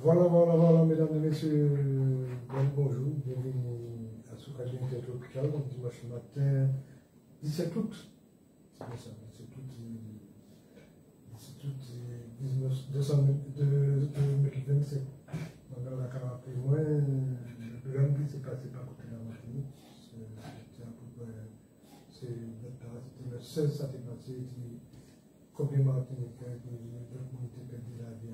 Voilà, mesdames et messieurs, bonjour, bienvenue à ce cadre intertropical, donc dimanche matin, 17 août, c'est bien ça, 17 août 2027. Donc on a quand même appris moins, le drame qui s'est passé par côté de la Martinique, c'était à peu près, c'était le 16 ça s'est passé, combien Martiniquais qui ont perdu la vie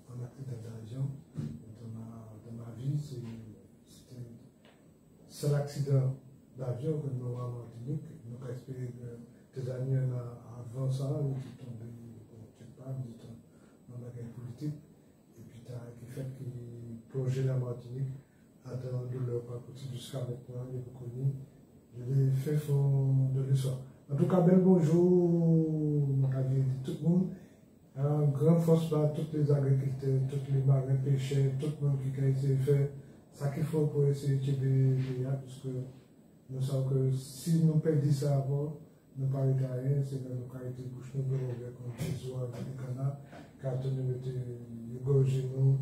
en accident d'avion. Dans ma vie, c'est l'accident d'avion que nous avons en Martinique. Nous avons espéré que des années avant ça, nous sommes tombés, je ne sais pas, dans la guerre politique. Et puis, qui fait qu'il plongeait la Martinique dans de douleur par côté jusqu'à maintenant, il est reconnu. Les faits font de l'histoire. En tout cas, bel bonjour, mon avis, tout le monde. Un grand force par tous les agriculteurs, tous les marins pêcheurs, tout le monde qui a essayé de faire ce qu'il faut pour essayer de tuer parce que nous savons que si nous perdons ça avant, nous ne parlons de rien, c'est que nous avons été bouche nous ouverte contre les oies des canards, car nous mettons les nous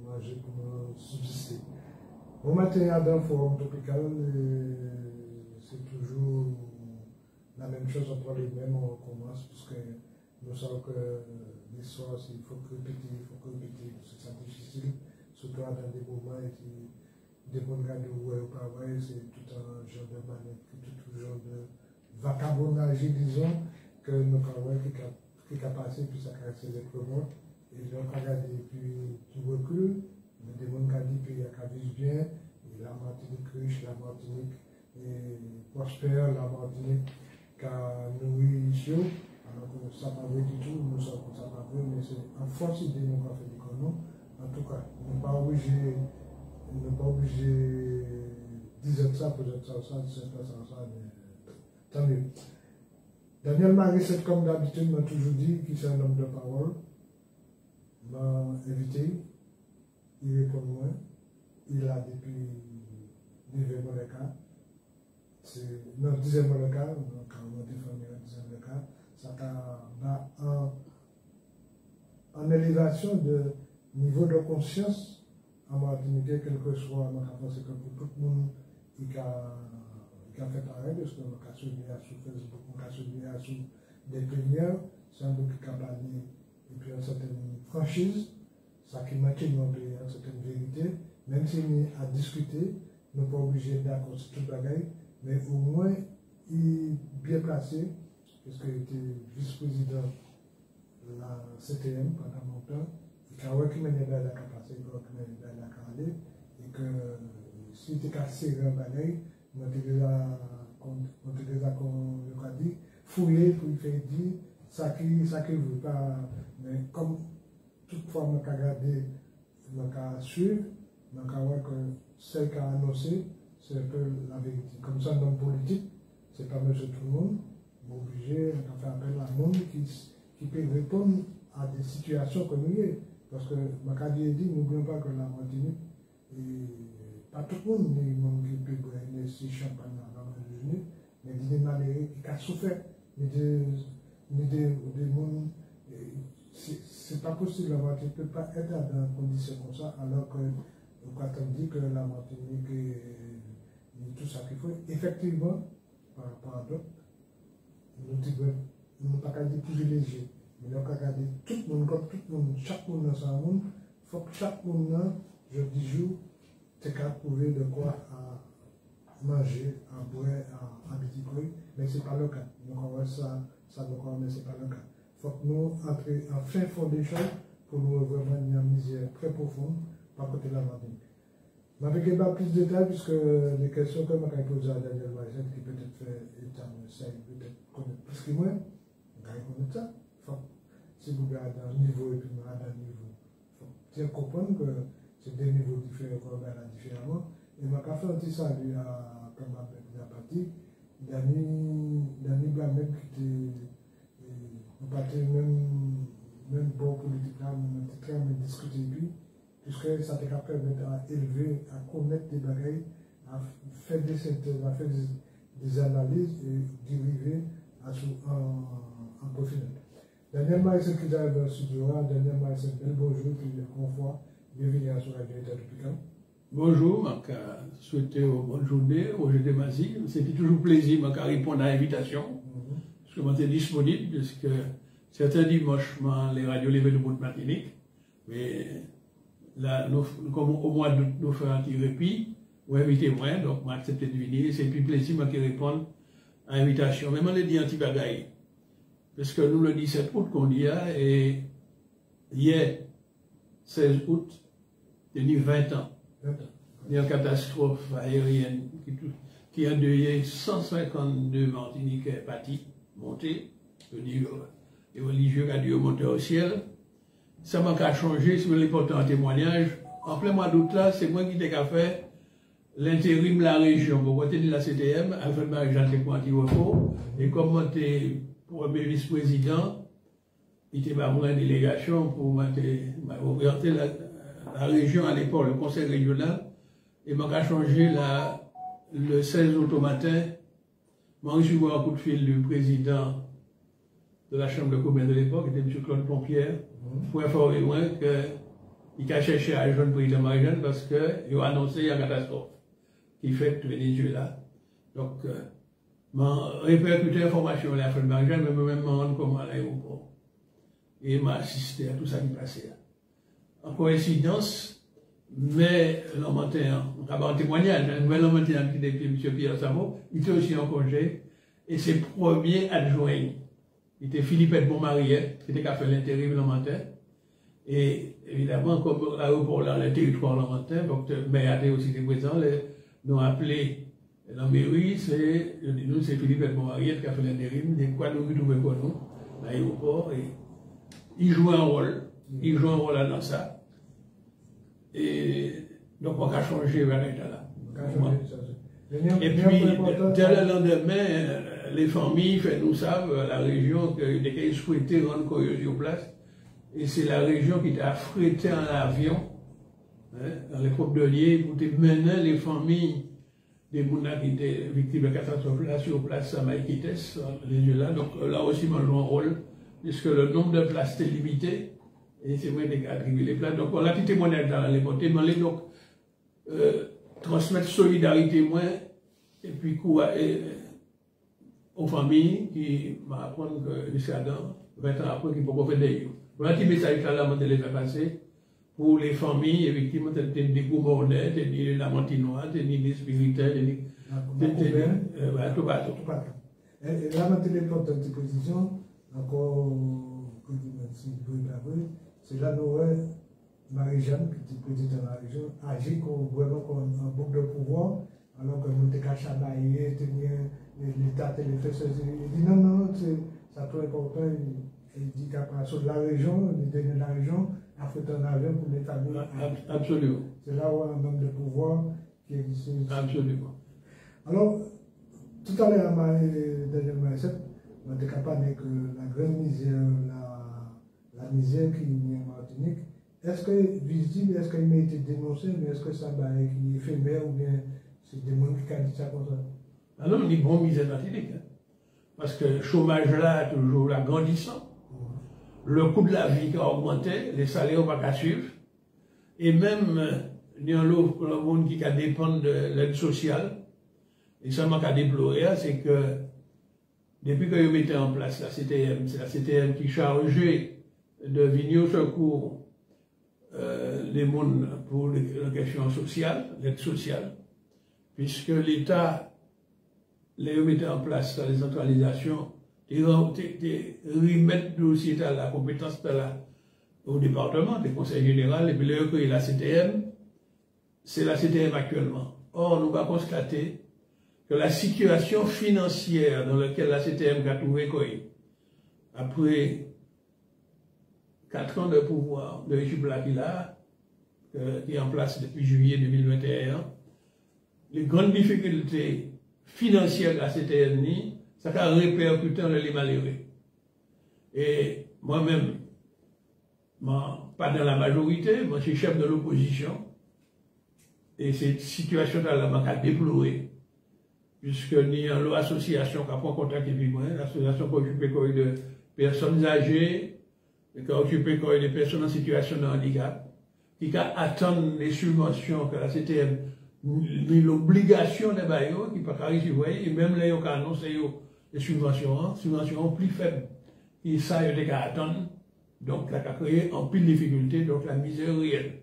manger pour nous subsister. Au matin, dans le forum tropical, c'est toujours la même chose, on prend les mêmes, on recommence, parce que nous savons que l'histoire, il faut répéter, c'est difficile, surtout dans des moments qui des bons gars de ou pas, c'est tout un genre de manette, tout un genre de vagabondage, disons, que nous avons qui a passé, puis ça a accéléré le monde, et donc on a regardé, puis tout recule, des bons gars dit, puis il y a qu'à vivre bien, et la Martinique riche, la Martinique prospère, la Martinique qui a nourri ici. Alors que ça n'a pas vrai du tout, nous savons que ça n'a pas vrai, mais c'est en force idée nous avons fait des conneries. En tout cas, nous ne pas obligé de dire ça, peut-être ça, mais tant mieux. Daniel Marissette, comme d'habitude, m'a toujours dit qu'il c'est un homme de parole, m'a invité, il répond moi, il a depuis 9 mois le cas, non, 10 mois le cas, donc on a défendu 10 mois le cas. Ça a en élévation de niveau de conscience en Martinique, quel que soit, je pense que pour tout le monde, il a fait pareil, parce qu'on a suivi sur Facebook, on a suivi sur des plénières, c'est un bout qui a parlé, et puis une certaine franchise, ça qui manque dans le pays, une certaine vérité, même si on a discuté, nous ne sommes pas obligés d'accord sur tout le bagaille, mais au moins, il est bien placé, puisqu'il était vice-président de la CTM pendant longtemps, et qu'il a recommandé la capacité, il a recommandé la carrière, et que s'il était cassé un bagaille, on a déjà dit, fouiller pour lui faire dire ça qui ne veut pas, mais comme toutefois, on a regardé, on a suivre, on a voir que celle qui a annoncé, c'est un peu la vérité. Comme ça, dans le politique, c'est pas monsieur tout le monde. Obligé de faire appel à un monde qui peut répondre à des situations comme il est. Parce que Macadi a dit, n'oublions pas que la Martinique, pas tout le monde, il y a des gens qui peuvent boire si champagne dans le journée, mais il y a des malheureux qui ont souffert. Il y a des gens, c'est pas possible, la Martinique ne peut pas être dans des conditions comme ça, alors que quand on dit que la Martinique est tout ça qu'il faut, effectivement, par rapport à d'autres, nous ne pas qu'à dire privilégié, mais nous avons qu'à dire tout le monde, comme tout le monde, chaque monde dans son monde, il faut que chaque monde, je dis jour, tu qu'à trouver de quoi à manger, à boire, à habiter, mais ce n'est pas le cas. Donc on voit ça mais ce n'est pas le cas. Il faut que nous entrions en fin fond des choses pour nous vraiment une misère très profonde par côté de la Martinique. Je vais vous donner plus de détails puisque les questions que je vais poser à Daniel Marissette qui peut-être fait état peut-être connaître plus que moi, je vais connaître ça. Si vous regardez un niveau et puis vous regardez un niveau, il faut bien comprendre que c'est des niveaux différents qu'on regarde différemment. Et je vais faire un petit salut à la partie. Dani Blamet qui était même bon politique là, on a très bien discuté lui. Puisque ça te permet à élever, à connaître des bagailles, à faire des synthèses, à faire des analyses et dériver en profil. Dernièrement, c'est qui arrive dans le studio, dernièrement, c'est un bonjour, puis une fois, bienvenue à sur la directeur du Pican. Bonjour, je souhaite une bonne journée au Jeu de Mazie. C'était toujours plaisir de répondre à l'invitation. Parce que je suis disponible, parce que certains dimanches, les radios les de monde matinique. Mais là, comme au mois d'août, nous faisons un petit répit, ou invitez-moi, donc j'ai accepté de venir. C'est plus plaisir de répondre à l'invitation. Même on l'a dit un petit bagaille. Parce que nous, le 17 août qu'on dit, et hier, 16 août, il y a 20 ans. Il y a une catastrophe aérienne qui a endeuillé 152 Martiniquais pâtis, montés, les religieux qui ont dû monter au ciel. Ça m'a qu'à changer, si vous voulez porter un témoignage. En plein mois d'août là, c'est moi qui t'ai qu'à faire l'intérim de la région. Pour côté de la CTM, avec Marie-Jeanne Tequanti-Wofo, et comme moi t'es premier vice-président, il était ma délégation pour orienter la région à l'époque, le conseil régional, et m'a changé le 16 août au matin, m'a reçu un coup de fil du président de la chambre de commerce de l'époque, qui était M. Claude Pompière, pour informer moi qu'il a cherché à joindre le président Marie-Jeanne parce qu'il a annoncé une catastrophe qui fait le Venezuela. Donc, m'a répercuté l'information à la fin de Marie-Jeanne, mais moi-même m'a rendu comment à l'aéroport. Et m'a assisté à tout ça qui passait. En coïncidence, mais l'homme en témoignage, mais l'homme qui était M. Pierre Samo, il était aussi en congé, et ses premiers adjoints, il était Philippe Edmond-Mariette, qui était qu'à faire l'intérim lamentin. Et évidemment, comme l'aéroport là, le territoire lamentin, donc le maire était aussi présent, nous appelé la mairie, c'est Philippe Edmond-Mariette qui a fait l'intérim, et quoi nous trouvons pour nous, l'aéroport, et il joue un rôle, dans ça. Et donc on a changé vers l'état là. Et puis, dès le lendemain, les familles, nous savent, la région, qui souhaitaient rendre Koyosi en place, et c'est la région qui t'a affrété en avion, dans les groupes de liés, pour mener les familles des gens qui étaient victimes de catastrophe là, sur place à Maïkites, les yeux là. Donc là aussi, moi, je joue un rôle, puisque le nombre de places était limité, et c'est moi qui ai attribué les places. Donc on a petit témoignage dans les montées, donc transmettre solidarité, moi, et puis quoi, aux familles qui m'apprennent que jusqu'à dans 20 ans après, qu'ils peuvent faire des livres. Voilà un petit message là, je les faire passer pour les familles, effectivement, des gourmandais, des lamentinois, des spirituels, tout partout. Et là, maintenant, les portes de position, encore, c'est là où Marie-Jeanne, qui est présidente de la région, agit vraiment comme un bouc de pouvoir, alors que nous avons chamaillé, l'État, il dit non, ça trop important. Il dit qu'à partir de la région, il donne la région, a fait un avion pour l'établir. Absolument. C'est là où un homme de pouvoir qui existe. Absolument. Alors, tout à l'heure, dernièrement, on était capable que la grande misère, la misère qui est en Martinique, est-ce que visible, est-ce qu'il a été dénoncé, mais est-ce que ça est éphémère ou bien c'est des gens qui ont dit ça comme ça? Ah non, on dit bon misère Martinique. Parce que le chômage là, toujours là, grandissant. Le coût de la vie qui a augmenté, les salaires n'ont pas suivre. Et même, il y a le monde qui dépend de l'aide sociale. Et ça m'a déplorer, c'est que depuis que vous mettez en place la CTM, c'est la CTM qui est chargée de venir au secours des mondes pour les questions sociales, l'aide sociale, puisque l'État les mettait en place dans les centralisations, ils remettent aussi à la compétence au département, des conseils généraux, et puis les recueillent la CTM, c'est la CTM actuellement. Or, nous allons constater que la situation financière dans laquelle la CTM a trouvé, après 4 ans de pouvoir de M. Blakila, qui est en place depuis juillet 2021, les grandes difficultés financières de la CTM, ça a répercuté dans les malheureux. Et moi-même, pas dans la majorité, moi je suis chef de l'opposition, et cette situation-là m'a déploré, puisque ni une association qui a pris contact avec moi, l'association qui occupe personnes âgées, qui occupent des personnes en situation de handicap, qui attendent les subventions, que c'était l'obligation des bailleurs, qui ne peuvent pas recevoir, et même là, ils ont annoncé les subventions plus faibles. Et ça, ils ont attendre. Donc, ça a créé en pile de difficultés, donc la misère réelle.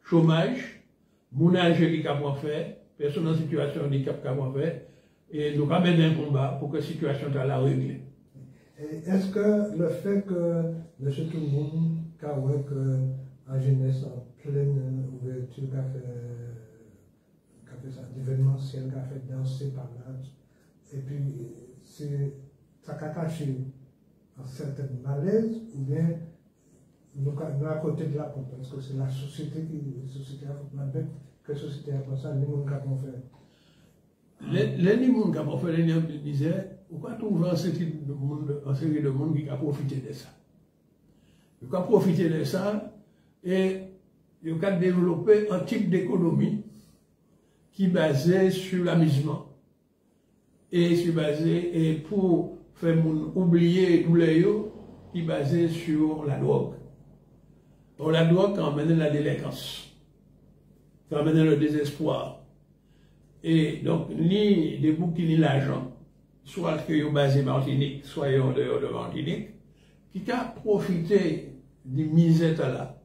Chômage, mon âge qui a fait, personne en situation de handicap qui a fait, et nous avons mené un combat pour que la situation soit la régler. Est-ce que le fait que M. Tout le monde, en jeunesse, en pleine ouverture, qui a fait ça, d'événementiel, qui a fait danser, parler, et puis ça a caché un certain malaise, ou bien nous à côté de la porte, parce que c'est la société a fait que la société a fait ça, les gens qui ont fait. Les gens qui ont fait les disaient, pourquoi trouver un série de monde qui a profité de ça? Ils ont profité de ça et ils ont développé un type d'économie qui est basé sur l'amusement et pour faire oublier tous les qui est basé sur la drogue. Donc la drogue emmène la délinquance, ça emmène le désespoir. Et donc, ni des bouquins ni l'argent, soit que vous basé Martinique, soit en dehors de Martinique, qui a profité des misères là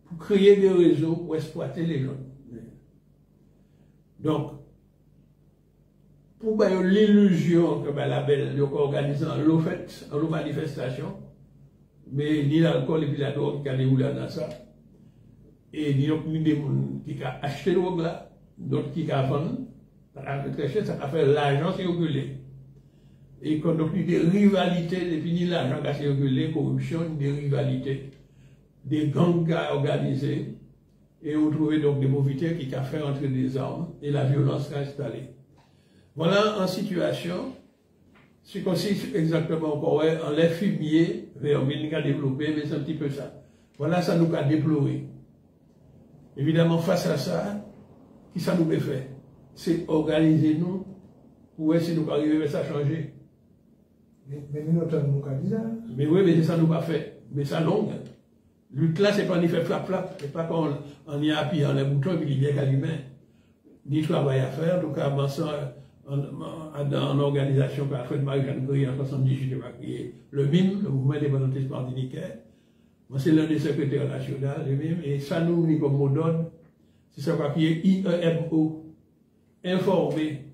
pour créer des réseaux pour exploiter les gens. Donc, pour l'illusion que la belle organise en manifestation, mais ni l'alcool et puis la drogue qui a déroulé dans ça, et ni des gens qui ont acheté le drogue là, d'autres qui ont vendu, ça a fait l'argent circuler. Et quand on a des rivalités, depuis ni l'argent qui a circulé, corruption, des rivalités, des gangs organisés, et on trouvait donc des mauvaises qui ont fait entrer des armes, et la violence a installée. Voilà en situation, ce qu'on sait exactement encore, en les fumier, vers qui a développé, mais c'est un petit peu ça. Voilà, ça nous a déploré. Évidemment, face à ça, qui ça nous fait? C'est organiser nous pour essayer de nous arriver à ça changer. Mais nous, nous avons dit ça. Mais oui, mais c'est ça nous pas fait. Mais ça longue. Lutte là, c'est pas ni fait flap-flap. C'est pas qu'on y a appuyé en les boutons et qu'il y a qu'à l'humain. Ni travail à faire, donc à en organisation qu'a fait Marie-Jeanne Gris en 78, le MIM, le mouvement indépendantiste martiniquais. Moi, c'est l'un des secrétaires nationaux, le MIM, et ça nous dit comme mot d'ordre, c'est ça qui est IEMO, informer,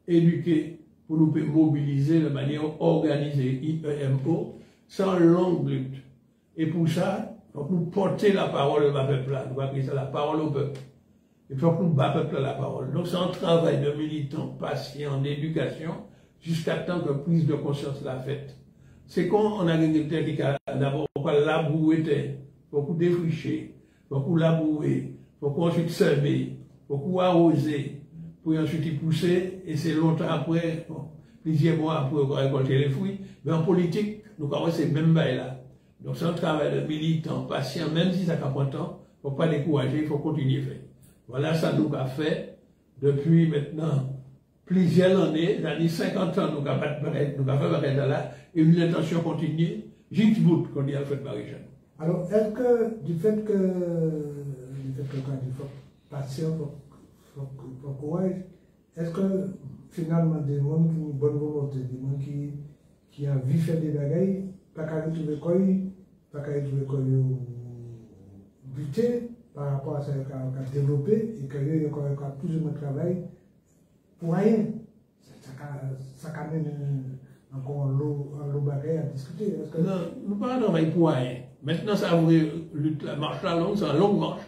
éduquer, pour nous mobiliser de manière organisée, IEMO, sans longue lutte. Et pour ça, il faut que nous porter la parole au peuple là, nous appeler ça la parole au peuple. Il faut que nous battions peuple la parole. Donc c'est un travail de militants patients, d'éducation, jusqu'à temps que prise de conscience la faite. C'est quand on a une terre qui a d'abord labourer, beaucoup défricher, beaucoup labourer, beaucoup ensuite semer, beaucoup arroser, pour ensuite y pousser, et c'est longtemps après, plusieurs mois après, on va récolter les fruits. Mais en politique, nous avons ces mêmes bails-là. Donc c'est un travail de militant, patient, même si ça prend temps, il ne faut pas décourager, il faut continuer à faire. Voilà, ça nous a fait depuis maintenant plusieurs années, les années 50 ans, nous avons fait là, et une intention continue, j'ai bout qu'on y a fait Marie-Jeanne. Alors, est-ce que du fait que il faut patient, il faut courage, est-ce que finalement des gens qui ont une bonne volonté, des gens qui ont envie de faire des bagailles, pas qu'à retrouver quoi, buter par rapport à ça qu'a développé et qu'il y a encore plus ou moins de travail pour rien. Ça amène encore l'eau bagaille à discuter. Non, nous ne parlons pas de travail pour rien. Maintenant, ça a la marche là longue, c'est une longue marche.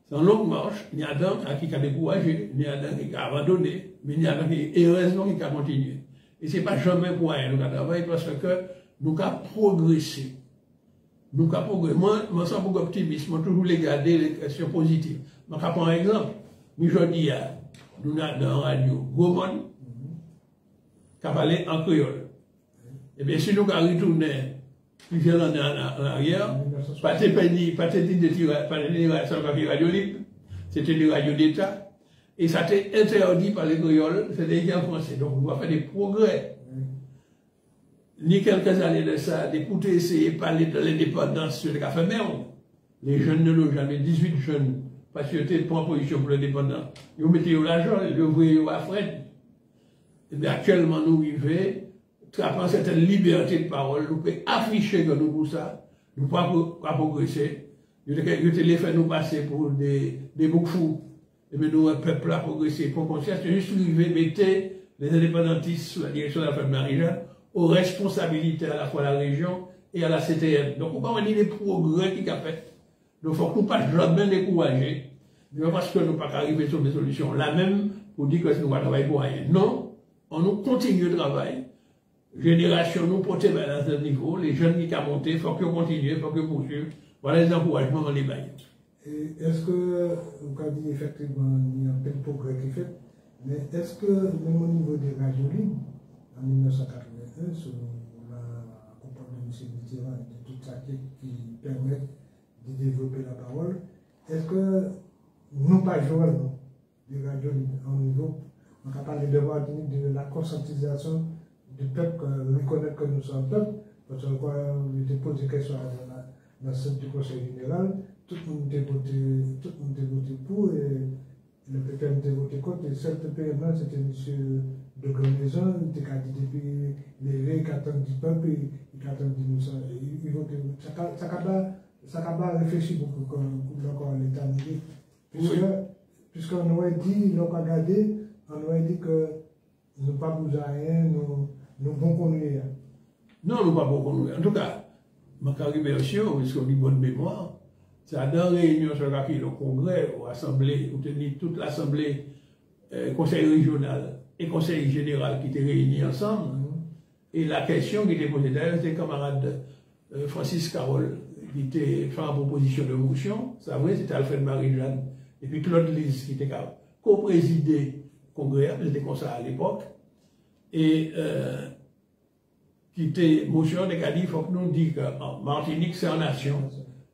C'est une longue marche. Il y a des qui ont découragé, il y a des qui ont abandonné, mais il y a des qui, heureusement, qui ont continué. Et ce n'est pas jamais pour rien, nous travaillons parce que nous avons progressé. Nous avons progressé. Moi, je suis beaucoup optimiste, moi, toujours les garder les questions positives. Je vais prendre un exemple. Aujourd'hui, nous avons dans la radio Gaumont, qui a parlé en créole. Et bien, si nous avons retourné plusieurs années en arrière, pas de radio libre, c'était des radios d'État, et ça a été interdit par les créoles, c'était écrit en français. Donc, on va faire des progrès. ni quelques années de ça, d'écouter essayer de parler de l'indépendance sur le café merde. Les jeunes ne l'ont jamais, 18 jeunes, parce qu'ils étaient pour en position pour l'indépendance. Ils mettaient l'argent, ils voyaient à Fred. Et bien actuellement, nous vivons, trappant cette liberté de parole, nous pouvons afficher que nous pour ça, nous pouvons pas progresser. Ils te fait nous passer pour des boucs fous. Et bien nous, un peuple a progressé pour conscience, juste arriver, mettez les indépendantistes sous la direction de la femme Marie-Jeanne aux responsabilités à la fois à la région et à la CTM. Donc, on va dire les progrès qu'il a fait. Donc, il faut que nous ne pas jamais décourager, parce que nous ne pas arriver sur des solutions là même pour dire que nous va travailler pour rien. Non, on nous continue le travail. Génération, nous porter à ce niveau, les jeunes qui ont monté, il faut qu'ils continuent, il faut qu'ils poursuivent. Voilà les encouragements dans les bails. Et est-ce que, vous avez dit effectivement, il y a un peu de progrès qui est fait, mais est-ce que, même au niveau des radios libres, en 1981, sur la compagnie de M. Mitterrand et de tout ça qui permet de développer la parole, est-ce que nous pas jouer non, des radios libres en niveau, on a parlé de la conscientisation du peuple, reconnaître que nous sommes peuple, parce que je te pose des questions dans le centre du Conseil général, tout le monde était voté pour, et le PPM était voté contre, et seul PPM là, c'était M. de Grandmaison, il était dit depuis les veilles qui attendent du peuple, qui attendent du nous, il votait. Ça n'a réfléchi beaucoup encore à l'État. Puisqu'on aurait dit, on aurait dit que nous ne pas bouger rien, nous bon connuire. Non, nous pas bon connuire. En tout cas, ma carrière aussi, puisqu'on dit bonne mémoire, c'est à dans réunion sur le congrès, ou assemblée, où tenir toute l'assemblée, conseil régional et conseil général qui étaient réunis ensemble. Et la question qui était posée d'ailleurs, c'était camarade Francis Carole, qui était fait en proposition de motion. Ça vrai, c'était Alfred Marie-Jeanne. Et puis Claude Lise, qui était co-présidé le congrès, c'était comme ça à l'époque. Et qui était motion de dit, il faut que nous disions que Martinique, c'est en nation.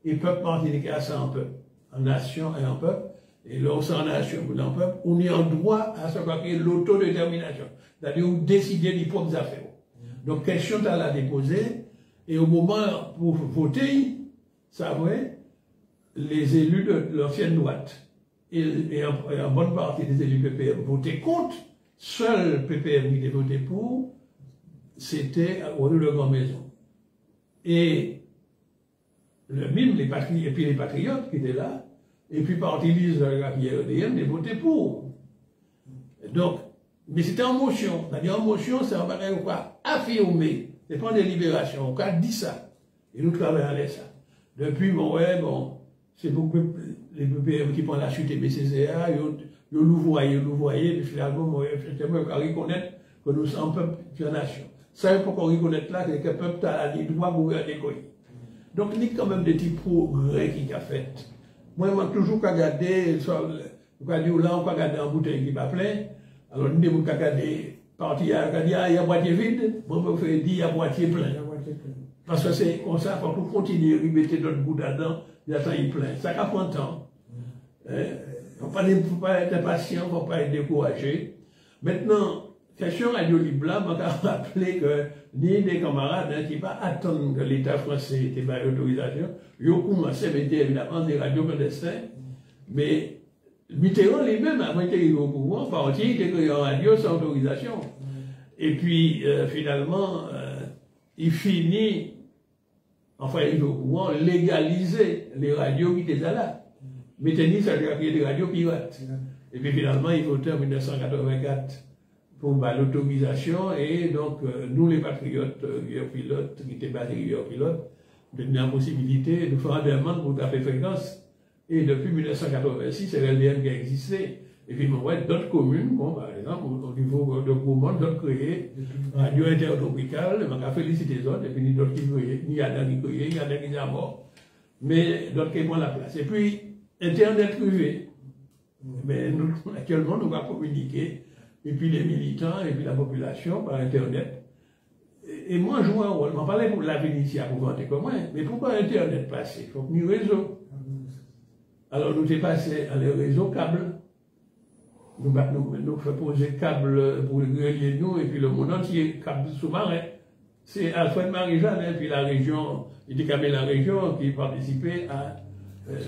Et peuple martiniquais, c'est en peuple. En nation et en peuple. Et là, c'est en nation ou en peuple. On est en droit à ce qu'on appelle l'autodétermination. C'est-à-dire, décider des propres affaires. Donc, question à la déposer. Et au moment pour voter, ça vrai, les élus de l'ancienne droite et en bonne partie des élus PPM votaient contre. Seul PPM qui était voté pour, c'était au lieu de Grand Maison. Et le MIM, les patriotes, et puis les patriotes qui étaient là, et puis parti lise la PRDM, ils votaient pour. Donc, mais c'était en motion. C'est-à-dire en motion, c'est un bagage ou quoi affirmer. C'est pas une délibération. On a dit ça. Et nous travaillons à ça. Depuis, bon, ouais, bon, c'est beaucoup les PPM qui prennent la chute BCCA, ils nous voyaient, puis finalement, moi, effectivement, on reconnaître que nous sommes un peuple de nation. Ça, il faut qu'on reconnaisse là que le peuple a les droits gouverner. Donc, il y a quand même des petits progrès qu'il a fait. Moi, je toujours regarder, on va dire là, on va regarder en bouteille qui va plein. Alors, nous devons regarder, partir, il y a moitié vide, moi, je vais dire, il y a moitié plein. Parce que c'est comme ça, il faut qu'on continue à mettre notre bout dedans, il y a ça, il plein. Ça prend le temps. Il ne faut pas être impatient, il ne faut pas être découragé. Maintenant, question Radio Libre, là, je vais rappeler que ni des camarades qui ne pas attendre que l'État français ait l'autorisation, ils ont commencé à mettre évidemment des radios clandestins, mais Mitterrand lui-même, avant d'être au pouvoir, parti, il était créé en radio sans autorisation. Et puis, finalement, il finit, enfin, il est au pouvoir, légaliser les radios qui étaient là. Mais tenir ça, il y a des radios pirates. Et puis finalement, il votait en 1984 pour l'autorisation. Et donc, nous, les patriotes, pilotes, qui étaient battus pilotes, nous avons la possibilité de faire un demande pour taper fréquence. Et depuis 1986, c'est l'LDM qui a existé. Et puis, d'autres communes, bon, par exemple, au niveau de Gourmand, d'autres créés, radio intertropicale, on a félicité les autres, et puis d'autres qui créaient, il y en a qui créaient, il y en a qui sont morts, mais d'autres qui prennent la place. Et puis, Internet privé. Mais nous, actuellement, nous allons communiquer, et puis les militants, et puis la population par Internet. Et moi, je joue un rôle. Je parlais pour l'avenir ici, pour vanter comme moi, mais pourquoi Internet passer? Il faut que nous réseau. Alors, nous sommes passés à les réseaux câbles. Nous faisons poser câble pour relier nous, et puis le monde entier, câble sous-marin. c'est Alfred Marie-Jeanne, et puis la région, il était la région qui participait à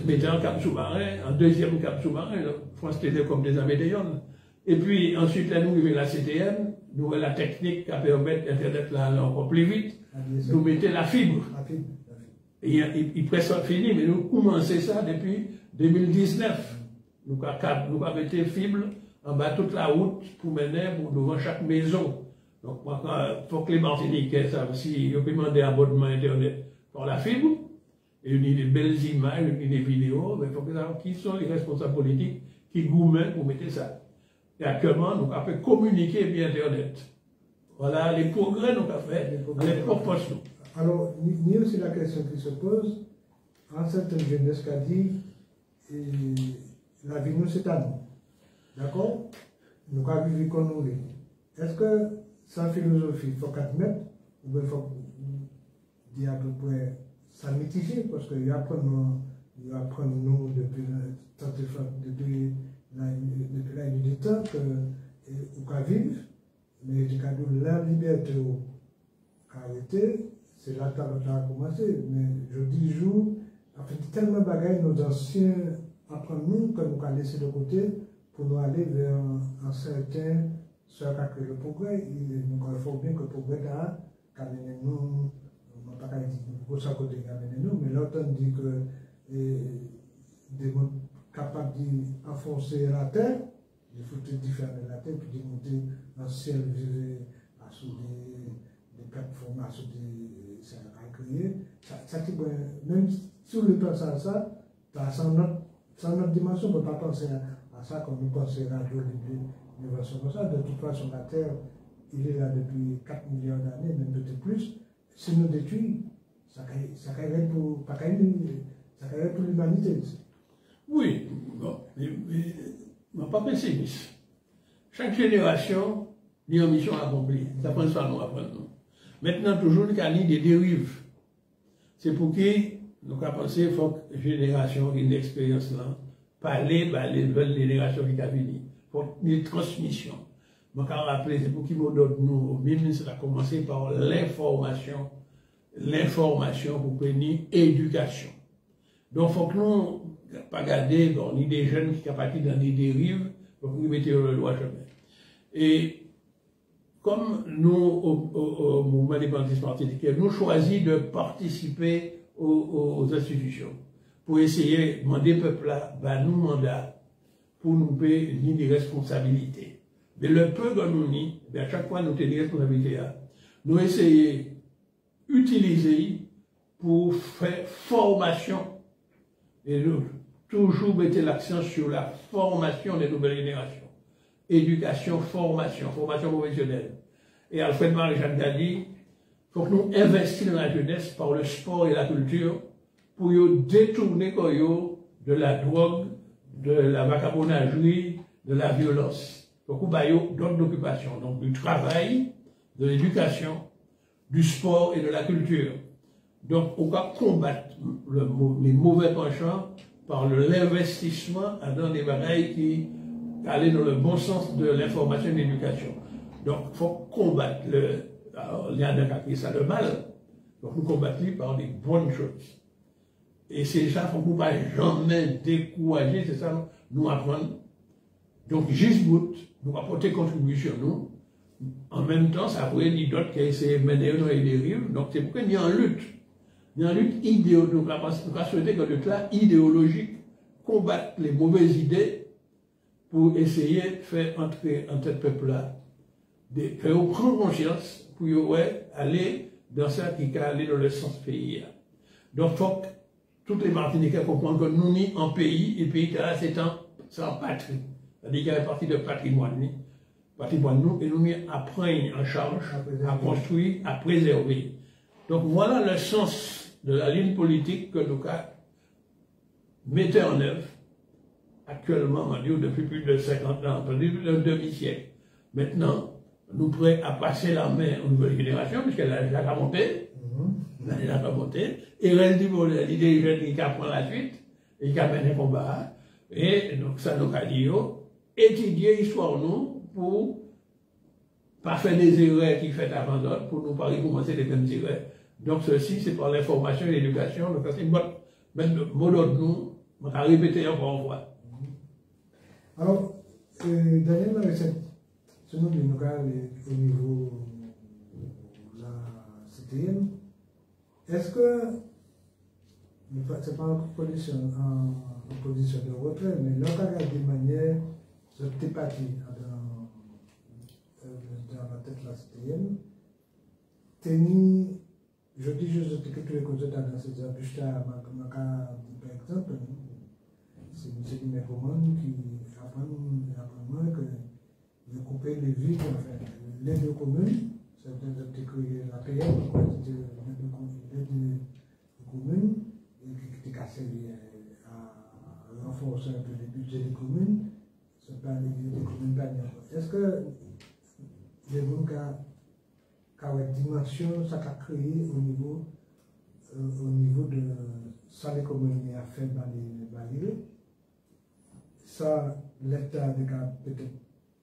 mettre un cap sous-marin, un deuxième cap sous-marin, France était comme des Amédéons. Et puis ensuite, là, nous avons la CTM, nous avons la technique qui permet d'Internet là encore plus vite, nous mettons la fibre. Et il presque fini, mais nous commençons ça depuis 2019. Nous avons mis fibre en bas toute la route pour mener pour devant chaque maison. Donc, il faut que les Martiniquais savent si ils peuvent demander un abonnement Internet par la fibre, et il y a des belles images, il y a des vidéos, mais il faut que savoir qui sont les responsables politiques qui gourmandent pour mettre ça. Et actuellement, nous avons fait communiquer via Internet. Voilà les progrès nous avons fait, les proportions. Alors, il y a aussi la question qui se pose, en certaine jeunesse qui a dit, la vie nous c'est à nous. D'accord? Nous avons vivre comme nous voulons. Est-ce que sa philosophie, il faut qu'admettre, ou il faut dire à peu près, ça mitigé, parce qu'il apprend nous depuis la nuit du temps qu'on va vivre, mais la liberté arrêter, c'est là que ça a commencé. Mais je dis jour, en fait, tellement de bagailles, nos anciens apprennent nous que nous avons laissé de côté pour nous aller vers un certain ce qu'a créé le progrès. Il faut bien que le progrès a amené nous, on n'a pas dit que ça côté amené nous, mais l'autre dit que des gens capables d'enfoncer la terre, il faut différer la terre, puis de monter dans le ciel, vivre sous des plateformes, sous des. Ça a créé. Même sur le plan ça, sans notre dimension, on ne peut pas penser à ça comme nous pensons à une version comme ça. De toute façon, la Terre, il est là depuis 4 millions d'années, même peut-être plus. Si nous détruisons, ça créerait pour l'humanité. Oui, bon, mais pas pessimiste. Chaque génération a une mission accomplie. Ça prend ça nous apprendre. Maintenant, toujours, il y a des dérives. C'est pour qui nous avons pensé qu'il faut que la génération ait une expérience là, parler les nouvelles générations qui ont fini. Il faut une transmission. Je me rappelle, c'est pour qui nous, ministre a commencé par l'information. L'information pour prévenir l'éducation. Donc, il faut que nous ne pas garder ni des jeunes qui sont partis dans des dérives, pour que nous mettions le droit chemin. Et comme nous, au mouvement indépendantiste martiniquais, nous choisissons de participer aux institutions pour essayer de demander au peuple là, nous mandat pour nous payer des responsabilités. Mais le peu que nous ni, à chaque fois nous tenons des responsabilités, nous essayons d'utiliser pour faire formation et nous toujours mettre l'accent sur la formation des nouvelles générations. Éducation, formation professionnelle. Et Alfred Marie-Jeanne a dit, il faut que nous investissions dans la jeunesse par le sport et la culture pour détourner de la drogue, de la vagabondagerie, de la violence. Il faut qu'on ait d'autres occupations, donc du travail, de l'éducation, du sport et de la culture. Donc on va combattre les mauvais penchants par l'investissement dans des bagailles qui aller dans le bon sens de l'information et de l'éducation. Donc, il faut combattre il y a ça le mal. Donc, nous combattre par des bonnes choses. Et c'est ça, il faut qu'on ne pas jamais décourager, c'est ça, nous apprendre. Donc, juste bout, nous apporter contribution, nous. En même temps, ça pourrait dire d'autres qui essaient de mener dans les dérives. Donc, c'est pourquoi il y a une lutte. Il y a une lutte idéologique. Nous avons souhaité que lutte là, idéologique, combattre les mauvaises idées, pour essayer de faire entrer en tête peuple-là, de faire prendre conscience pour aller dans ça qui va aller dans le sens pays. Donc, il faut que tous les Martiniquais comprennent que nous sommes en pays, et le pays là, c'est en patrie. C'est-à-dire qu'il y a une partie de patrimoine, nous, et nous à prendre en charge, à construire, à préserver. Donc, voilà le sens de la ligne politique que nous mettons en œuvre. Actuellement, on dit depuis plus de 50 ans, depuis un demi-siècle. Maintenant, nous prêts à passer la main aux nouvelles générations, puisqu'elle a déjà monté. Elle a déjà monté. Et elle dit, bon, l'idée jeune qui apprend la suite, et qui amène un combat. Et donc, ça nous a dit, étudier l'histoire, nous, pour pas faire des erreurs qui fait avant d'autres, pour nous pas recommencer les mêmes erreurs. Donc ceci, c'est par l'information et l'éducation. Donc c'est une bonne mot d'ordre nous, on va répéter encore une fois. Alors, Daniel, dans ce nom du local au niveau de la CTM, est-ce que, c'est pas en position de retrait, mais local de manière de tépathie dans la tête de la CTM, je dis juste que tous les côtés dans ces abus, par exemple, c'est M. Dimecoman qui apprend que de couper les villes, enfin, les deux communes, c'est-à-dire que la PM, les deux communes, et qui a servi à renforcer un peu les budgets des communes, c'est pas les communes gagnantes. Est-ce que les gens qui ont une dimension, ça a créé au niveau de ça, les communes à faire dans les ça, l'État peut-être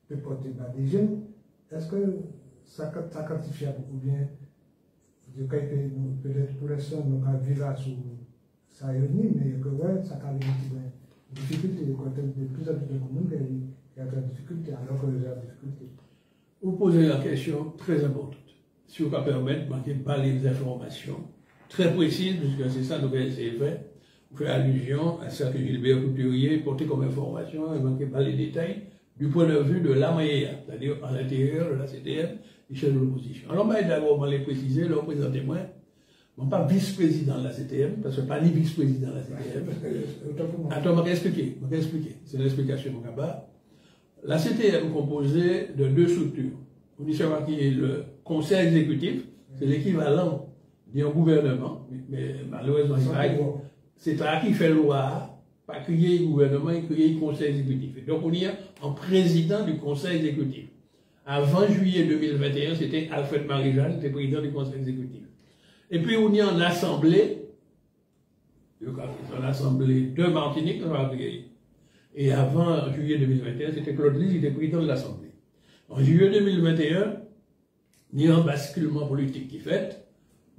peut porter par des jeunes. Est-ce que ça quantifiable ou bien peut-être pour l'instant nous avons vivre sous ça réunit, mais que ouais, ça a des difficultés, quand il y a de plus en plus de communes qui ont des difficultés, alors que les gens ont des difficultés. Vous posez la question très importante. Si vous pouvez permettre, manquer de parler des informations très précises, puisque c'est ça que nous avons essayé de faire. Vous faites allusion à ce que Gilbert Couturier portait comme information et manquait pas les détails du point de vue de la MAEA, c'est-à-dire à l'intérieur de la CTM, les chefs de l'opposition. Alors, d'abord, je vais les préciser, leur présentez-moi. Je ne suis pas vice-président de la CTM, parce que je ne suis pas ni vice-président de la CTM. Attends, je vais expliquer. C'est l'explication de mon cabas. La CTM est composée de deux structures. On dit savoir qui est le conseil exécutif, c'est l'équivalent d'un gouvernement, mais malheureusement, c'est là qui fait loi, pas créer le gouvernement, il crée le conseil exécutif. Donc on y a un président du conseil exécutif. Avant juillet 2021, c'était Alfred Marie-Jeanne, qui était président du conseil exécutif. Et puis on y a en assemblée, de Martinique, et avant juillet 2021, c'était Claude Lise, qui était président de l'Assemblée. En juillet 2021, il y a un basculement politique qui fait,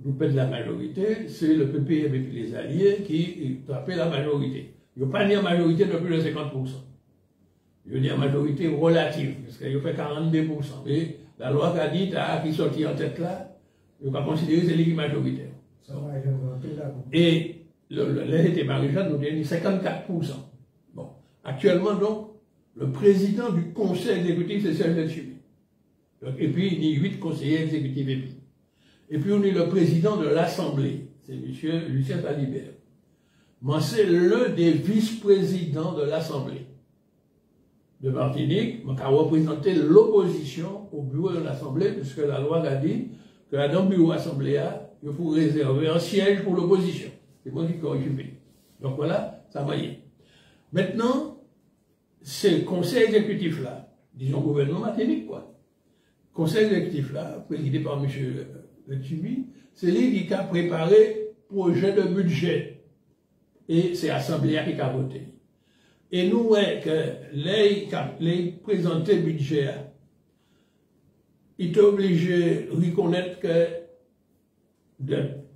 nous pète la majorité, c'est le PPM et puis les alliés qui tapent la majorité. Il n'y a pas ni en majorité de plus de 50%. Il y a une majorité relative, parce qu'il fait 42%. Et la loi qui a dit, qui sortit en tête là, il va considérer que c'est l'équipe majoritaire. Et l'unité Marie-Jeanne nous donne 54%. Bon. Actuellement, donc, le président du conseil exécutif, c'est Serge Letchumi. Et puis, il y a 8 conseillers exécutifs. Et puis, on est le président de l'Assemblée, c'est M. Lucien Talibert. Moi, c'est l'un des vice-présidents de l'Assemblée de Martinique, qui a représenté l'opposition au bureau de l'Assemblée, puisque la loi a dit que dans le bureau de l'Assemblée, il faut réserver un siège pour l'opposition. C'est moi qui corrige. Donc voilà, ça va y est. Maintenant, c'est le conseil exécutif-là, disons gouvernement Martinique, quoi. Conseil exécutif-là, présidé par M. Letchumi, c'est lui qui a préparé le projet de budget. Et c'est l'Assemblée qui a voté. Et nous, ouais, que les présenter le budget, il est obligé de reconnaître que,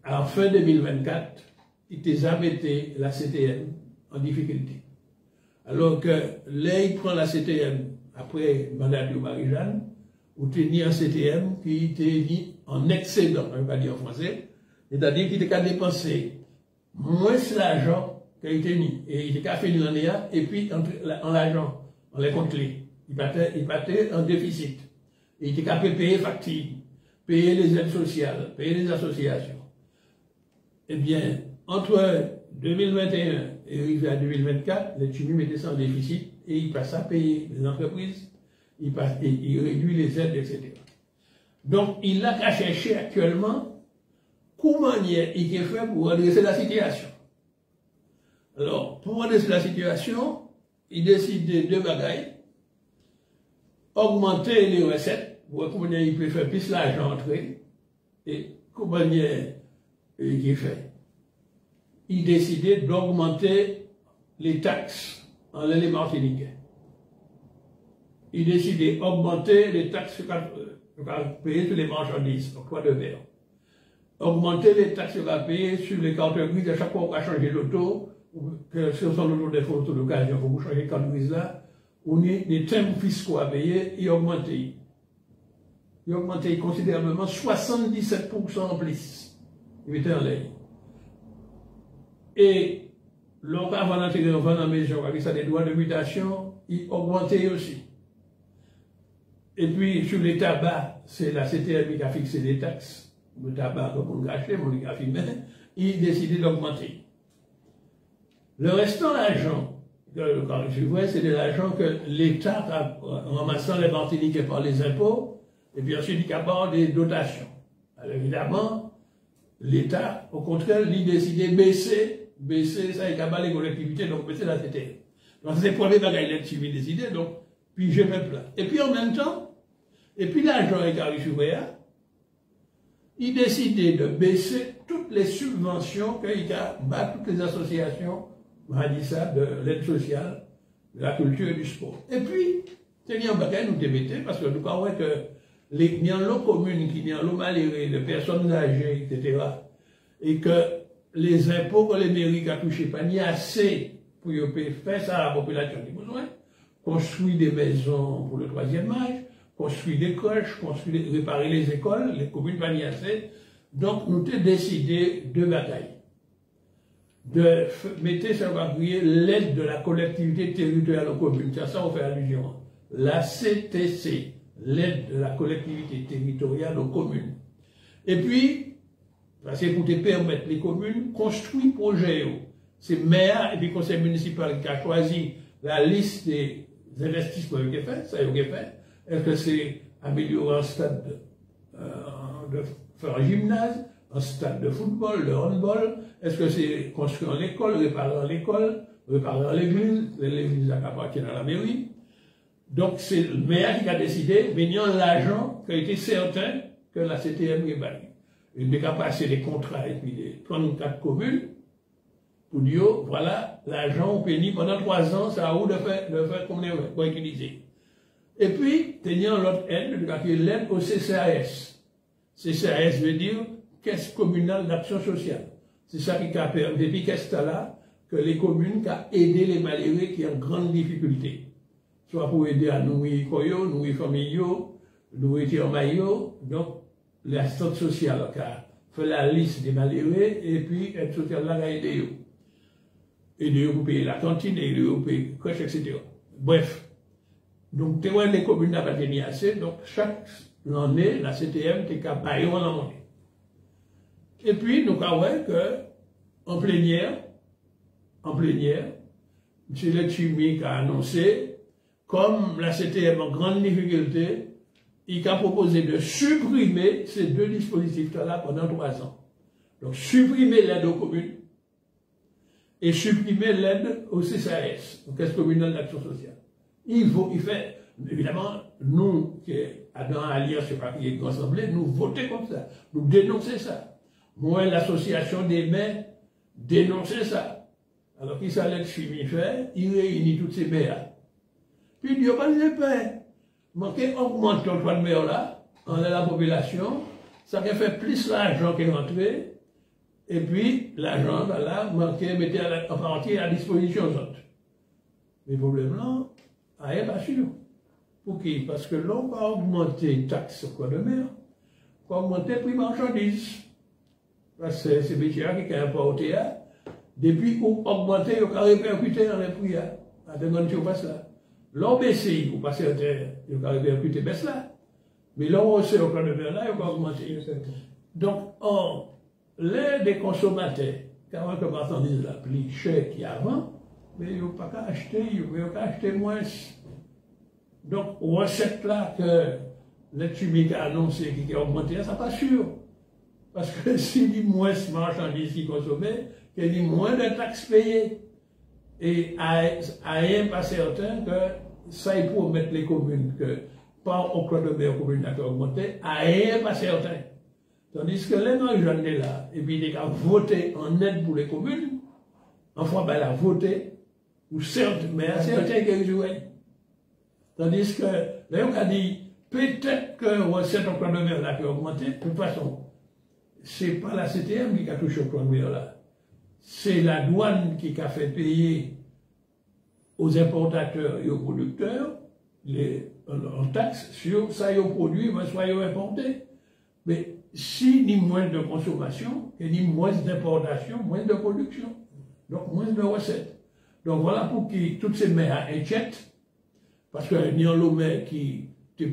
à la fin 2024, il a mis la CTM en difficulté. Alors que là, il prend la CTM après le mandat de Marie-Jeanne, ou tenir un CTM qui était mis en excédent, on ne va pas dire en français, c'est-à-dire qu'il était qu'à dépenser moins l'argent qui a été mis, et il était qu'à faire l'année, et puis en l'argent, on les compte les. Il partait en déficit. Et il était qu'à payer factures, payer les aides sociales, payer les associations. Eh bien, entre 2021 et arrivé à 2024, le Tchumi mettait ça en déficit, et il passe à payer les entreprises, il réduit les aides, etc. Donc, il a qu'à chercher actuellement comment il est fait pour redresser la situation. Alors, pour redresser la situation, il décide de deux bagailles. Augmenter les recettes, voir comment il peut faire plus l'argent entrer, et comment il est fait. Il décidait d'augmenter les taxes en l'année martiniquais. Il décidait d'augmenter les taxes on va payer sur les marchandises, octroi de mer. Augmenter les taxes qu'on va payer sur les cartes grises, à chaque fois qu'on va changer l'auto, que ce sont l'auto des photos d'occasion, pour vous changer les cartes grises là, on est des timbres fiscaux à payer, et augmenter. Il a augmenté considérablement, 77% en plus. Il était en l'air. Et, l'on avant d'intégrer dans la maison, avec ça des droits de mutation, il a augmenté aussi. Et puis, sur les tabacs, c'est la CTM qui a fixé les taxes. Le tabac, comme on l'a acheté, on l'a filmé, il a décidé d'augmenter. Le restant d'argent, quand je vois, c'est de l'argent que l'État, en ramassant les Martiniquais par les impôts, et puis ensuite, il a des dotations. Alors évidemment, l'État, au contraire, il a décidé de baisser ça, il a les collectivités, donc baisser la CTM. Donc c'est le premier bagage qu'il a décidé, donc, puis je me plains. Et puis en même temps, et puis l'argent est arrivé sur il a décidé de baisser toutes les subventions qu'il a à toutes les associations, on a dit ça, de l'aide sociale, de la culture et du sport. Et puis, c'est un bagage nous démettait, parce que nous croyons que les communes qui n'y ont malheureux, de personnes âgées, etc., et que les impôts que les mairies ont touchés, pas ni assez pour faire ça à la population qui a besoin, construire des maisons pour le 3e âge, construire des crèches, réparer les écoles, les communes pas ni assez. Donc, nous avons décidé de bataille. De mettre sur l'aide de la collectivité territoriale aux communes. C'est à ça qu'on fait allusion. La CTC, l'aide de la collectivité territoriale aux communes. Et puis, c'est pour te permettre les communes construire projets. C'est maire et puis conseil municipal qui a choisi la liste des investissements qu'il a fait, ça il a fait. Est-ce que c'est améliorer un stade de faire un gymnase, un stade de football, de handball? Est-ce que c'est construire l'école, réparer l'église appartient à la mairie? Donc c'est le maire qui a décidé, venant l'argent qui a été certain que la CTM est baillée. Il a passé les contrats et puis les 34 communes pour dire, voilà, l'argent au pénis pendant 3 ans, ça a où de faire comme on va utiliser. Et puis, tenant l'autre aide, l'aide au CCAS. CCAS veut dire Caisse communale d'action sociale. C'est ça qui a permis, depuis qu'est-ce là, que les communes ont aidé les malheureux qui ont grande difficulté. Soit pour aider à nourrir koyo, nourrir famille, nourrir maillot. Donc, l'assistance sociale a fait la liste des malheureux et puis l'aide sociale là a aidé eux. Aider eux pour payer la cantine, aider eux pour payer crèche, etc. Bref. Donc, les communes n'ont pas tenu assez, donc chaque année, la CTM est capable de monnaie. Et puis, nous avons que, en plénière, M. Letchimi a annoncé, comme la CTM en grande difficulté, il a proposé de supprimer ces 2 dispositifs-là pendant 3 ans. Donc, supprimer l'aide aux communes et supprimer l'aide au CCAS, au Caisse communale d'action sociale. Il fait, évidemment, nous, qui sommes dans l'Alliance, je ne sais pas qui est rassemblé, nous votons comme ça, nous dénonçons ça. Moi, l'association des maires dénonçait ça. Alors, qui s'allait chimie faire, il réunit toutes ces maires. Puis, il dit, pas de paix. Manquer augmenter le droit de maire là, on a la population, ça fait plus l'argent qui est rentré, et puis, l'argent, là, manquer, mettez en partie à disposition aux autres. Les problèmes là, rien pas sûr. Pour qui? Parce que l'on va augmenter les taxes sur quoi de mer, on va augmenter le prix marchandises. Parce que c'est métier qui a importé, depuis qu'on a augmenté, on a répercuté dans les prix, à demander si on passe là. L'on baisse, on passe à terre, on a répercuté baisse là. Mais l'on hausse au quoi de mer là, on va augmenter. Donc, l'aide des consommateurs, quand on marchandise la plus chère qu'avant, mais ils n'ont pas qu'à acheter, ils n'ont qu'à acheter moins. Donc, recette là que l'aide chimique a annoncé qui a augmenté, ça n'est pas sûr. Parce que s'il y a moins de marchandises qui consomment, qu'il y a moins de taxes payées. Et à rien pas certain que ça y pour mettre les communes, que par au code de mer commune a augmenté, à rien pas certain. Tandis que les jeunes là, et puis ils ont voté en aide pour les communes, enfin, ben, elle a voté, ou certes, mais à certains qui jouent. Tandis que, là, on a dit, Peut-être que recette au plan de mer là qui a augmenté. De toute façon, c'est pas la CTM qui a touché au plan de mer là. C'est la douane qui a fait payer aux importateurs et aux producteurs en taxes sur ça, ils produit, mais soit ils importé. Mais si ni moins de consommation, et ni moins d'importation, moins de production, donc moins de recettes. Donc voilà pour qui toutes ces mers inquiètes, parce que ni en l'homme qui te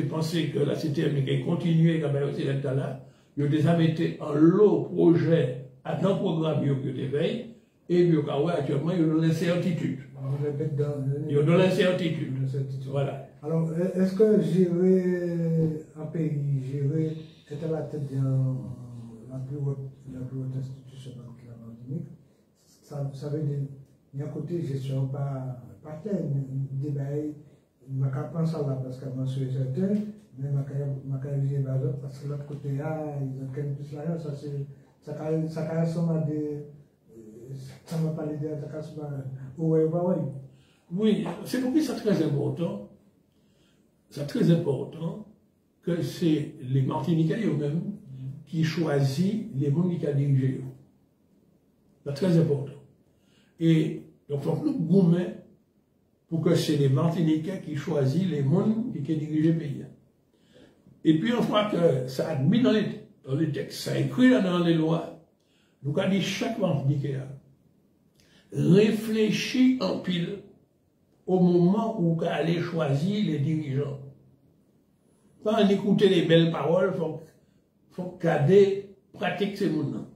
pensé que la CTM qui continuer comme elle était là, il a déjà mis en lot projet à un programme qui éveille, et actuellement il y a de l'incertitude. Il y a de l'incertitude. Voilà. Alors, est-ce que gérer un pays, gérer, être à la tête de la plus haute institution bancaire en Martinique, ça veut dire, il y a un côté gestion pas pleine, débat, je ne pense pas là parce que je suis certain, mais je vais viser parce que l'autre côté, ils ont quand même plus l'argent, ça ressemble à des. Ça ne va pas l'aider, ça ressemble à. Oui, c'est pour ça très important. C'est très important que c'est les Martiniquais eux-mêmes qui choisissent les gens qui dirigent. C'est très important. Et donc, il faut que nous gourmets pour que c'est les Martiniquais qui choisissent les gens qui dirigent le pays. Et puis, une fois que ça a mis dans les textes, ça a écrit dans les lois, nous avons dit chaque Martiniquais réfléchit en pile au moment où vous allez choisir les dirigeants. Pas en écouter les belles paroles, il faut garder pratique ces mots-là.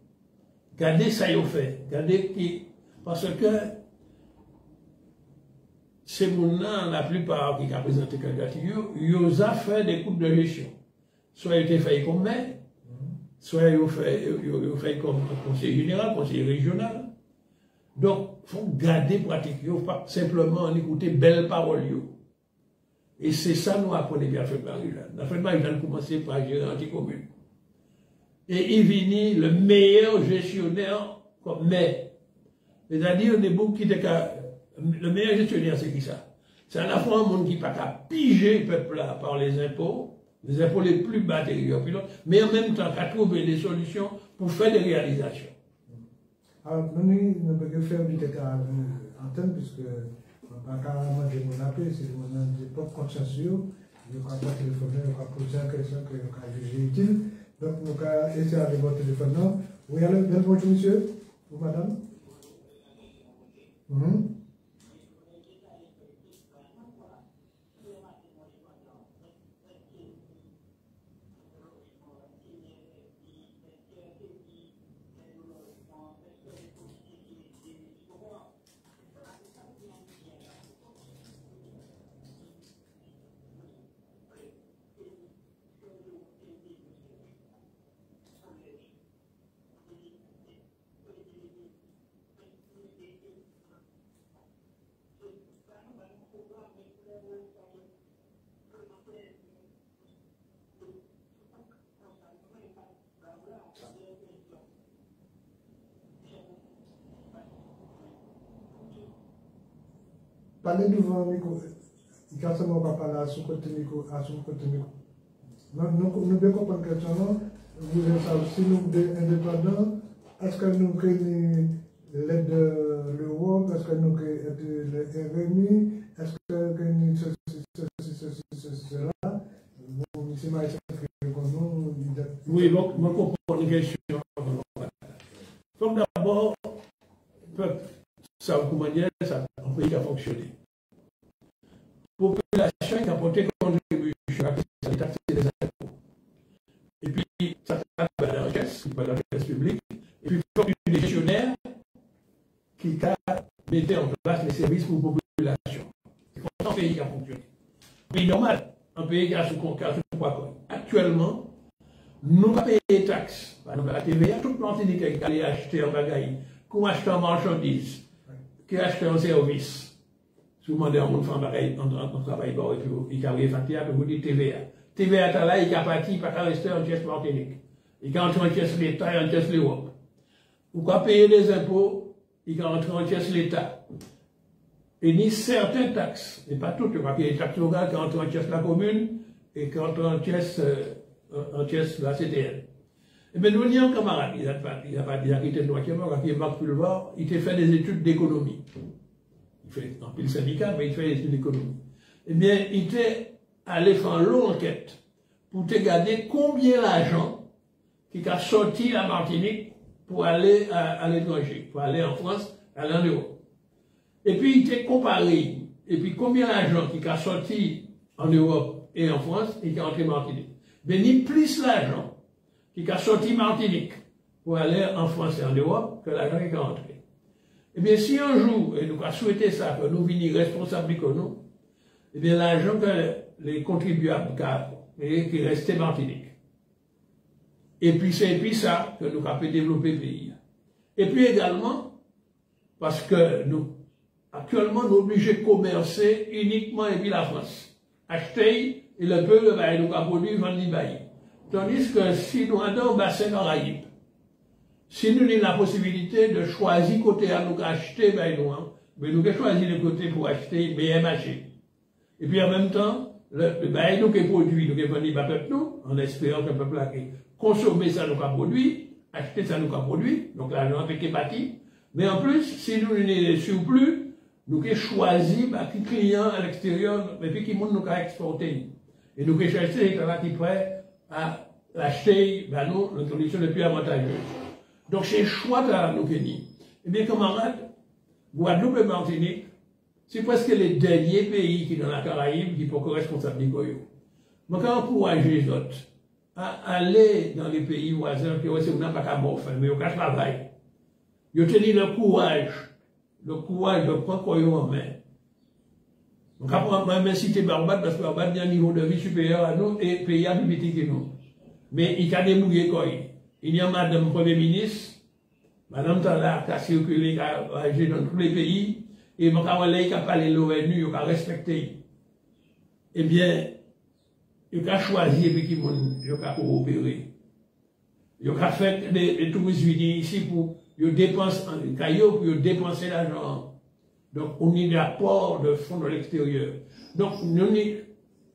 Garder ça y fait. Garder qui. Parce que ces mots-là, la plupart qui ont présenté candidature, ils ont fait des coupes de gestion. Soit ils ont été faits comme maire, soit ils ont fait comme conseiller général, conseiller régional. Donc, il faut garder pratique, il ne faut pas simplement en écouter belles paroles. Et c'est ça nous apprenons bien à faire Marie-Jeanne. La fête Marie-Jeanne a commencé par gérer l'anticommune. Et il finit le meilleur gestionnaire comme maire. C'est-à-dire, le meilleur gestionnaire, c'est qui ça? C'est à la fois un monde qui n'a pas qu'à piger le peuple là par les impôts les plus bas mais en même temps qu'à trouver des solutions pour faire des réalisations. Alors, nous pouvons faire du décalage antenne, puisque on va carrément développer, c'est mon propre conscience, je ne crois pas téléphoner, je ne crois pas poser la question que je crois juger utile. Donc, nous allons essayer de votre téléphone. Oui, allô, bien bonjour, monsieur, ou madame. Parlez devant le micro. Quand ça va parler à son côté micro, Nous devons comprendre que vous êtes aussi nous indépendants. Est-ce que nous créons l'aide de l'Europe? Est-ce que nous créons le RMI? Est-ce que nous créons cela? C'est ma question. Oui, donc, je comprends une question. Il faut d'abord, ça un pays qui a fonctionné. Population qui a porté contribution à l'État, c'est des impôts. Et puis, ça passe par la richesse, par la richesse publique. Et puis, il faut que les gestionnaires qui mettaient en place les services pour la population. C'est comme un pays qui a fonctionné. Un pays normal, un pays qui a sous quoi. Actuellement, nous pas payer des taxes. Par exemple, la TVA, tout le monde qui allait acheter un bagaille, qui acheter en marchandise, qui acheter un service. Si vous demandez à un monde en travail, il a réfacturé, vous dites TVA. TVA, là, il a parti, il pas rester en pièce Martinique. Il a entré en pièce l'État et en pièce l'Europe. Vous pouvez payer des impôts, il a entré en pièce l'État. Et ni certaines taxes, et pas toutes, il y a des taxes locales qui entrent en pièce la commune, et quand en Thiès, là, c'était elle. Et bien, nous, il y a un camarade, il a pas dit, qui était noir, qui est Marc Pulvar, il a fait des études d'économie. Il fait un peu le syndicat, mais il fait des études d'économie. Eh bien, il était allé faire une longue enquête pour te garder combien l'argent qui a sorti la Martinique pour aller à l'étranger, pour aller en France, aller en Europe. Et puis, il était comparé, et puis combien l'argent qui a sorti en Europe et en France et qui est entré en Martinique. Mais ni plus l'argent qui a sorti Martinique pour aller en France et en Europe que l'argent qui est rentré. Eh bien, si un jour, et nous avons souhaité ça, que nous venions responsables que nous, eh bien, l'argent que les contribuables qui restait Martinique. Et puis, c'est ça que nous avons développer le pays. Et puis également, parce que nous, actuellement, nous sommes obligés de commercer uniquement et puis la France. Acheter, et le peu, nous avons produit, vendre les bails. Tandis que si nous avons un bassin Caraïbes, si nous avons la possibilité de choisir côté à nous acheter, mais nous avons choisi le côté pour acheter meilleur marché. Et puis en même temps, le bail nous qui produit, nous qui vendu par peuple nous, en espérant que le peuple a consommer ça nous a produit, acheter ça nous a produit, donc l'argent est parti. Mais en plus, si nous avons des surplus, nous avons choisi qui clients à l'extérieur, mais puis qui nous avons exporté. Et nous avons cherché les gens qui sont prêts à l'acheter, nous, les conditions les plus avantageuses. Donc, c'est choix de nous dit. Eh bien, camarades, Guadeloupe et Martinique, c'est presque les derniers pays qui, dans la Caraïbe, qui sont responsables du Goyo. Je vais encourager les autres à aller dans les pays voisins qui n'ont pas qu'à morfin, mais ils ont travail. Ils ont tenu le courage de prendre Goyo en main. Donc, après, même citer Barbade, parce que Barbade a un niveau de vie supérieur à nous et pays à plus petit que nous. Mais il a débrouillé quoi. Il y a Madame Premier ministre, Madame Tala, qui a circulé, qui a agi dans tous les pays, et mon camarade qui a parlé de l'ONU, qui a respecté. Eh bien, il a choisi et puis il a coopéré. Il a fait des touristes ici pour dépenser en caillou, pour dépenser l'argent. Donc, on a l'apport de fonds de l'extérieur. Donc, nous avons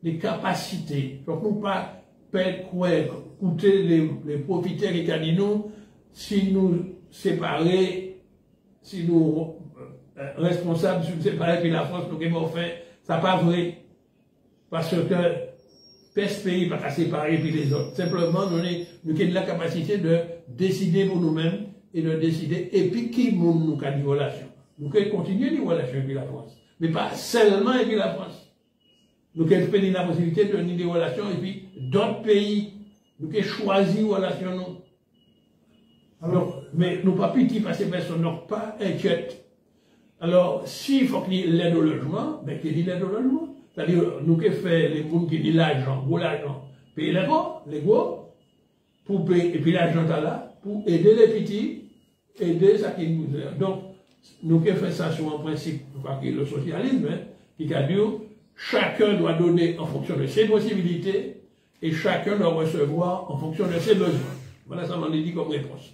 des capacités. Donc, nous ne pas perdre quoi, coûter les profiteurs qui ont dit nous, si nous séparons, si nous responsables, si nous séparons, puis la France, nous avons fait, ça n'est pas vrai. Parce que, ce pays pas séparer puis les autres. Simplement, nous avons la capacité de décider pour nous-mêmes et de décider, et puis qui nous a des relations. Nous pouvons continuer les relations avec la France. Mais pas seulement avec la France. Nous pouvons faire la possibilité de donner des relations et puis d'autres pays. Nous pouvons choisir les relations. Alors, mais nous pas petits parce que ces personnes n'ont pas inquiètes. Alors, s'il faut qu'il y ait l'aide au logement, ben qu'il y ait l'aide au logement. C'est-à-dire, nous pouvons faire les gens qui disent l'argent, payer les gros, pour payer, et puis l'argent là, pour aider les petits, aider ça qui nous aide. Donc, nous qui faisons ça sur un principe, le socialisme, qui a dit chacun doit donner en fonction de ses possibilités et chacun doit recevoir en fonction de ses besoins. Voilà, ça m'en est dit comme réponse.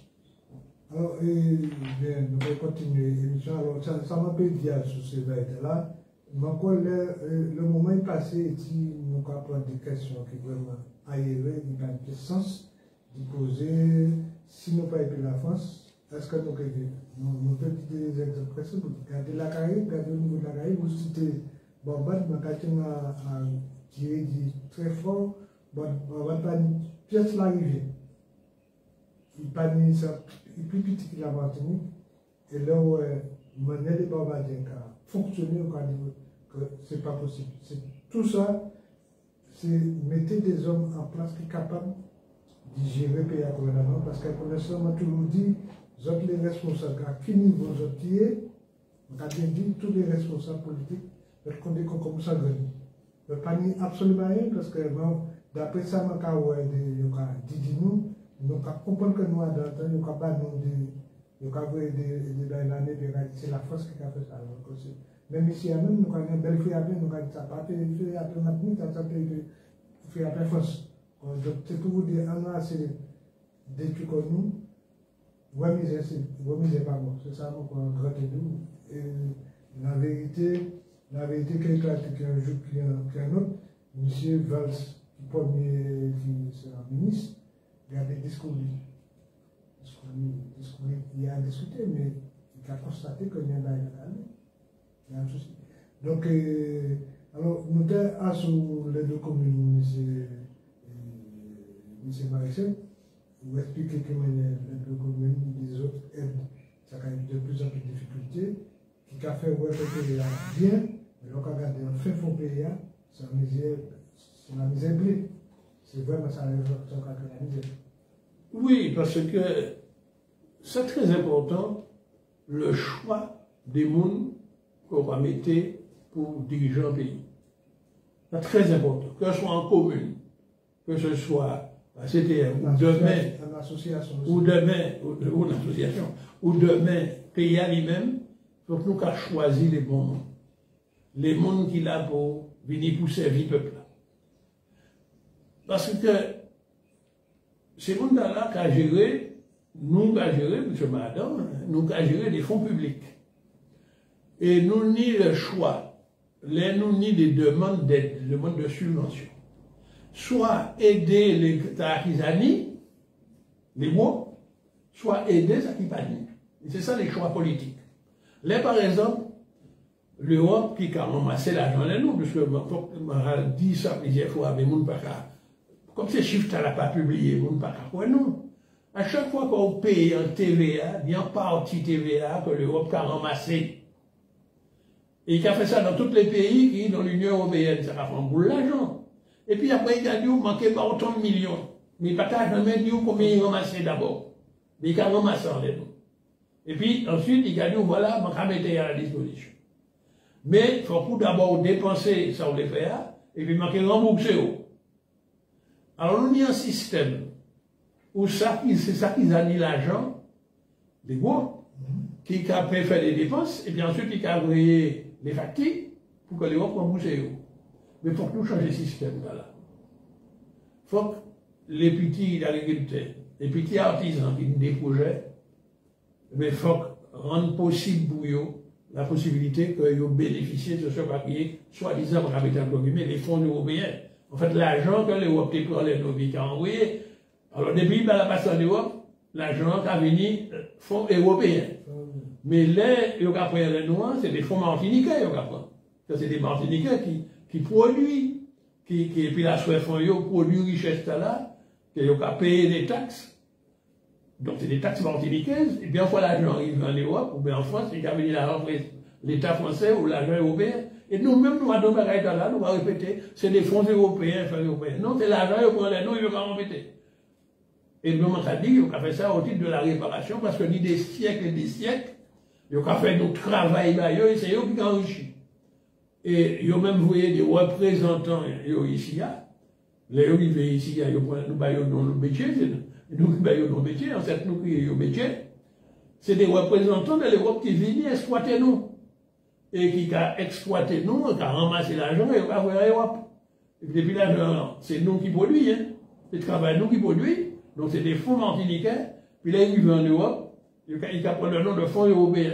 Alors, bien, nous allons continuer l'émission. Alors, ça m'a pas dit sur ces vérités-là. Le moment est passé et nous allons prendre des questions qui vraiment aériennes, qui ont du sens, de poser, si nous ne pas été la France, est-ce que nous pouvons citer des exemples précis? Regardez la Caraïbe, regardez au niveau de la Caraïbe, vous citez Barbade, mais quand on a tiré très fort, Barbade pas une pièce l'arrivée. Il n'est pas plus petit que la Martinique, et là où mener les Barbadiens a fonctionné, on dit que ce n'est pas possible. Tout ça, c'est mettre des hommes en place qui sont capables de gérer le pays à gouvernement, parce que pour l'instant, on m'a toujours dit, vous êtes les responsables, à quel niveau vous êtes, on a bien dit, tous les responsables politiques, vous êtes comme ça, vous n'avez pas dit absolument rien, parce que d'après ça, on a dit nous, nous comprenons que nous avons d'entendre, nous avons c'est la France qui a fait ça. Même ici, même, nous avons une belle fille à peine, nous avons ça pas fait fille à peine maintenant, ça a fait fille à peine France. Donc, c'est pour vous dire, on a assez d'études comme nous, remisez pas bon. C'est ça, mon grand édu. Et la vérité, quelqu'un qui a un jour, qui a un autre, M. Valls, premier qui sera ministre, il y a des discours. Il a discuté, mais il a constaté qu'il y a un souci. Donc, alors, nous sommes sur les deux communes, M. Maréchal, vous expliquez que les deux communes, les autres aident, ça a eu de plus en plus de difficultés, qui a fait ouais, le pays bien, mais l'on a regardé un fait fond pays, c'est la misère bleue. C'est vraiment ça, la misère. Oui, parce que c'est très important le choix des mondes qu'on va mettre pour diriger un pays. C'est très important, que ce soit en commune, que ce soit à CTM, ou demain, pays à lui-même, il faut que nous choisir les bons mondes. Les mondes qu'il a pour venir pour servir le peuple. Parce que ces mondes-là qui a géré, nous avons géré, M. Madame, nous avons géré des fonds publics. Et nous ni le choix, nous ni des demandes d'aide, des demandes de subvention. Soit aider les artisans, les mots, soit aider les artisans. C'est ça les choix politiques. Là, par exemple, l'Europe qui a ramassé l'argent de nous, parce que je dit ça plusieurs fois, mais mon pas comme ces chiffres, tu n'as pas publié, mon pas quoi non. À chaque fois qu'on paye un TVA, il y a une partie TVA que l'Europe a ramassé. Et il a fait ça dans tous les pays qui, dans l'Union européenne, ça a fait un bout l'argent. Et puis après, il a dit, vous manquez pas autant de millions. Mais il n'a pas jamais dit combien il ramassait d'abord. Mais il a ramassé en les nous. Et puis ensuite, il a dit, voilà, je vais mettre à la disposition. Mais il faut d'abord dépenser ça, on les fait, et puis manquer rembourser. Alors, on a un système où c'est ça qu'ils ont mis l'argent, des gros, qui a fait des dépenses, et puis ensuite, il a envoyé les factures pour que les gens remboursent. Mais il faut que nous changions le système là. Il faut que les petits agriculteurs, les petits artisans qui ont des projets, mais il faut rendre possible pour eux la possibilité qu'ils bénéficient de ce papier, soi-disant, les fonds européens. En fait, l'argent que l'Europe prend les novices qui a envoyé, alors depuis la passe en Europe, l'argent qui a venu fonds européens. Mais là, il y a les noirs, c'est des fonds martiniquais, c'est des martiniquais qui produisent, et puis la soif en eux produit richesse là, qui ont payé des taxes. Donc c'est des taxes martiniquaises, et bien fois l'argent arrive en Europe, ou bien en France, il y a venu l'État français ou l'argent européen. Et nous-mêmes, nous allons là, nous allons répéter, c'est des fonds européens, Non, c'est l'argent, ils prennent les noms, ils vont répéter. Et nous, on a dit, on a fait ça au titre de la réparation, parce que ni des siècles et des siècles, ils ont fait notre travail, et c'est eux qui ont enrichi. Et ils ont même voyé des représentants ici, les gens qui viennent ici, ils ont nos métiers, nous qui avons nos métiers, en fait, nous qui avons nos métiers, c'est des représentants de l'Europe qui viennent exploiter nous. Et qui a exploité nous, qui a ramassé l'argent et qui a fait l'Europe. Et puis depuis l'argent, c'est nous qui produisons, c'est le travail nous qui produit. Donc c'est des fonds martiniquais. Puis là, ils vivent en Europe, il a pris le nom de fonds européens.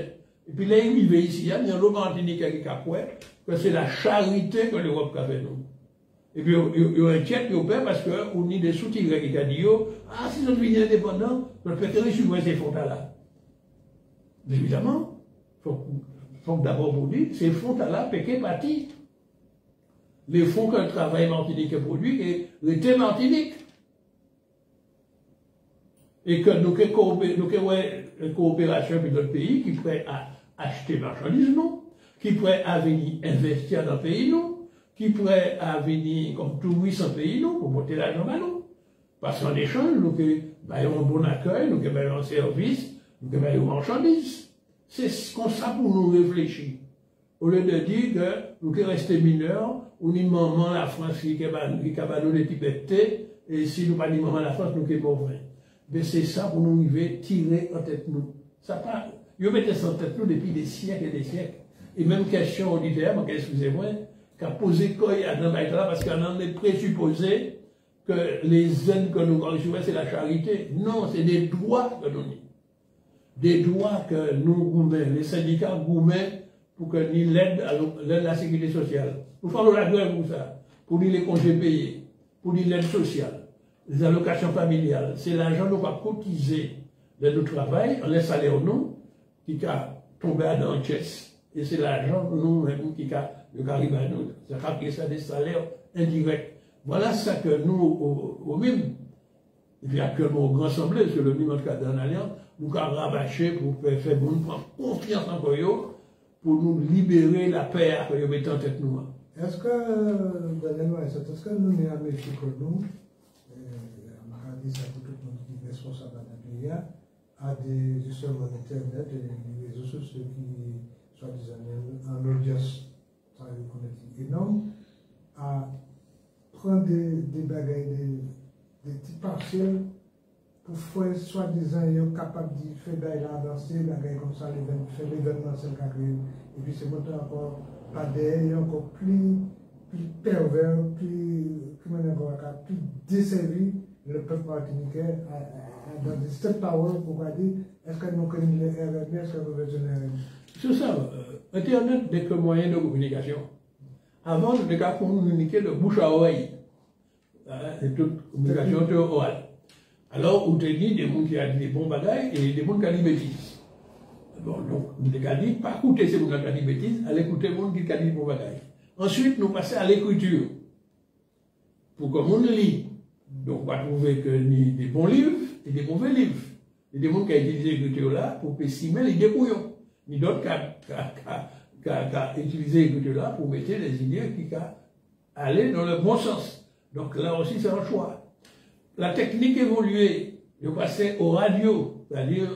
Et puis là, ils vivent ici, il y a un autre martiniquais qui a pris que c'est la charité que l'Europe a fait nous. Et puis, ils ont inquiète, ils ont peur parce qu'on a des sous-titres qui ont dit, ah, si nous devenons indépendants, notre pétrole suivre ces fonds-là. Mais évidemment, il faut d'abord vous dire, ces fonds-là, péqués partis. Les fonds que le travail martinique produit, et l'été Martinique. Et que nous avons une coopération avec d'autres pays qui prêtent à acheter marchandises, non, qui prêtent à venir investir dans le pays, non, qui prêtent à venir comme touristes dans le pays, non, pour monter l'argent à nous. Parce qu'en échange, nous avons un bon accueil, nous avons un service, nous avons une marchandise. C'est comme ça pour nous réfléchir. Au lieu de dire que nous sommes restés mineurs, ou ni maman la France qui a nous des pipettes, et si nous pas ni maman la France, nous sommes pauvres. Mais c'est ça pour nous arriver, tirer en tête nous. Ça pas, ils mettaient ça en tête nous depuis des siècles et des siècles. Et même question auditaire, excusez-moi, qu'a posé quoi dans là parce qu'on en est présupposé que les aides que nous recevons, c'est la charité. Non, c'est des droits que nous avons. Des droits que nous gourmets, les syndicats gourmets pour que nous l'aide à la sécurité sociale. Nous faisons la grève pour ça, pour nous les congés payés. pour l'aide sociale, les allocations familiales. C'est l'argent qu'on va cotiser de notre travail, on laisse salaire nous, qui a tombé dans le chest. Et c'est l'argent, nous-mêmes, qui arrive à nous. C'est ça des salaires indirects. Voilà ça que nous, au MIM, et puis actuellement au Grand Assemblée, c'est le MIM en tout cas dans l'Alliance, nous avons rabâché pour faire bon, prendre confiance en eux, pour nous libérer la paix que nous mettons en tête nous. Est-ce que, Daniel, est-ce que nous, nous avons que nous, on a dit ça pour tout le monde qui est responsable de la pays, à des justement Internet et les réseaux sociaux qui, soi-disant, en audience, ça est énorme, à prendre des bagailles, des petits partiels pour faire soi-disant, ils sont capables de faire des avancer, des bagailles comme ça, faire l'événement, c'est le cas. Et puis c'est monté encore pas des encore plus pervers, plus desservi le peuple martiniquais dans des step power pour dire est-ce que nous connaissons les RRB, est-ce que nous raisonnons. C'est ça, Internet n'est que moyen de communication. Avant, nous devons communiquer de bouche à oreille. C'est toute communication orale. Alors, on te dit des gens qui ont dit des bons bagailles et des gens qui ont dit des bêtises. Bon, donc, nous devons dit, pas écouter ces gens qui ont dit des bêtises, à écouter les gens qui ont dit des bons bagailles. Ensuite, nous passons à l'écriture. Pour que nous lit. Donc, on va trouver que des bons livres et des mauvais livres. Il y a des gens qui ont utilisé l'écriture là pour pessimer les débrouillons. Ni d'autres qui ont utilisé l'écriture là pour mettre les idées qui allaient dans le bon sens. Donc là aussi, c'est un choix. La technique évoluée, de passer aux radios, c'est-à-dire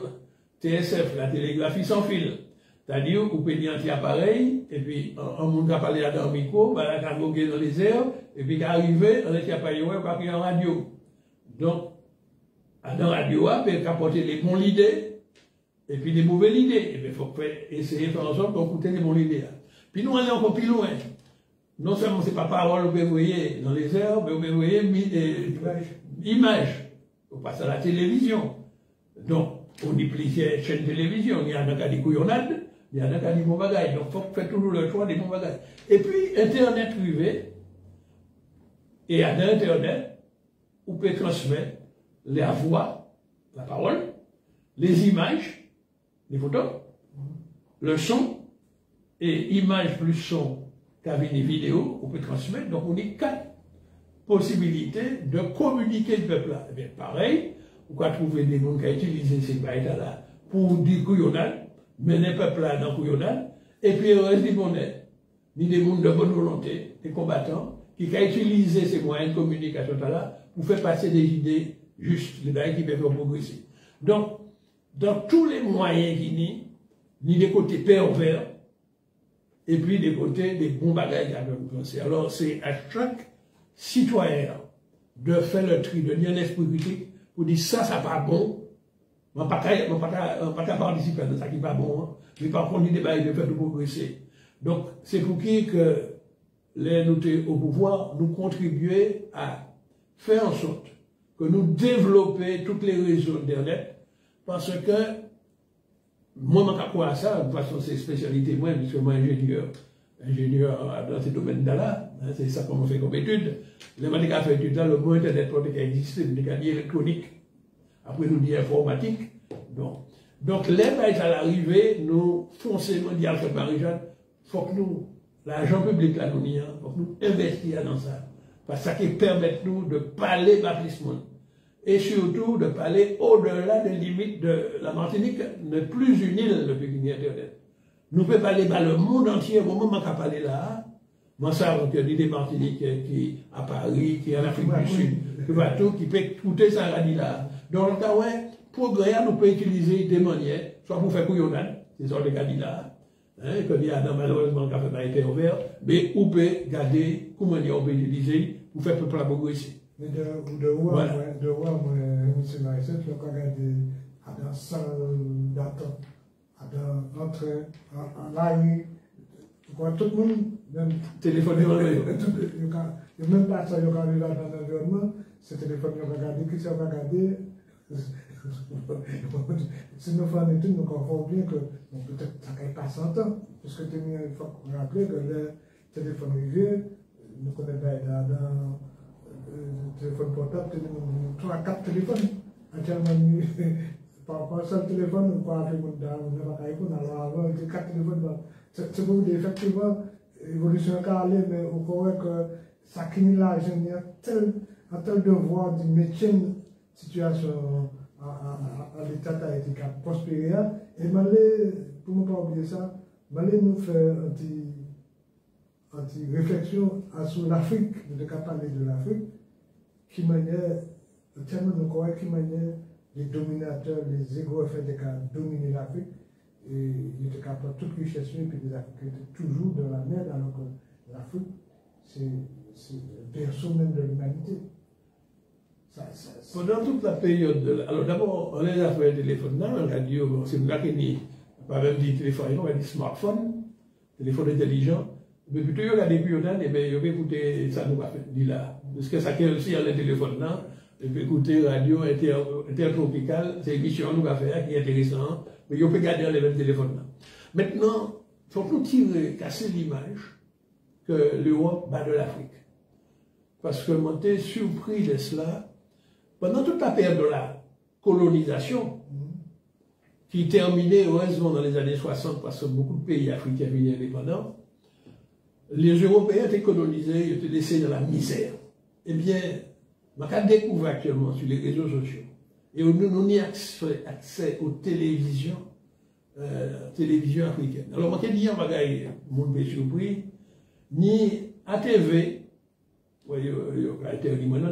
TSF, la télégraphie sans fil. C'est-à-dire, vous pouvez dire un petit appareil, et puis, on monde qui a parlé dans le micro, bah, la vogué dans les airs, et puis, arrivé, on est appareil, ouais, pas en radio. Donc, dans la radio, on peut apporter les bons idées, et puis les mauvaises idées. Et bien, il faut essayer de faire en sorte qu'on écoute les bonnes idées. Puis nous, on est encore plus loin. Non seulement c'est pas parole, vous pouvez voyer dans les airs, mais vous pouvez voyer images. On passe à la télévision. Donc, on dit plusieurs chaînes de télévision. Il y en a qui disent couillonnade, il y en a qui disent bon bagaille. Donc, il faut faire toujours le choix des bons bagailles. Et puis, Internet privé, et à Internet, vous pouvez transmettre la voix, la parole, les images, les photos, le son, et images plus son, qu'avec des vidéos, on peut transmettre. Donc, on a 4 possibilités de communiquer le peuple-là. Eh bien, pareil, on va trouver des gens qui ont utilisé ces bails-là pour dire couillonnade, mener le peuple-là dans couillonnade, et puis il reste des monnaies, ni des gens de bonne volonté, des combattants, qui ont utilisé ces moyens de communication-là pour faire passer des idées justes, les bails qui peuvent progresser. Donc, dans tous les moyens qui ni des côtés pervers, et puis des côtés des bons bagages à penser. Alors, c'est à chaque citoyen de faire le tri, de dire un esprit critique pour dire ça, ça pas bon. On ne pas participer à ça qui n'est pas bon. Hein. Mais par contre, il y a des de faire de progresser. Donc, c'est pour qui que les nous au pouvoir, nous contribuer à faire en sorte que nous développions tous les réseaux d'Internet parce que moi, je crois à ça, de toute façon, c'est spécialité, moi, puisque moi, ingénieur dans ces domaines-là, hein, c'est ça qu'on fait comme étude. Les gens qui ont fait étude là, le mot Internet qui existe, c'est dit électronique. Après, nous dit informatique. Donc les bails à l'arrivée, nous, forcément, dit à Marie-Jeanne, il faut que nous, l'argent public là, nous, il faut que nous investissions dans ça. Parce que ça qui permet nous de parler baptisme. Et surtout de parler au-delà des limites de la Martinique, n'est plus une île depuis qu'il y a Internet. Nous pouvons parler dans le monde entier, au moment où on peut parler là, moi ça, on dit des Martiniquais qui à Paris, qui en Afrique du Sud, qui va tout, qui peut écouter ça là. Donc, le cas, ouais, progrès, nous pouvons utiliser des manières, soit pour faire couillonnade, c'est ça les candidats, hein, comme il y a malheureusement qui n'a pas été ouvert, mais on peut garder comment on peut utiliser pour faire peuple à progresser. Mais de où, moi, M. Maïsset, je peux regarder dans la salle d'attente, dans l'entrée, en live, tout le monde, même téléphone, il n'y a même pas ça, il y a dans l'environnement, c'est téléphone, il y a regardé, qui s'est regardé. Si nous faisons une étude, nous comprenons bien que peut-être ça ne pas 100 ans, parce que il faut rappeler que le téléphone privé, nous connaissons dans téléphone portable, 3-4 téléphones. Actuellement, par seul téléphone, on peut appeler mon dame, on n'a pas iPhone, alors avant, il y a 4 téléphones. C'est pour dire, effectivement, l'évolution a allé, mais on croit que ça cumule l'argent, il y a tel devoir de métier, situation à l'état d'Haïti qui a prospéré. Et pour ne pas oublier ça, nous faire une réflexion sur l'Afrique, de parler de l'Afrique, qui manière, tellement nous croyons, qui manière les dominateurs, les égaux-effets qui ont dominé l'Afrique, et ils étaient capables de toute richesse, et puis les Africains étaient toujours dans la merde, alors que l'Afrique, c'est le berceau même de l'humanité. Pendant toute la période, alors d'abord, on a fait un téléphone, un radio, c'est une qui pas même dit téléphone, on a dit smartphone, téléphone intelligent, mais plutôt il y a des périodes, et bien il y a écouté ça nous va faire, dit là. Parce que ça qui est aussi à le téléphone là, et puis écouter radio intertropicale, c'est une émission nous va faire qui est intéressante, mais il peut garder les mêmes téléphones là. Maintenant, il faut nous tirer, casser l'image que l'Europe bat de l'Afrique. Parce que moi, j'étais surpris de cela. Pendant toute la période de la colonisation, qui terminait heureusement dans les années 60, parce que beaucoup de pays africains venaient indépendants, les Européens étaient colonisés, ils étaient laissés dans la misère. Eh bien, je découvre actuellement sur les réseaux sociaux, et nous n'y accès aux télévisions, africaines. Alors, moi, je dis, mon pays surpris, ni ATV, oui, il a été dit, mais je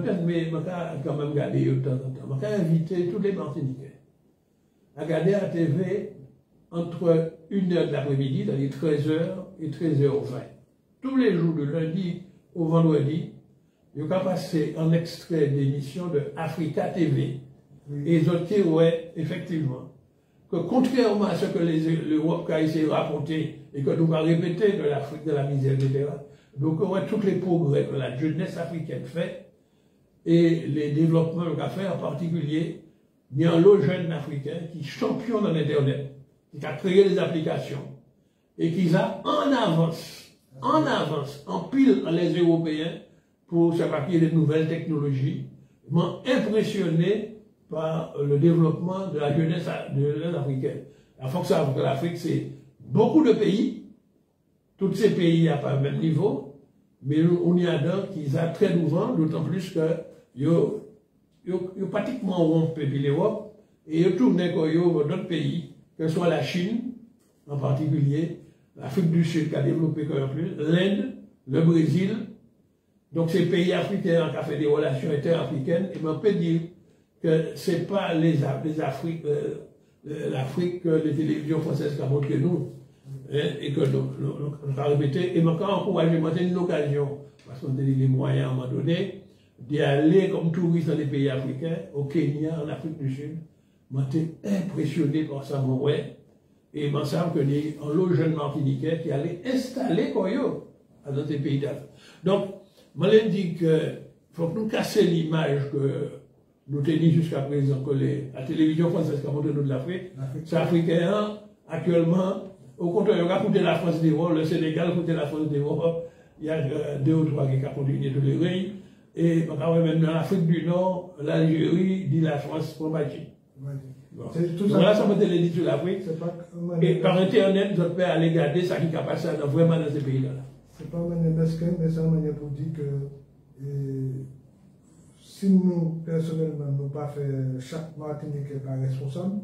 quand même garder de temps en temps. Je vais inviter tous les Martiniquais à regarder la TV entre 1h de l'après-midi, c'est-à-dire 13h et 13h20. Tous les jours, de lundi au vendredi, il va passer un extrait d'émission de Africa TV. Oui. Et ils ont dit, ouais, effectivement, que contrairement à ce que l'Europe a essayé de raconter et que nous avons répété de l'Afrique, de la misère, etc., donc, on voit tous les progrès que la jeunesse africaine fait et les développements qu'a fait, en particulier, il y a un lot de jeunes africains qui sont champions dans l'Internet, qui a créé des applications et qui a en pile les Européens pour s'appuyer des nouvelles technologies, m'ont impressionné par le développement de la jeunesse africaine. Il faut que ça, que l'Afrique, c'est beaucoup de pays. Tous ces pays n'ont pas le même niveau, mais on y a d'autres qui sont très nouveaux, d'autant plus que ils ont pratiquement rompé l'Europe et ils tournent dans d'autres pays, que ce soit la Chine en particulier, l'Afrique du Sud qui a développé encore plus, l'Inde, le Brésil. Donc ces pays africains qui ont fait des relations interafricaines, et on peut dire que ce n'est pas l'Afrique que les télévisions françaises qui ont montré nous. Et que nous avons répété, et encore encouragé, moi c'est une occasion, parce qu'on a les moyens à un moment donné, d'y aller comme touriste dans les pays africains, au Kenya, en Afrique du Sud. Moi j'étais impressionné par ça, mon ouais, et il me semble que les jeunes Martiniquais qui allaient installer Koyo dans ces pays d'Afrique. Donc, moi je dis qu'il faut que nous casser l'image que nous tenons jusqu'à présent, que la télévision française qui a montré nous de l'Afrique, c'est africain, actuellement. Au contraire, on a coûté la France des vols, le Sénégal a coûté la France des vols. Il y a 2 ou 3 qui ont continué de les rire. Et même dans l'Afrique du Nord, l'Algérie dit la France pour bâtir. Donc là, ça m'a été dit sur l'Afrique. Et par Internet, vous pouvez aller regarder ça qui a passé vraiment dans ces pays-là. C'est pas une mesquin, mais c'est une manière pour dire que si nous, personnellement, nous pas fait chaque Martiniquais pas responsable,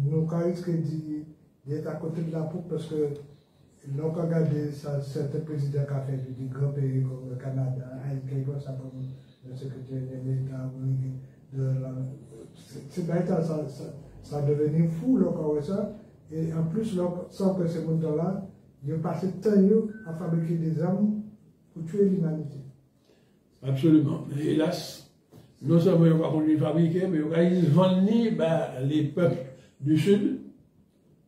nous risquons d'être à côté de la poupe parce que l'on a regardé certains présidents qui ont fait des grands pays comme le Canada, Haïti, ça comme le secrétaire d'État, ça devenait fou là, ça. Et en plus, sans que ces gens-là, ils ont passé de temps à fabriquer des armes pour tuer l'humanité. Absolument. Mais hélas, non seulement ils vont continuer à fabriquer, mais ils vendent les peuples du Sud,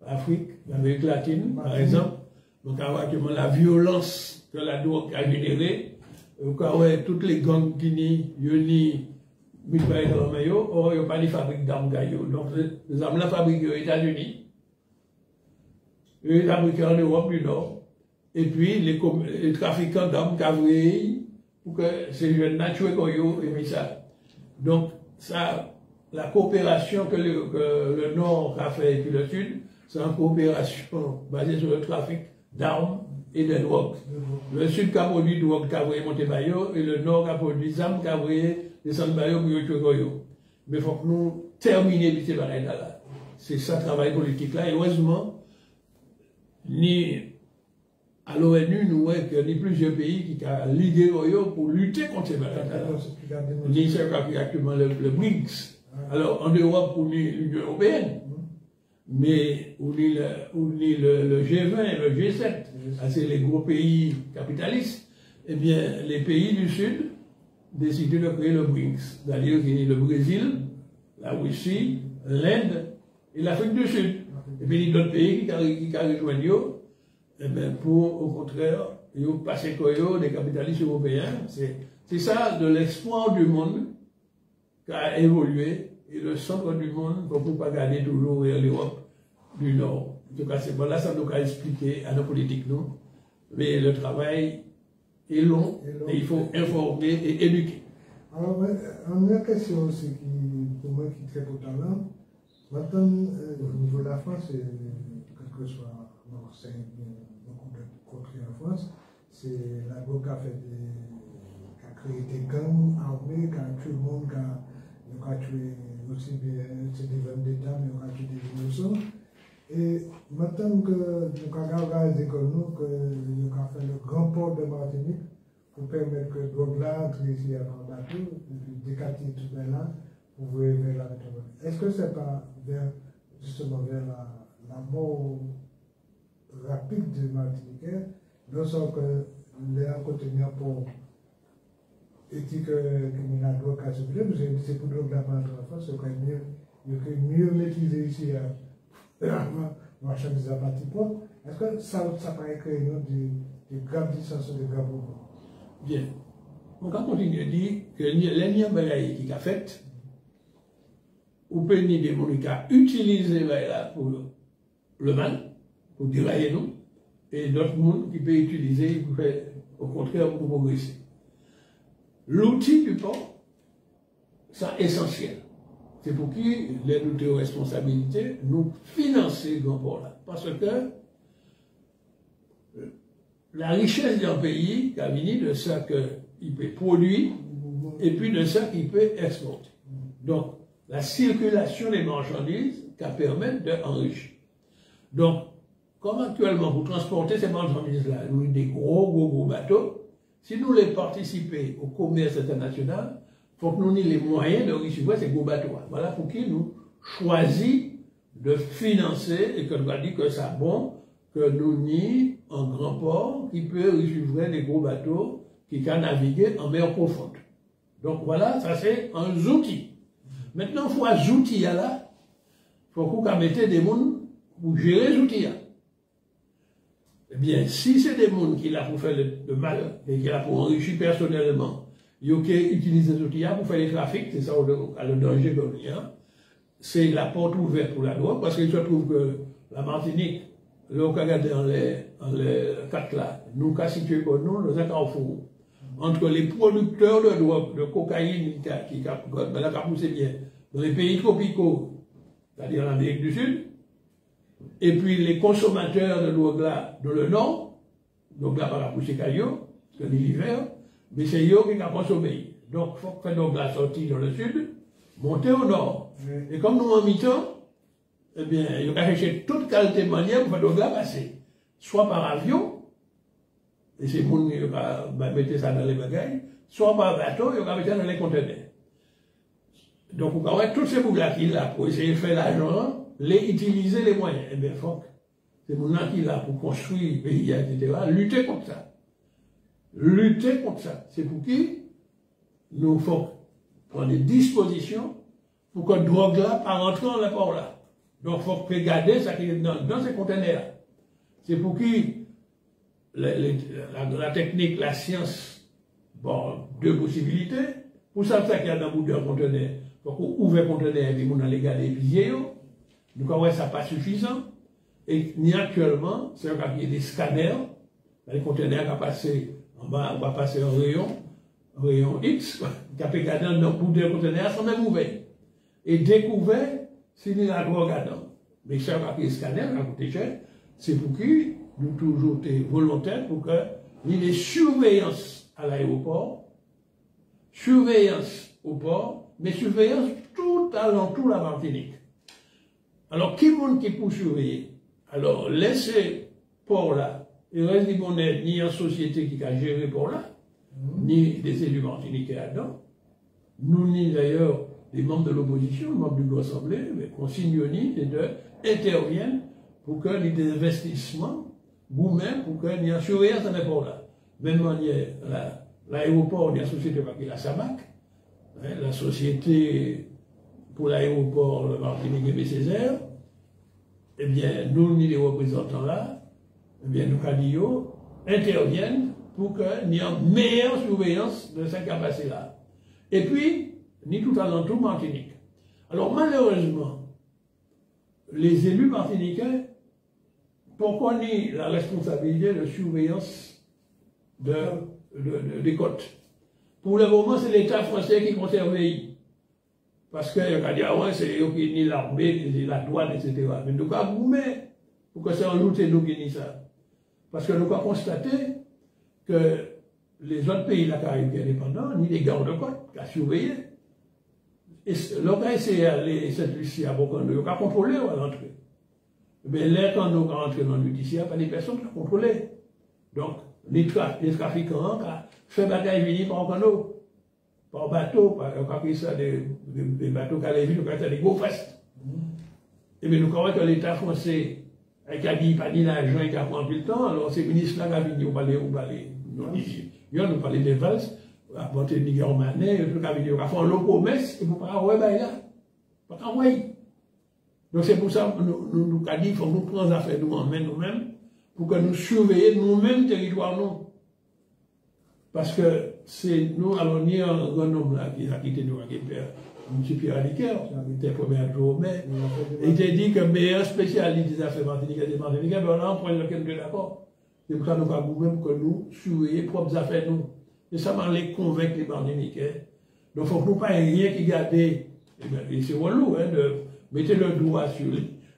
Afrique, l'Amérique latine, par exemple. Donc, actuellement, la violence que la drogue a générée, toutes les gangs qui n'y mis dans le maillot, or, il n'y a pas de fabrique d'armes gaillot. Donc, les armes là fabriquées aux États-Unis, fabriquées en Europe du Nord, et puis les trafiquants d'armes cavriers, pour que ces jeunes naturels et puis ça. Donc, ça, la coopération que le Nord a fait et puis le Sud, c'est une coopération basée sur le trafic d'armes et de drogue. Le Sud a produit drogue qui a envoyé Montebayo et le Nord a produit armes qui a envoyé les Sanbayo pour tuer. Mais il faut que nous terminions ces barrières là. C'est ça le travail politique là. Et heureusement, ni à l'ONU, nous voyons qu'il y a plusieurs pays qui ont ligué pour lutter contre ces barrières là. Ni c'est actuellement le BRICS. Alors en Europe, on est l'Union européenne. Mais on est le G20, le G7, c'est les gros pays capitalistes. Eh bien, les pays du Sud décident de créer le BRICS, c'est-à-dire le Brésil, la Russie, l'Inde et l'Afrique du Sud. Et puis, il y a d'autres pays qui ont rejoint eh bien, pour, au contraire, passer des capitalistes européens. C'est ça, de l'espoir du monde qui a évolué. Et le centre du monde, qu'on ne peut pas garder toujours vers l'Europe du Nord. En tout cas, c'est bon, là, ça nous a expliqué à nos politiques, non? Mais le travail est long, et il faut informer et éduquer. Alors, une autre question aussi, pour moi, qui est très important, maintenant, au niveau de la France, quel que soit Marseille, beaucoup de contrées en France, c'est la GO qui a créé des gangs armés, qui a tué le monde, qui a tué aussi bien des hommes d'État, mais on a tué des innocents. Et maintenant que nous avons regardé comme nous, que nous avons fait le grand port de Martinique pour permettre que Drogla entre ici à un bateau, et puis décarter tout là, pour voir vers la métropole. Est-ce que ce n'est pas justement vers la mort rapide de Martinique, non seulement que les a contenu pour éthique criminelle drogue à ce sujet, parce que c'est pour drogue là pendant la France, c'est mieux maîtriser ici la marchandise à partie propre. Est-ce que ça paraît créer de graves distances, de graves problèmes? Bien. On va continuer à dire que l'ennemi qui a fait, ou peut ni des gens qui ont utilisé pour le mal, pour dérailler nous, et d'autres gens qui peuvent utiliser pour faire, au contraire, pour progresser. L'outil du port, c'est essentiel. C'est pour qui les nous responsabilités nous financer ce grand port-là. Parce que la richesse d'un pays, qui a venu de ça qu'il peut produire, et puis de ça qu'il peut exporter. Donc, la circulation des marchandises qui permet d'enrichir. Donc, comme actuellement, pour transporter ces marchandises-là, nous avons des gros bateaux, si nous les participer au commerce international, il faut que nous ayons les moyens de réussir ces gros bateaux. Voilà pour qui nous choisissons de financer et que nous avons dit que c'est bon que nous ayons un grand port qui peut réussir les gros bateaux qui peuvent naviguer en mer profonde. Donc voilà, ça c'est un outil. Maintenant, il faut un outil là, il faut qu'on mette des gens pour gérer les outils. Eh bien, si c'est des gens qui là pour faire le mal et qui là pour enrichir personnellement, ils ont utilisé ces outils pour faire les trafics, c'est ça le danger qu'on a. C'est la porte ouverte pour la drogue, parce qu'il se trouve que la Martinique, là, on regarde dans les quatre là, nous avons situé comme nous, dans un carrefour, entre les producteurs de drogue, de cocaïne, qui ont poussé bien, dans les pays tropicaux, c'est-à-dire l'Amérique du Sud, et puis les consommateurs de drogue là, dans le Nord, donc là, par la poussée caillot, parce que l'hiver, mais c'est eux qui ont consommé. Donc, il faut que donc la sortie dans le Sud, monter au Nord. Et comme nous en mi-temps, eh bien, il a cherché toute qualité de manière pour faire donc là passer. Soit par avion, et c'est bon, il va mettre ça dans les bagages, soit par bateau, il va mettre ça dans les conteneurs. Donc, on va avoir tous ces bouts-là qui là pour essayer de faire l'argent, les utiliser les moyens. Eh bien, faut c'est mon qui là pour construire le pays, etc., lutter contre ça. Lutter contre ça. C'est pour qui nous faut prendre des dispositions pour que drogue là pas rentrer dans la port là. Donc, il faut regarder ça qui est dans ces conteneurs. C'est pour qui la technique, la science, bon, deux possibilités. Pour ça, qu'il y a dans le bout d'un conteneur, il faut qu'on ouvre le conteneur et puis on a les garder et puis donc, ouais, ça pas suffisant. Et ni actuellement, c'est qu'il y a des scanners, les conteneurs qui passent en bas, on va passer un rayon, rayon X, qui a regardé dans le bout de conteneur sans même ouvert. Et découvert s'il y a la drogue là-dedans. Mais ça va pas scanner, ça coûte cher. C'est pour qui nous toujours été volontaires pour que il y ait surveillance à l'aéroport, surveillance au port, mais surveillance tout alentour la Martinique. Alors, qui monde qui pour surveiller? Alors, laissez port là, il reste du monnaie, ni en société qui a géré port là, ni des élus martiniquais là-dedans, nous ni d'ailleurs les membres de l'opposition, les membres de l'Assemblée, mais consigne et de interviennent pour qu'il y ait des investissements, vous-même, pour qu'il y ait une surveillance dans les ports là. Même manière, l'aéroport, il y a la société qui la SAMAC, la société pour l'aéroport, le Martinique et Césaire, eh bien, nous, ni les représentants là, eh bien, nous, Cadillo, interviennent pour qu'il y ait une meilleure surveillance de cette capacité-là. Et puis, ni tout alentour Martinique. Alors, malheureusement, les élus martiniquais, pourquoi ni la responsabilité de surveillance des côtes? Pour le moment, c'est l'État français qui conserve pays. Parce que, c'est eux qui ni l'armée, ni la douane, etc. Mais nous avons gourmet pour que ça en doute, c'est nous qui ni ça. Parce que nous avons constaté que les autres pays de la Caraïbe indépendants, ni les gardes-côtes, qui ont surveillé. Et l'on a essayé d'aller cette Lucie à Bocando, ils ont contrôlé à l'entrée. Mais là, quand nous rentrons dans le judiciaire, pas des personnes qui ont contrôlé. Donc, les trafiquants qui ont fait bagaille venir par canot, par bateau, par des bateaux qui allaient venir, des gros fastes. Et bien, nous croyons que l'État français, avec pas ni l'argent, qui a pris le temps, alors ces ministres-là qui ont venu, on parlait, nous parlait des valses, apporter des guerres manées, tout cas, il faut une promesse, et vous ne pouvez pas envoyer là. Pas envoyer. Donc c'est pour ça que nous avons dit qu'il faut nous prendre les affaires nous-mêmes, pour que nous surveillions nous-mêmes le territoire. Nous. Parce que c'est nous, alors, il y a un grand homme là qui a quitté nous, M. Pierre Aliquer, qui était premier adjoint au maire, il t'a dit que le meilleur spécialiste des affaires martiniquaises et martiniquais, on a un point lequel nous sommes d'accord. C'est pour ça que nous avons nous-mêmes que nous surveillons nos propres affaires. Nous. Et ça m'a les convaincre les martiniquais. Donc il ne faut que nous pas rien qui garde, et c'est relou, de mettre le doigt sur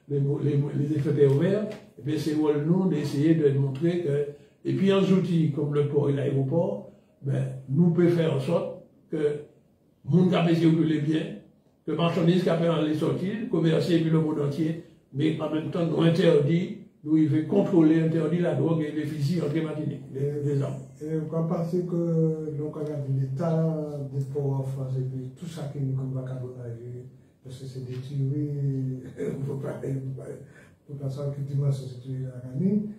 les effets ouverts, et bien c'est nous d'essayer de montrer que, et puis en outils comme le port et l'aéroport, ben, nous pouvons faire en sorte que le monde qui a baissé les biens, que les marchandises qui a les sortir, commercer le monde entier, mais en même temps nous interdit, nous il veut contrôler, interdit la drogue et les fusils entre les Martiniques, les armes. Et vous pensez que l'État des ports en France et puis tout ça qui est comme vacabonage, parce que c'est des tueries, pour pas ça qui dimanche c'est tuerie à Gagny,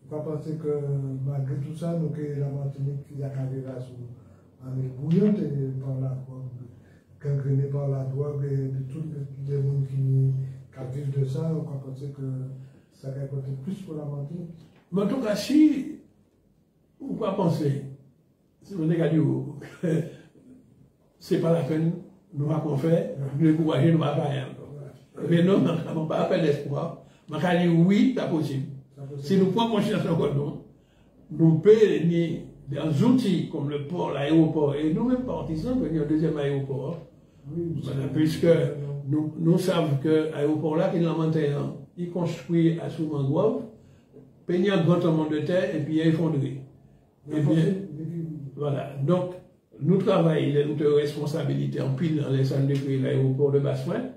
vous pensez que malgré tout ça, nous que la Martinique qui a carré là sous en île bouillante et par la gangrénée par la drogue et de tous les gens qui vivent de ça, vous pensez que ça va coûter plus pour la Martinique? Mais en tout cas, si vous pouvez penser, si vous avez dit, c'est pas la peine, nous avons fait, nous décourager, nous n'avons pas rien. Mais non, nous n'avons pas appel d'espoir. Je vais dire oui, c'est possible. Si nous prenons conscience encore nous payons des outils comme le port, l'aéroport, et nous-mêmes partisans, venir au deuxième aéroport, puisque nous savons que l'aéroport là, qui est en 21, il construit à Soumangrove, peigner un grand tremblement de terre et puis il est effondré. Et bien, voilà. Donc, nous travaillons, notre responsabilité en pile dans les centres de créer l'aéroport de Basse-Pointe.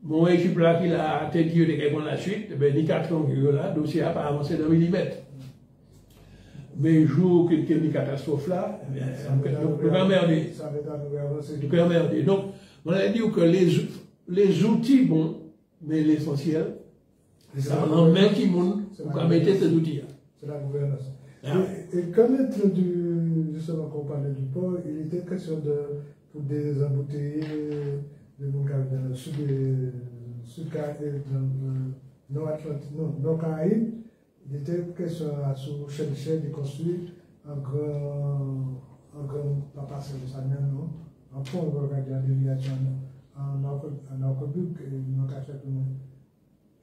Mon équipe là, qui a tête de quelqu'un la suite, ben, les 4 ans là, le dossier n'a pas avancé d'un millimètre. Mais le jour qu'il y a une catastrophe là, eh bien, nous pouvons merder. Nous pouvons merder. Donc, on a dit que les outils, bon, mais l'essentiel, c'est en main qui monte pour mettre ces outils là. C'est la gouvernance. Et qu'en est justement, quand on parlait du port, il était question pour des embouteillés de le Nord-Caraïbes, il était question à sous chercher de construire un grand parcelle de sa non? Un pont, on regarde la déviation en aqueduc,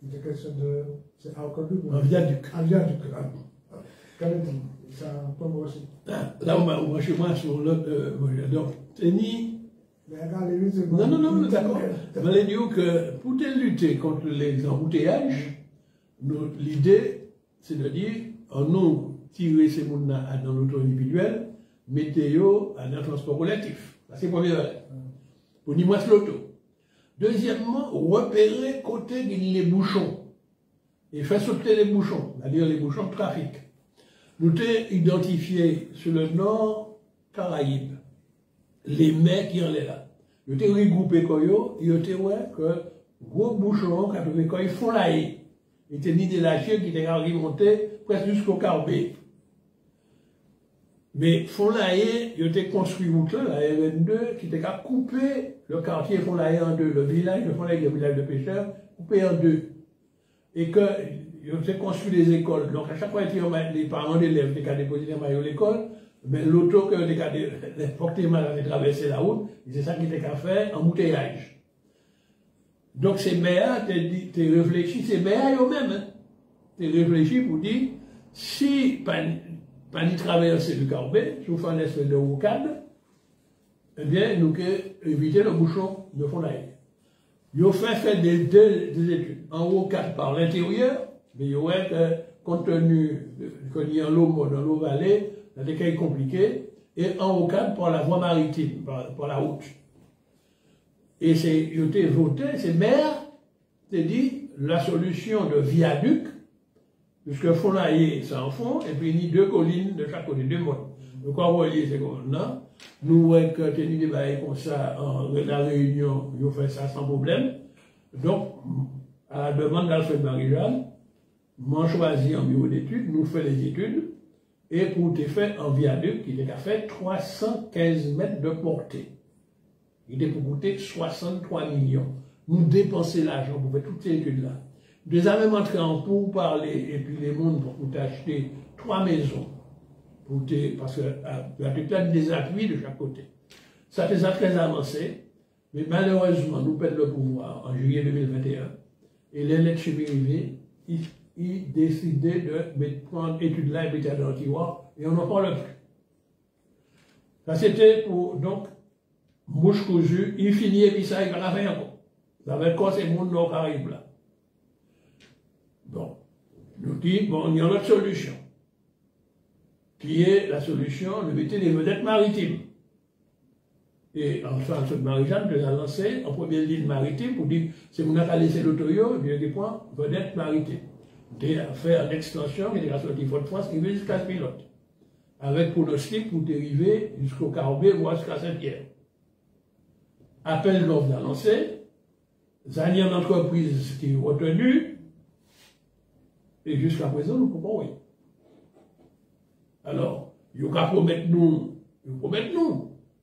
il était question de. C'est aqueduc? Un viaduc. Un viaduc. Ça tombe aussi. Là, on va chez moi sur l'autre. Donc, c'est ni. Non, d'accord. Je vais dire que pour lutter contre les embouteillages, l'idée, c'est de dire, nous tirer ces gens-là dans l'auto individuel, mettez-les dans le transport collectif. C'est la première. Pour ni moins l'auto. Deuxièmement, repérer côté les bouchons. Et faire sauter les bouchons, c'est-à-dire les bouchons de trafic. Nous avons identifié sur le nord Caraïbes les mecs qui en est là. Nous avons regroupé Koyo, et nous avons vu que gros bouchons, quand ils font la haie, ils étaient ni des lâchers qui étaient remontés presque jusqu'au Carbet. Mais font la haie, ils ont construit une route là, la RN2, qui était couper le quartier font la haie en deux, le village de Font-la-Haye, le village de pêcheurs, coupé en deux. Et que ils ont construit des écoles. Donc à chaque fois que les parents d'élèves étaient déposés dans l'école, mais l'auto que les portements avaient traversé la route, c'est ça qui était qu'à faire, embouteillage. Donc ces maires, tu réfléchis, ces maires eux-mêmes, tu réfléchis pour dire, si pas ni traverser le Carbet, sous une espèce de rocade, eh bien, nous pouvons éviter le bouchon de Font-la-Haye. Ils ont fait des études. En rocade par l'intérieur, mais il y aurait compte tenu qu'il y a l'eau dans l'eau vallée, ça est compliqué, et en rocade par la voie maritime, par la route. Et ils ont voté, ces maires, c'est dit, la solution de viaduc, puisque Font-la-Haye, c'est en fond, et puis il y a deux collines de chaque côté, deux mondes. Donc, on relier ces collines-là. Nous, voyons que tenu des bails comme ça, en la Réunion, ils ont fait ça sans problème. Donc, à la demande d'Alfred Marie-Jeanne, m'ont choisi en bureau d'études, nous faisons les études, et pour te faire un viaduc qui était à faire 315 mètres de portée. Il était pour coûter 63 millions. Nous dépenser l'argent pour faire toutes ces études-là. Nous avons entré en pour parler, et puis les mondes pour t'acheter 3 maisons. Parce que tu as des appuis de chaque côté. Ça fait ça très avancé, mais malheureusement, nous perdons le pouvoir en juillet 2021. Et l'élection arrivée, il décidait de prendre études là et mettre dans le tiroir, et on n'en parle plus. Ça c'était pour, donc, mouche cousue, il finit et puis ça, il va la faire encore. Ça va être quoi ces mondes nord Caraïbes là? Bon, nous dit, bon, il y a une autre solution, qui est la solution de mettre des vedettes maritimes. Et enfin, cette Marie-Jeanne nous a lancé en première ligne maritime pour dire, c'est mon a laissé l'autoyo, il y a des points, vedettes maritimes. On a fait l'extension qui est la sortie de France, qui va jusqu'à Pilote. Avec pronostic pour dériver jusqu'au Carbet, voire jusqu'à Saint-Pierre. Appel d'offres à lancer, zanière d'entreprise qui est retenue, et jusqu'à présent, nous ne pouvons pas. Alors, il y a promettre nous,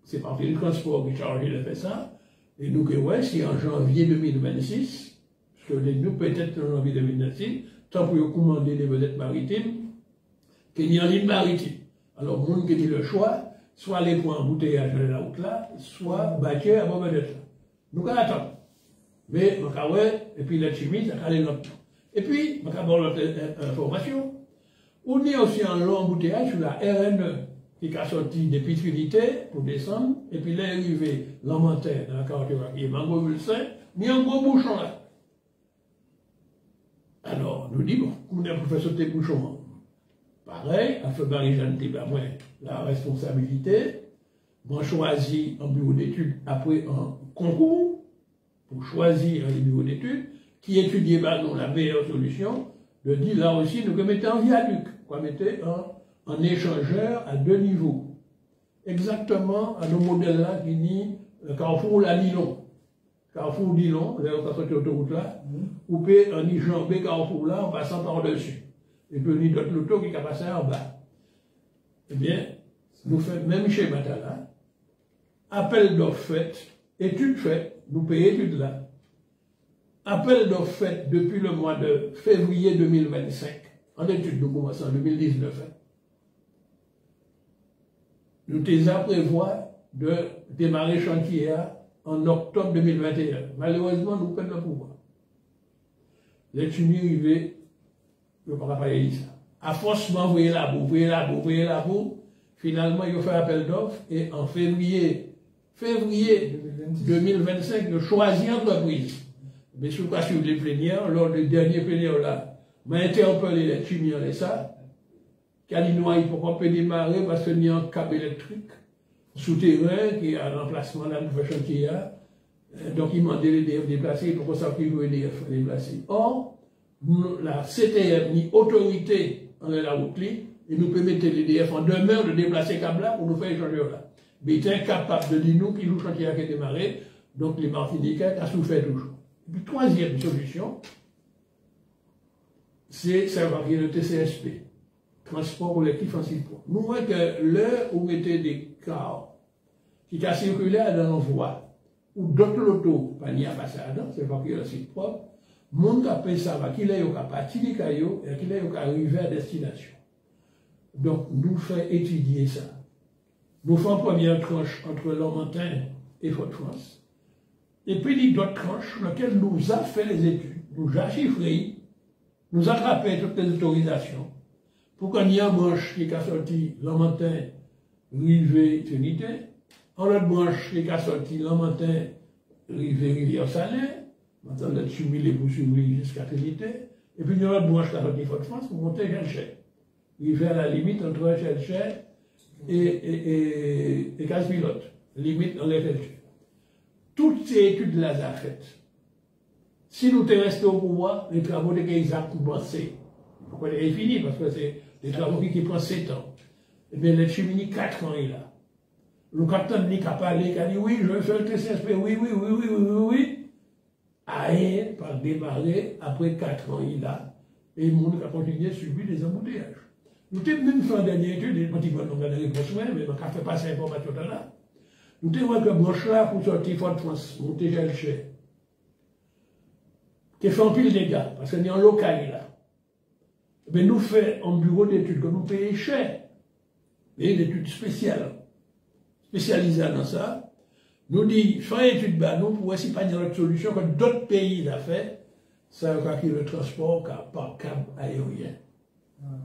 c'est parti du transport qui est chargé de faire ça, et nous, ouais, si en janvier 2026, parce que nous, peut-être en janvier 2026, tant pour commander des vedettes maritimes, qu'il y a une ligne maritime. Alors, le monde qui dit le choix, soit les points embouteillage de la route là, soit battu à mon vedette là. Nous, attendons. Mais, et puis la chimie, ça allait notre. Et puis, je vais avoir l'autre information. On est aussi en long embouteillage sur la RN2, qui a sorti des Pitrilité pour descendre, et puis là, il est arrivé l'Amantère dans la carrière qui est Mango-Vulsin, mais un gros bouchon là. Alors, nous disons, bon, on a fait sauter le bouchon. Pareil, à feu Marie-Jeanne dit, ben, moi, la responsabilité, moi, choisi un bureau d'études après un concours, pour choisir un bureau d'études, qui étudiait ben, non, la meilleure solution, de dire là aussi, nous mettons un viaduc, qu'on mettait un échangeur à 2 niveaux. Exactement à nos modèles là qui dit Carrefour la Lilon. Carrefour Lilon, là on a sorti l'autoroute là, ou peut un enjambé Carrefour là en passant par-dessus. Et puis on a d'autres lotos qui a passé en bas. Eh bien, nous faisons même chez Matala, appel d'offres fait, études faites, nous payons études là. Appel d'offres fait depuis le mois de février 2025. En études, nous commençons en 2019. Nous déjà prévoit de démarrer chantier en octobre 2021. Malheureusement, nous perdons le pouvoir. Les tunis arrivés, je ne peux pas parler de ça. à force d'envoyer la boue, finalement, ils ont fait appel d'offres et en février 2025, ils ont choisi entreprise. Mais si vous pas suivre les plénières, lors du dernier plénière là, m'a interpellé les chimiens et ça, Calinois, il faut qu'on peut démarrer parce qu'il y a un câble électrique souterrain qui est à l'emplacement là, nous faisons chantier. Donc, il m'a demandé les déplacer pour qu'on sache qu'il veut les déplacer. Or, la CTM ni autorité en la route, et nous permettre l'EDF en demeure de déplacer le câble là pour nous faire échanger là. Mais il est incapable de dire nous, puis le chantier a démarré, donc les Martiniquais a souffert toujours. Et puis, troisième solution, c'est savoir qu'il y a le TCSP, transport collectif en site. Nous voyons que l'heure où vous mettez des cars qui ont circulé dans une voie, ou d'autres lotos, pas ni ambassade, c'est pas qu'il y a le site propre, le monde a pensé ça, qu'il ait parti des cailloux et qu'il ait arrivé à destination. Donc, nous faisons étudier ça. Nous faisons première tranche entre Lormantin et Fort-de-France. Et puis, d'autres tranches dans lesquelles nous avons fait les études, nous avons chiffré, nous avons attrapé toutes les autorisations pour qu'on y ait une branche qui a sorti Lormantin, Rivet, Trinité, en l'autre branche qui a sorti Lormantin, Rivet, Rivière-Salin, maintenant on a cumulé pour suivre jusqu'à Trinité, et puis il y a une autre branche qui a sorti Fort-de-France pour monter Gelchet. Rivet à la limite entre Gelchet et Casse-Pilote, limite dans les Gelchet. Toutes ces études-là sont faites. Si nous sommes restés au pouvoir, les travaux de Gaïzak pour penser. Pourquoi il est fini? Parce que c'est des travaux qui prennent 7 ans. Eh bien, les cheminées, 4 ans, il a. Le capitaine Nick a parlé, il a dit oui, je vais faire le TCSP, oui. Aïe, par démarrer, après 4 ans, il a. Et le monde a continué à subir des embouteillages. Nous avons même fait une dernière étude, des petits bonhommes, on a des réponses, mais on a fait passer l'information là. Nous avons que branche là pour sortir Fort-de-France, monter Gelchet. Qui fait un pile de dégâts, parce qu'on est en local là. Mais nous faisons un bureau d'études que nous payons cher. Et d'études spéciales, spécialisées dans ça. Nous disons, faire une étude nous pour essayer de faire une solution que d'autres pays ont fait. Ça veut dire le transport par câble aérien.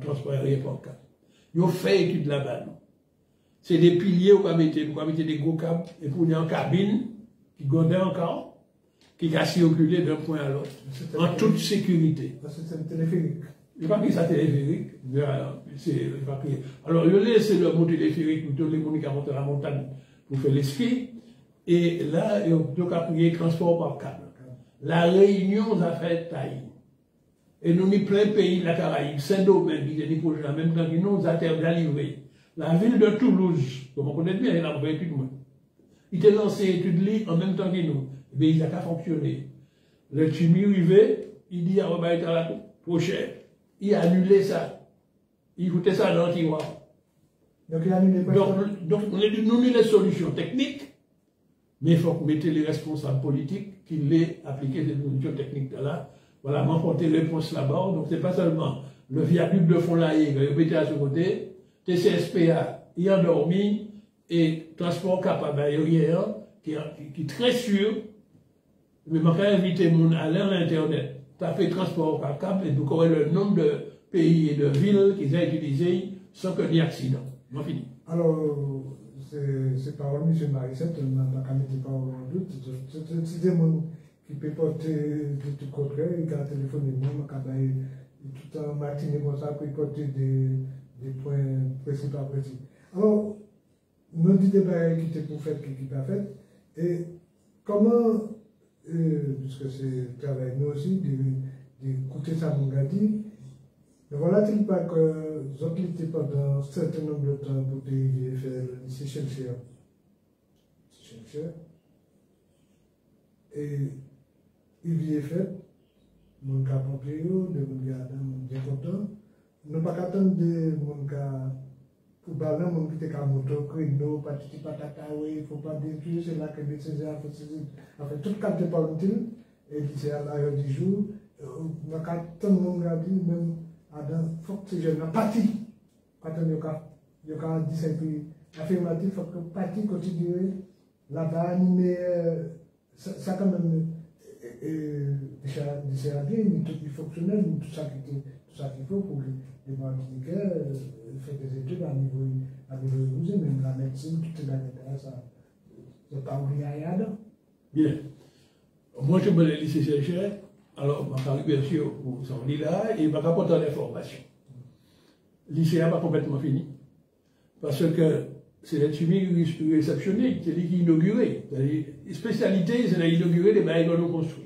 Transport aérien par câble. Nous faisons une étude là-bas. C'est des piliers où on mettre des gros câbles, et pour une cabine qui gondait encore, qui a circulé d'un point à l'autre, en toute sécurité. C'est un téléphérique. Je ne sais pas qui c'est téléphérique. Alors, je laisse le mot téléphérique pour tous les gens qui montent la montagne pour faire les skis. Et là, il y a prié transport par câble. La Réunion a fait taille. Et nous, avons plein de pays de la Caraïbe, Saint-Domingue, qui est proche, en même temps que nous, a livré. La ville de Toulouse, comme on connaît bien, elle a fait étude. Il était lancé étude en même temps que nous. Mais il n'a pas fonctionné. Le chimie arrivé, il dit à Robert trop cher. Il a annulé ça. Il foutait ça dans le tiroir. Donc il a annulé quoi? Donc on a dit, nous avons les solutions techniques, mais il faut qu'on mette les responsables politiques qui les appliquent ces solutions techniques là. Voilà, m'emporter les réponses là-bas. Donc c'est pas seulement le viaduc de Fond-Laïe, il a été à ce côté, TCSPA, il a dormi, et transport capable aérien, qui est très sûr. Mais je vais inviter mon aller à l'internet, taper transport par câble et vous aurez le nombre de pays et de villes qu'ils ont utilisés sans que n'y ait accident. On fini. Alors, c'est par M. Marissette, on n'a pas mis des paroles en doute. C'est des gens qui peuvent porter tout contraire, qui ont téléphoné, tout en matinée comme ça, pour porter des points précis par précis. Alors, nous disons des qui étaient pour faire, qui pas fait, et comment. Puisque c'est le travail nous aussi, d'écouter ça, mon gars dit, ne voilà-t-il pas que vous avez pendant un certain nombre de temps pour faire le lycée chercheur et il y est fait, mon gars pompier, de mon gars bien content, ne pas qu'attendre de mon gars pour parler, mon qui était à moto, créneau, patati patata, oui, il ne faut pas détruire, c'est là que les César, enfin, tout quand tu parles et c'est à l'heure du jour, on a qu'attendre mon gars dit, même, il faut que ces jeunes soient partis. Quand il y a dit c'est plus affirmatif, il faut que partis continuent là-bas, mais ça quand même, déjà bien, mais tout est fonctionnel, tout ça qu'il faut pour les Martiniquais faire des études à niveau élevé, même la médecine, tout est là, ça. C'est pas oublié à y aller. Bien. Moi, je me lycée chercheur, alors, je suis bien sûr pour son là, et je vais apporter l'information. Le lycée n'est pas complètement fini. Parce que c'est la chimie réceptionnée, c'est lui qui inauguré. Les spécialités, c'est d'inaugurer les bails qu'on nous construit.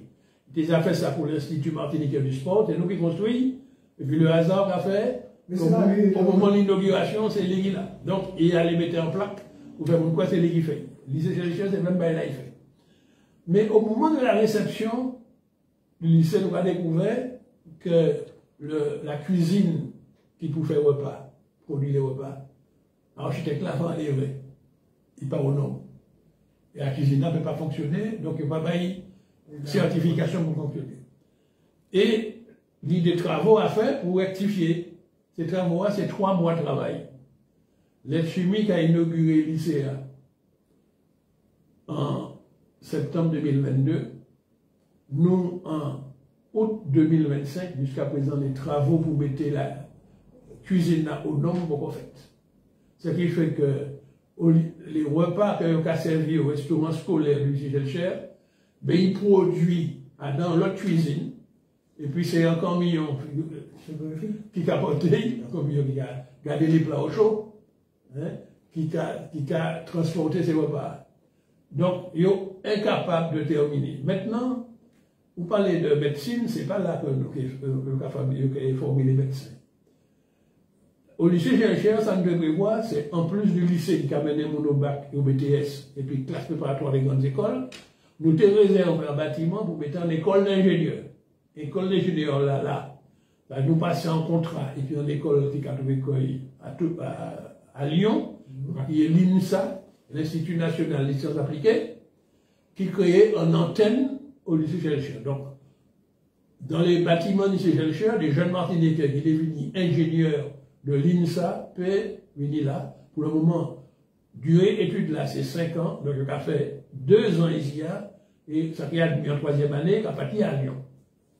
Ils ont fait ça pour l'Institut Martiniquais du Sport, c'est nous qui construisons, et puis le hasard a fait, au moment de l'inauguration, c'est lui qui là. Donc, il a les mettre en plaque, pour faire quoi c'est lui qui fait. Le lycée chercheur, c'est même bail là, il fait. Mais au moment de la réception, le lycée nous a découvert que la cuisine qui pouvait faire repas, produire les repas, l'architecte l'a fait enlever. Il part au nom. Et la cuisine ne peut pas fonctionner, donc il va pas y certification pour fonctionner. Et il y a des travaux à faire pour rectifier. Ces travaux-là, c'est 3 mois de travail. L'aide chimique a inauguré le lycée en septembre 2022. Nous, en août 2025, jusqu'à présent, les travaux pour mettre la cuisine au nombre sont faits. Ce qui fait que les repas que vous avez servis au restaurant scolaire du Cher, ben, ils produisent dans l'autre cuisine, et puis c'est un camion qui a porté, un camion qui a gardé les plats au chaud, hein, qui a transporté ces repas. Donc, ils sont incapables de terminer. Maintenant, vous parlez de médecine, ce n'est pas là que nous avons formé les médecins. Au lycée Cher, ça nous prévoit, c'est en plus du lycée qui a mené mon bac et au BTS, et puis classe préparatoire des grandes écoles, nous te réservons un bâtiment pour mettre en école d'ingénieurs. École d'ingénieurs là, nous passons en contrat, et puis en école qui à Lyon, qui est l'INSA, l'Institut National des Sciences Appliquées, qui crée une antenne au lycée Cher. Donc, dans les bâtiments du lycée Cher, des jeunes Martiniquais qui deviennent ingénieurs de l'INSA peut venir là. Pour le moment, durée étude là, c'est 5 ans. Donc, il a fait 2 ans ici, et ça qui a admis en 3e année, il a parti à Lyon.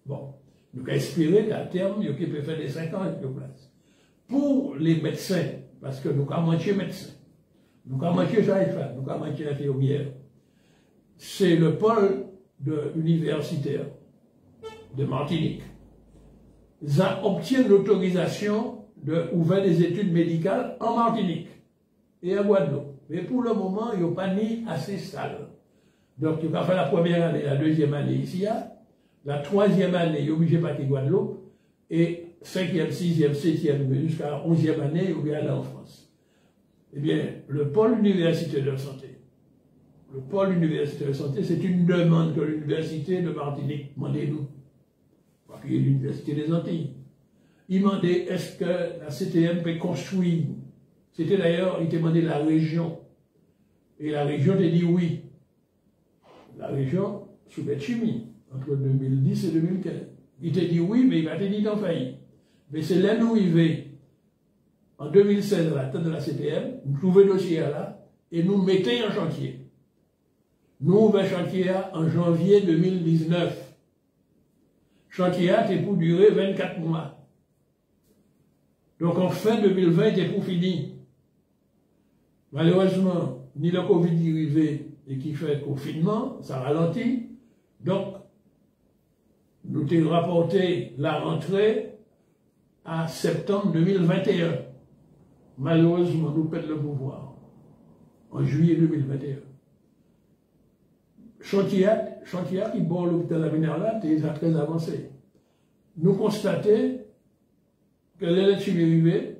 Bon. Nous avons espéré qu'à terme, il peut faire des 5 ans de place. Pour les médecins, parce que nous avons moitié médecins, nous avons moitié sage-femme, nous avons moitié infirmière, c'est le pôle universitaire de Martinique. Ils obtiennent l'autorisation d'ouvrir des études médicales en Martinique et à Guadeloupe. Mais pour le moment, ils n'ont pas mis assez salles. Donc, ils ont fait la première année, la 2e année ici, la 3e année, ils sont obligés de partir Guadeloupe, et 5e, 6e, 7e, jusqu'à 11e année, ils sont obligés d'aller en France. Eh bien, le pôle universitaire de santé, c'est une demande que l'université de Martinique demandez-nous. Parce qu'il y a l'université des Antilles. Il demandait est-ce que la CTM peut construire. C'était d'ailleurs, il demandait la région. Et la région a dit oui. La région, sous la chimie, entre 2010 et 2015. Il t'a dit oui, mais il va te dire en faillite. Mais c'est là où il va. En 2016, à la tête de la CTM, nous trouvons le dossier là, et nous mettons en chantier. Nous ouvrons chantier en janvier 2019. Chantier c'est pour durer 24 mois. Donc en fin 2020, c'est pour finir. Malheureusement, ni le Covid est arrivé et qui fait confinement, ça ralentit. Donc, nous avons rapporté la rentrée à septembre 2021. Malheureusement, nous perdons le pouvoir en juillet 2021. Chantier qui bord l'hôpital Avenir là, est très avancé. Nous constatons que l'élection est arrivée,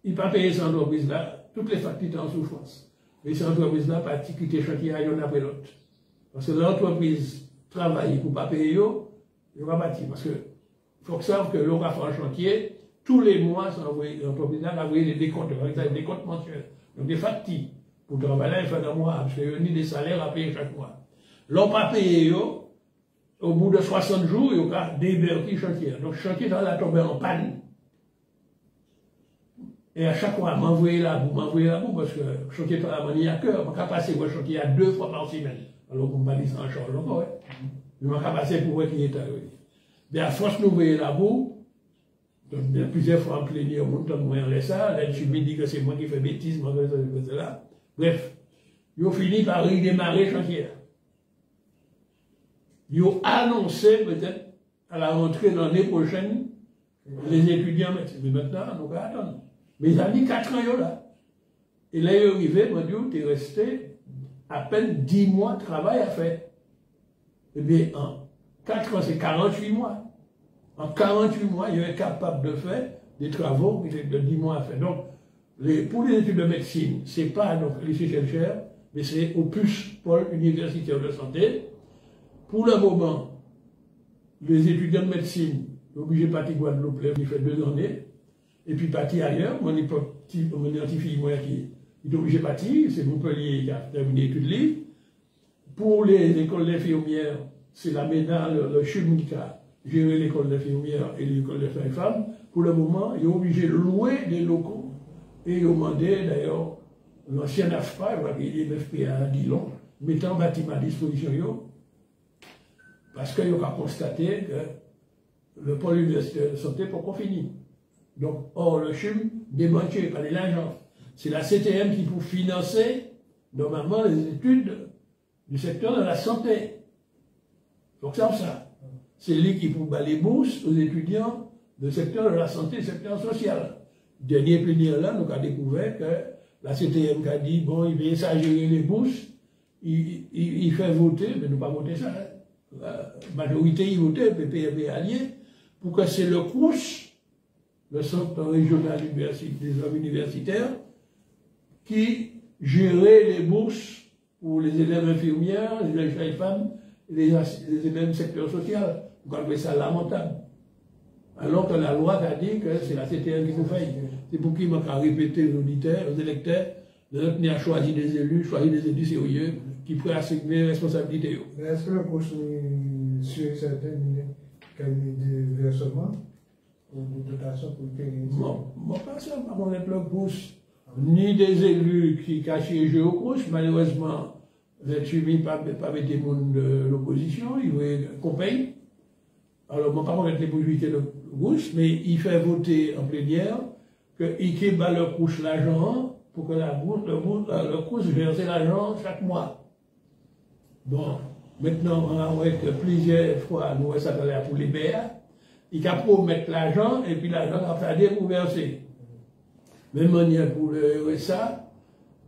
il n'a pas payé cette entreprise-là, toutes les factures sont en souffrance. Mais cette entreprise-là, pas quitter chantier l'un après l'autre. Parce que l'entreprise travaille pour ne pas payer, il va bâtir. Parce que faut que savent que l'on va faire un chantier, tous les mois, l'entreprise-là va envoyer des décomptes, des comptes mensuels. Donc des factures. Pour travailler, il faut un mois, parce qu'il y a des salaires à payer chaque mois. L'on pas payé, au bout de 60 jours, il y a déverti le chantier. Donc le chantier va tomber en panne. Et à chaque fois, m'envoyer la boue, parce que le chantier va manier à cœur. Je vais passer le chantier à 2 fois par semaine. Alors qu'on va dire ça en charge encore. Mais je vais passer pour voir qui est arrivé. Mais à force de nous voyer la boue, Donc, plusieurs fois en plénière, on monte moins ça. Là, je me dis que c'est moi qui fais bêtise, moi qui fais cela. Bref, ils ont fini par redémarrer le chantier. Ils ont annoncé peut-être à la rentrée de l'année prochaine les étudiants médecine. Mais maintenant, on va attendre. Mais ils ont mis 4 ans là. Et là, ils sont arrivés, mon Dieu, tu es resté à peine 10 mois de travail à faire. Eh bien, en 4 ans, c'est 48 mois. En 48 mois, ils sont capables de faire des travaux de 10 mois à faire. Donc, pour les études de médecine, ce n'est pas donc lycée Schellcher, mais c'est au PUS, Pôle universitaire de santé. Pour le moment, les étudiants de médecine sont obligés de partir à Guadeloupe, ils font 2 années, et puis partir ailleurs. Mon petit fille, moi, qui est obligé de partir, c'est Montpellier qui a terminé l'étude libre. Pour les écoles d'infirmières, c'est la MENA, le CHUM qui a géré l'école d'infirmières et l'école de femmes. Pour le moment, ils sont obligés de louer des locaux. Et ils ont demandé, d'ailleurs, l'ancien AFPA, il est MFPA à Dillon, mettant un bâtiment à disposition, parce qu'ils ont constaté que le pôle universitaire de santé n'est pas fini. Donc, or, le CHUM démanché par les agents. C'est la CTM qui peut financer, normalement, les études du secteur de la santé. Donc, ça. C'est lui qui peut les bourses aux étudiants du secteur de la santé, du secteur social. Dernier plénière là, nous avons découvert que la CTM a dit, bon, il va exagérer les bourses, il fait voter, mais nous pas voter ça. Hein. La majorité y votait, PPRB allié, pour que c'est le CRUS, le Centre régional des hommes universitaires, qui gérait les bourses pour les élèves infirmières, les élèves femmes, les élèves du secteur social. Vous trouvez ça lamentable. Alors que la loi a dit que c'est la CTM qui nous fait. C'est pour qui m'a répété aux auditeurs, aux électeurs, de notre tenir à choisir des élus sérieux, qui pourraient assumer les responsabilités. Mais est-ce que le coach est sûr et certain qu'il y a des versements ou des dotations pour le pays? Moi, pas ça, pas mon être le coach, ni des élus qui cachent les jeux au coach. Malheureusement, les suivis pas avec des monde de l'opposition, ils veulent qu'on paye. Alors, moi, par contre, les possibilités de gauche, mais il fait voter en plénière qu'il bat le couche l'argent pour que le couche verse l'argent chaque mois. Bon, maintenant, on a vu que plusieurs fois, nous, ça pour les BA, il a promettre l'argent et puis l'argent a fait pour verser. Même manière pour le RSA,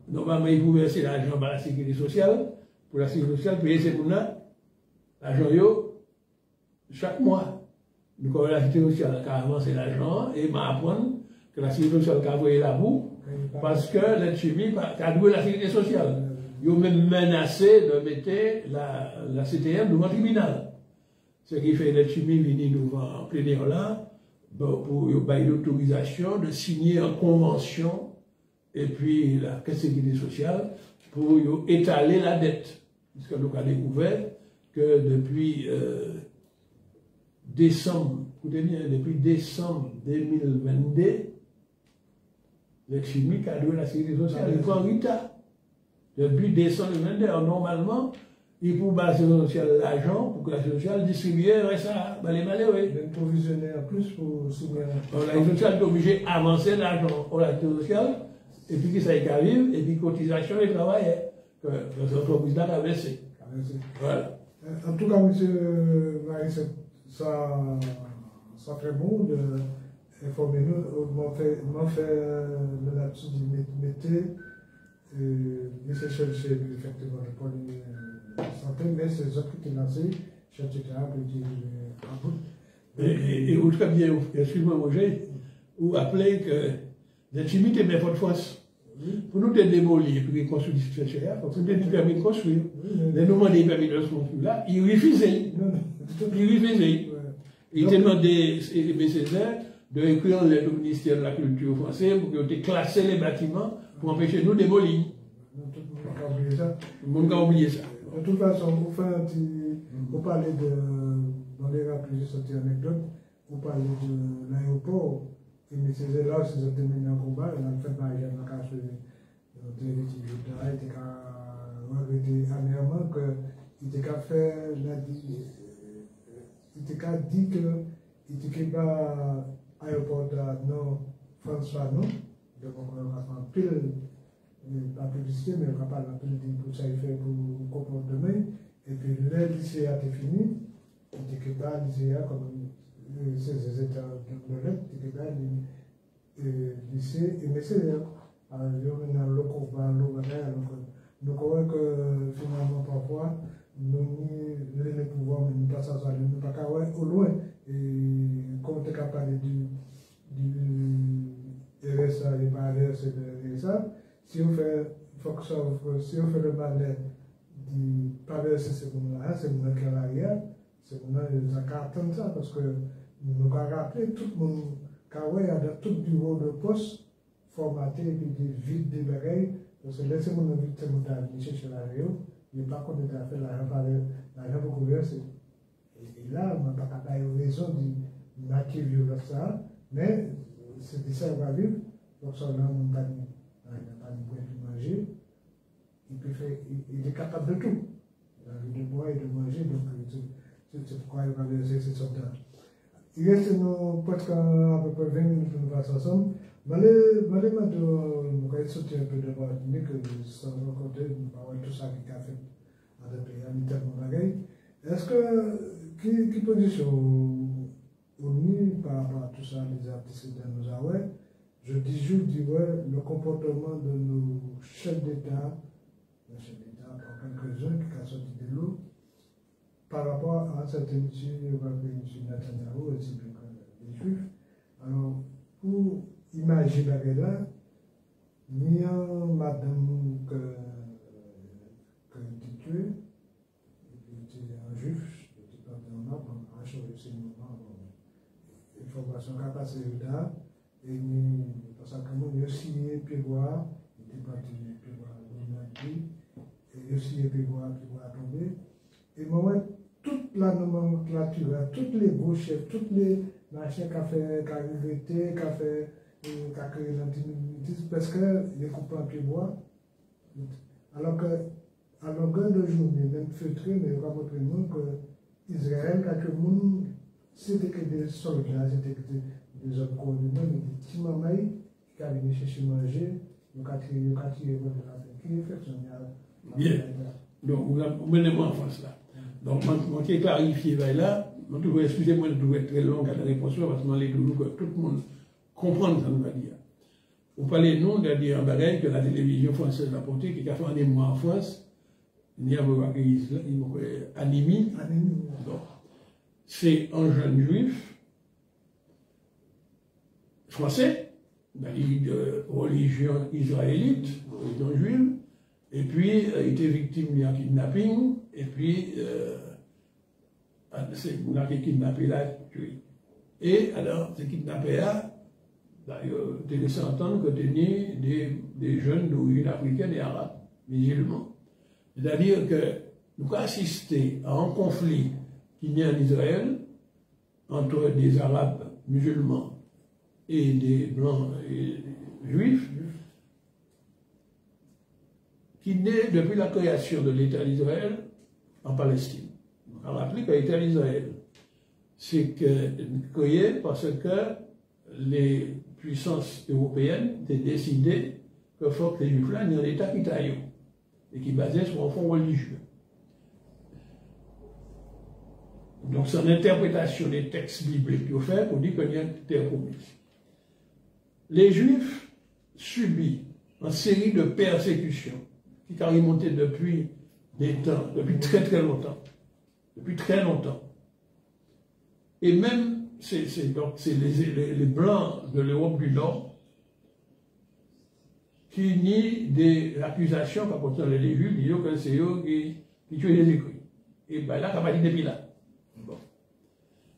normalement, il faut verser l'argent par la sécurité sociale, pour la sécurité sociale, payer ces gens-là, l'argent, chaque mois. Donc, la sécurité sociale a avancé l'argent et m'apprendre que la sécurité sociale a envoyé la boue parce que l'aide chimie a doué la sécurité sociale. Ils ont même menacé de mettre la CTM devant le tribunal. Ce qui fait l'aide chimie venir devant en plénière là pour l'autorisation de signer une convention et puis la sécurité sociale pour étaler la dette. Parce que nous avons découvert que depuis depuis décembre 2022, l'ex-chimique a donné la sécurité sociale. Il faut en retard. Depuis décembre 2022, normalement, il faut baser l'argent pour que la sécurité sociale distribue ça. Les malheureux. Il y a une provisionnaire en plus pour soumettre. La sécurité sociale est obligée d'avancer l'argent à la sécurité sociale, et puis que ça y arrive, et puis cotisation et travail, que l'entreprise a versé. Voilà. En tout cas, M. Marie, ça fait bon d'informer nous. On fait le lapsus du métier, et c'est chercher effectivement le pôle santé, mais c'est les autres qui lancé, chercher un bout. Et vous très bien, excuse-moi, Roger, vous appelez que la chimie est bien votre force. Pour nous, de démolir, puis construire des situations, parce que nous avons permis de construire. Les demandes des permis de construire là, ils refusaient. Ils refusaient. Ils demandaient les BCZ de écrire le ministère de la Culture français pour qu'ils aient classé les bâtiments pour empêcher nous de démolir. Tout le monde a oublié ça. De toute façon, vous parlez de, dans les rappels, j'ai anecdote, vous parlez de l'aéroport. Et mais c'est là, c'est terminé un combat, on a fait par exemple, on a caché des il était regretté amèrement qu'il était qu'à faire, il était qu'à dire que il était pas aéroport non François non. Donc on va faire pile la publicité, mais on va pas la pile pour ça il fait pour comprendre demain. Et puis le lycée a été fini. On dit que le lycée a comme ces états de l'Europe, il dit que le lycée et mais c'est là. Alors il y a un local nous croyons que finalement parfois nous les pouvoirs mais nous pas ça nous pas au loin et comme tu as parlé du RSA et pas RSA de RSA si on fait si on fait le balai du pas RSA c'est mon carrière c'est mon attendre ça parce que nous avons rappelé tout le monde quand il y a tout bureau de poste formaté et puis des vides des bagailles. Parce que laissez-moi nous vite venir chercher la Rio, il n'est pas qu'on est à faire la beaucoup mieux. Et là, on n'a pas raison de naquer violence ça, mais c'est ça qu'on va vivre. Donc, ça, là, on n'a pas de manger. Il est capable de tout. Il a envie de boire et de manger, donc c'est pourquoi il va laisser cette sorte-là. Il reste presque à peu près 20 minutes pour nous passer ensemble. Malé on va sauter un peu de voir que sans rencontrer, nous parlons tout ça qui a fait à des pays tellement bagaille. Est-ce que, qui position on par rapport à tout ça, les artistes de nos avoués, je dis ouais, le comportement de nos chefs d'État, par quelques-uns qui ont sorti de l'eau, par rapport à certains monsieur Netanyahu et les Juifs. Alors, pour imaginer là, ni un madame que tué, un juif, je dis pas d'un homme, a changé ce moment, information qui a passé là, et ni, parce que nous, il y a signé Pégoire, il était parti de Pégoire, et il y a signé Pégoire tombé, et moi, toute la nomenclature, tous les beaux chefs, tous les machins qui ont fait, qui ont arrêté, qui ont fait, qui ont créé l'antisémitisme, parce que les coupes en pied bois, alors que, à longueur de journée, même feutré, mais on va montrer le monde que Israël, quand le monde, c'était que des soldats, c'était que des hommes coordonnés, mais des petits mamaïs qui avaient chercher manger, ils ont tiré contre l'Afrique, qui fait son bien. Donc, vous menez-moi en France là. Donc, moi qui ai clarifié là, excusez-moi de trouver très long à la réponse, parce que je vais toujours que tout le monde comprenne ce que nous va dire. Vous parlez, nous, de dire un bagage que la télévision française a porté, qui a fait un mois en France, il y a un Animi. C'est un jeune juif français, de religion israélite, religion juive, et puis il était victime d'un kidnapping, et puis c'est on a été kidnappé là, tué. Et alors, ces kidnappés-là, tu laissé entendre que tenaient des jeunes d'origine africaine et arabe, musulmans. C'est-à-dire que nous avons assisté à un conflit qui naît en Israël entre des arabes musulmans et des blancs et juifs, qui naît depuis la création de l'État d'Israël en Palestine. On rappelle que l'État d'Israël, c'est créé parce que les puissances européennes ont décidé qu'il faut que les juifs là aient un État qui taille et qui est basé sur un fond religieux. Donc, c'est une interprétation des textes bibliques qu'ils ont fait pour dire qu'il y a une terre promise. Les Juifs subissent une série de persécutions qui ont remonté depuis des temps, depuis très très longtemps. Depuis très longtemps. Et même, c'est les Blancs de l'Europe du Nord qui nient l'accusations qu'apportent les Juifs, disant que c'est eux qui tuent les écrits. Et bien là, ça va dire depuis là. Bon.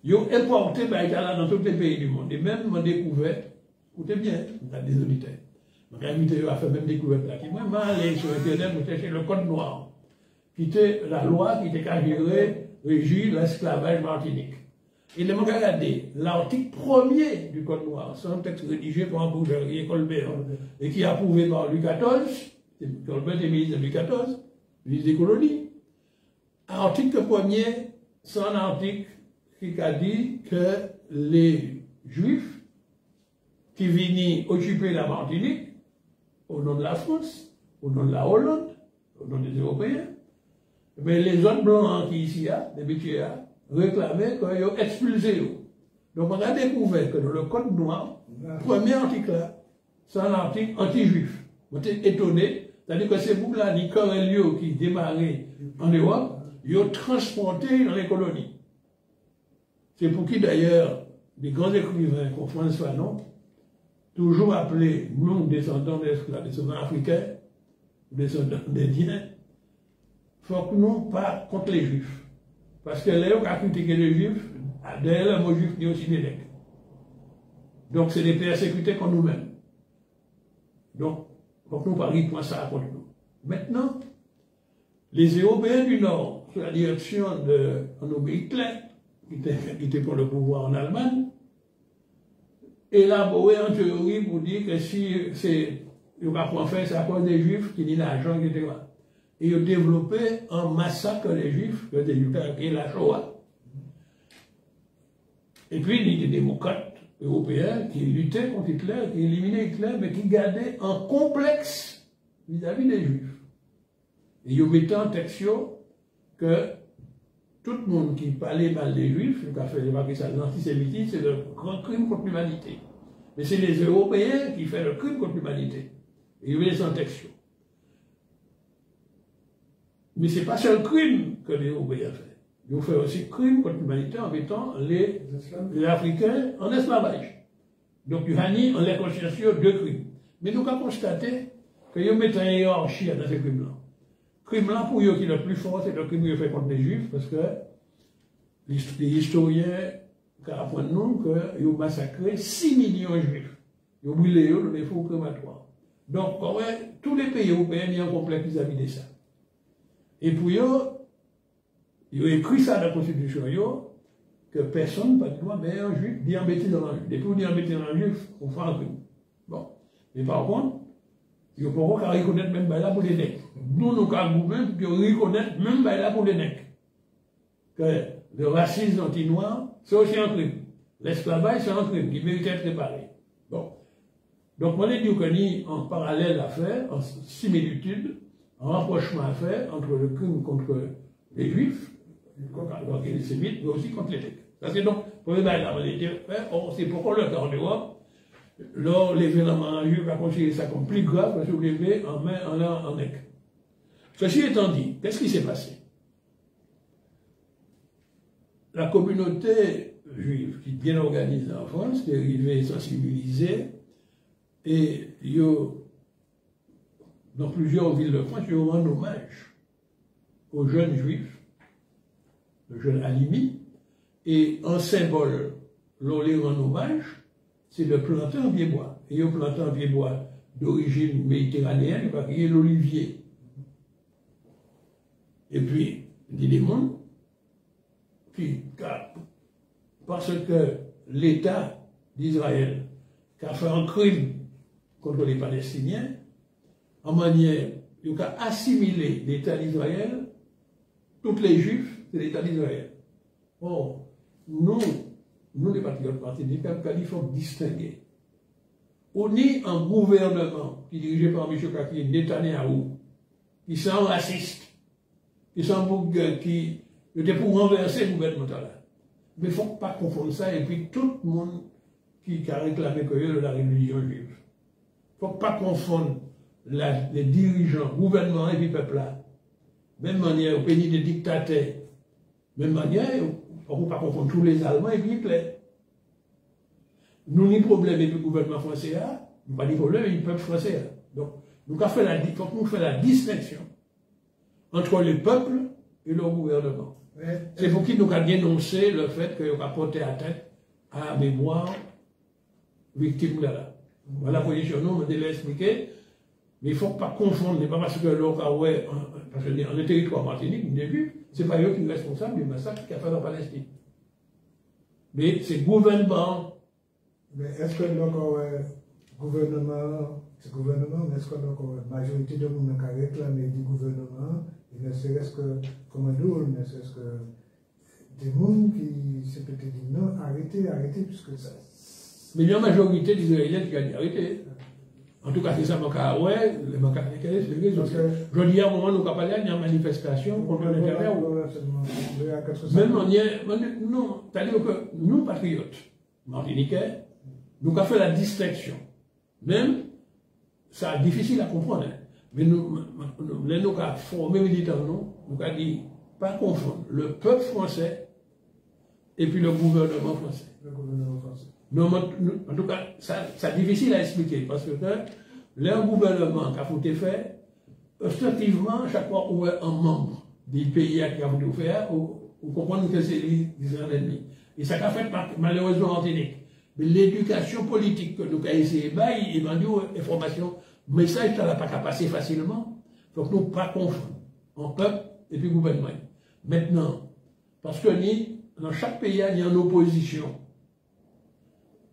Ils ont importé dans tous les pays du monde. Et même, ils ont découvert, écoutez bien, on a des auditeurs. Donc, invité à faire même découverte là. Moi, je suis allé sur Internet pour chercher le Code noir, qui était la loi qui était régir l'esclavage martinique. Et les gens regardé l'article 1er du Code noir, c'est un texte rédigé par un Bourgeois, Colbert, et qui est approuvé par Louis XIV. Colbert était ministre de Louis XIV, ministre des colonies. Article 1er, c'est un article qui a dit que les Juifs qui viennent occuper la Martinique au nom de la France, au nom de la Hollande, au nom des Européens. Mais les autres blancs qui ici, depuis qu'il réclamaient qu'ils ont expulsé. Donc on a découvert que dans le Code noir, premier article là, c'est un article anti-juif. On était étonné, c'est-à-dire que c'est pour là, Corelio qui démarrait en Europe, ils ont transporté dans les colonies. C'est pour qui d'ailleurs, les grands écrivains comme François Fanon, toujours appelés nous descendants d'esclaves, descendants africains, descendants d'Indiens, il faut que nous pas contre les juifs. Parce que là, on a critiqué les juifs, derrière le mot juif, il y a aussi des nègres. Donc c'est des persécutés contre nous-mêmes. Donc, nous parlons point ça contre nous. Maintenant, les Européens du Nord, sous la direction de Hitler, qui était pour le pouvoir en Allemagne, élaboré en théorie pour dire que si c'est, il va pas faire, c'est à cause des Juifs qui n'ont l'argent, etc. Et ils ont développé un massacre des Juifs, qui est la Shoah. Et puis, il y a des démocrates européens qui luttaient contre Hitler, qui éliminaient Hitler, mais qui gardaient un complexe vis-à-vis des Juifs. Et ils mettaient en texte que tout le monde qui parlait mal des Juifs, qui a fait l'antisémitisme, c'est le grand crime contre l'humanité. Mais c'est les Européens qui font le crime contre l'humanité. Et ils mettent en texte. Mais ce n'est pas seul crime que les Européens font. Ils ont fait aussi crime contre l'humanité en mettant les Africains en esclavage. Donc, ils ont en les conscientieux deux crimes. Mais nous avons constaté qu'ils mettent une hiérarchie dans ces crimes-là. Le crime là, pour eux, qui est le plus fort, c'est le crime qu'ils ont fait contre les Juifs, parce que les historiens apprennent nous qu'ils ont massacré 6 millions de Juifs. Ils ont brûlé eux dans les fours crématoires. Donc, tous les pays européens ont un complexe vis-à-vis de ça. Et pour eux, ils ont écrit ça dans la Constitution, que personne n'a pas le droit, mais un juif, d'y embêter dans un juif. Depuis qu'on y embêter dans un juif, on fait un crime. Bon. Mais par contre, ils ne peuvent pas reconnaître même là pour les nègres. Nous, nous avons reconnaître même là pour les nègres. Que le racisme anti-noir, c'est aussi un crime. L'esclavage, c'est un crime qui mérite d'être réparé. Bon. Donc, moi, je dis qu'il y a un parallèle à faire, en similitude, un rapprochement à faire entre le crime contre les juifs, contre les sémites, mais aussi contre les nègres. Parce que donc, pour les bails là, c'est pourquoi le cas en Europe, lors l'événement juif a considéré ça comme plus grave que soulever en main en nègre. Ceci étant dit, qu'est-ce qui s'est passé? La communauté juive, qui est bien organisée en France, qui est arrivée sensibilisée, et dans plusieurs villes de France, ils ont rendu hommage aux jeunes juifs, le jeune Halimi, et en symbole, l'on les rend hommage, c'est le plantain en pied-bois. Et le plantain en pied-bois d'origine méditerranéenne, qui est l'olivier. Et puis, il y a des gens qui, parce que l'État d'Israël, qui a fait un crime contre les Palestiniens, en manière, il a assimilé l'État d'Israël, tous les Juifs, c'est l'État d'Israël. Or, nous, les patriotes martiniquais, il faut distinguer. On est un gouvernement qui est dirigé par M. Kaki Netanyahou, qui sont racistes, qui sont qui étaient pour renverser le gouvernement là. Mais il ne faut pas confondre ça et puis tout le monde qui a réclamé que de la religion juive. Il ne faut pas confondre les dirigeants, gouvernement et puis peuple là. Même manière, au pays des dictateurs. Même manière, il ne faut pas confondre tous les Allemands et puis Hitler. Nous n'avons pas de problème avec le gouvernement français, nous n'avons pas de problème avec le peuple français. Donc, nous avons fait la distinction entre le peuple et le gouvernement. C'est pour qui nous avons dénoncé le fait qu'il a porté atteinte à la mémoire victime de là. Voilà la position, nous, on l'a expliqué, mais il ne faut pas confondre, ce n'est pas parce que parce que dans le territoire martinique, au début, ce n'est pas eux qui sont responsables du massacre qu'il a fait en Palestine. Mais c'est le gouvernement. Mais est-ce que gouvernement, mais est-ce que la majorité de nous a réclamé du gouvernement, et ne serait-ce que, comme nous, ne serait-ce que des gens qui se peut-être dit non, arrêtez, puisque Mais il y a une majorité d'Israéliens qui a dit arrêtez. En tout cas, c'est ça, ouais, le manque c'est le réseau. Je dis à un moment, nous avons parlé d'une manifestation contre l'Internet. Même non, c'est-à-dire que nous, patriotes, martiniquais, nous avons fait la distinction. Même, c'est difficile à comprendre, hein. Mais nous avons formé militants, nous avons dit, pas confondre le peuple français et puis le gouvernement français. Non, en tout cas, c'est difficile à expliquer parce que le gouvernement qui a foutu fait, effectivement, chaque fois où un membre du pays qui a foutu faire, on comprend que c'est l'ennemi. Et ça a fait malheureusement en technique. Mais l'éducation politique que nous avons essayé, il m'a dit information, message, ça n'a pas qu'à passer facilement. Il faut que nous ne pas confondre en peuple et puis gouvernement. Maintenant, parce que dans chaque pays, il y a une opposition.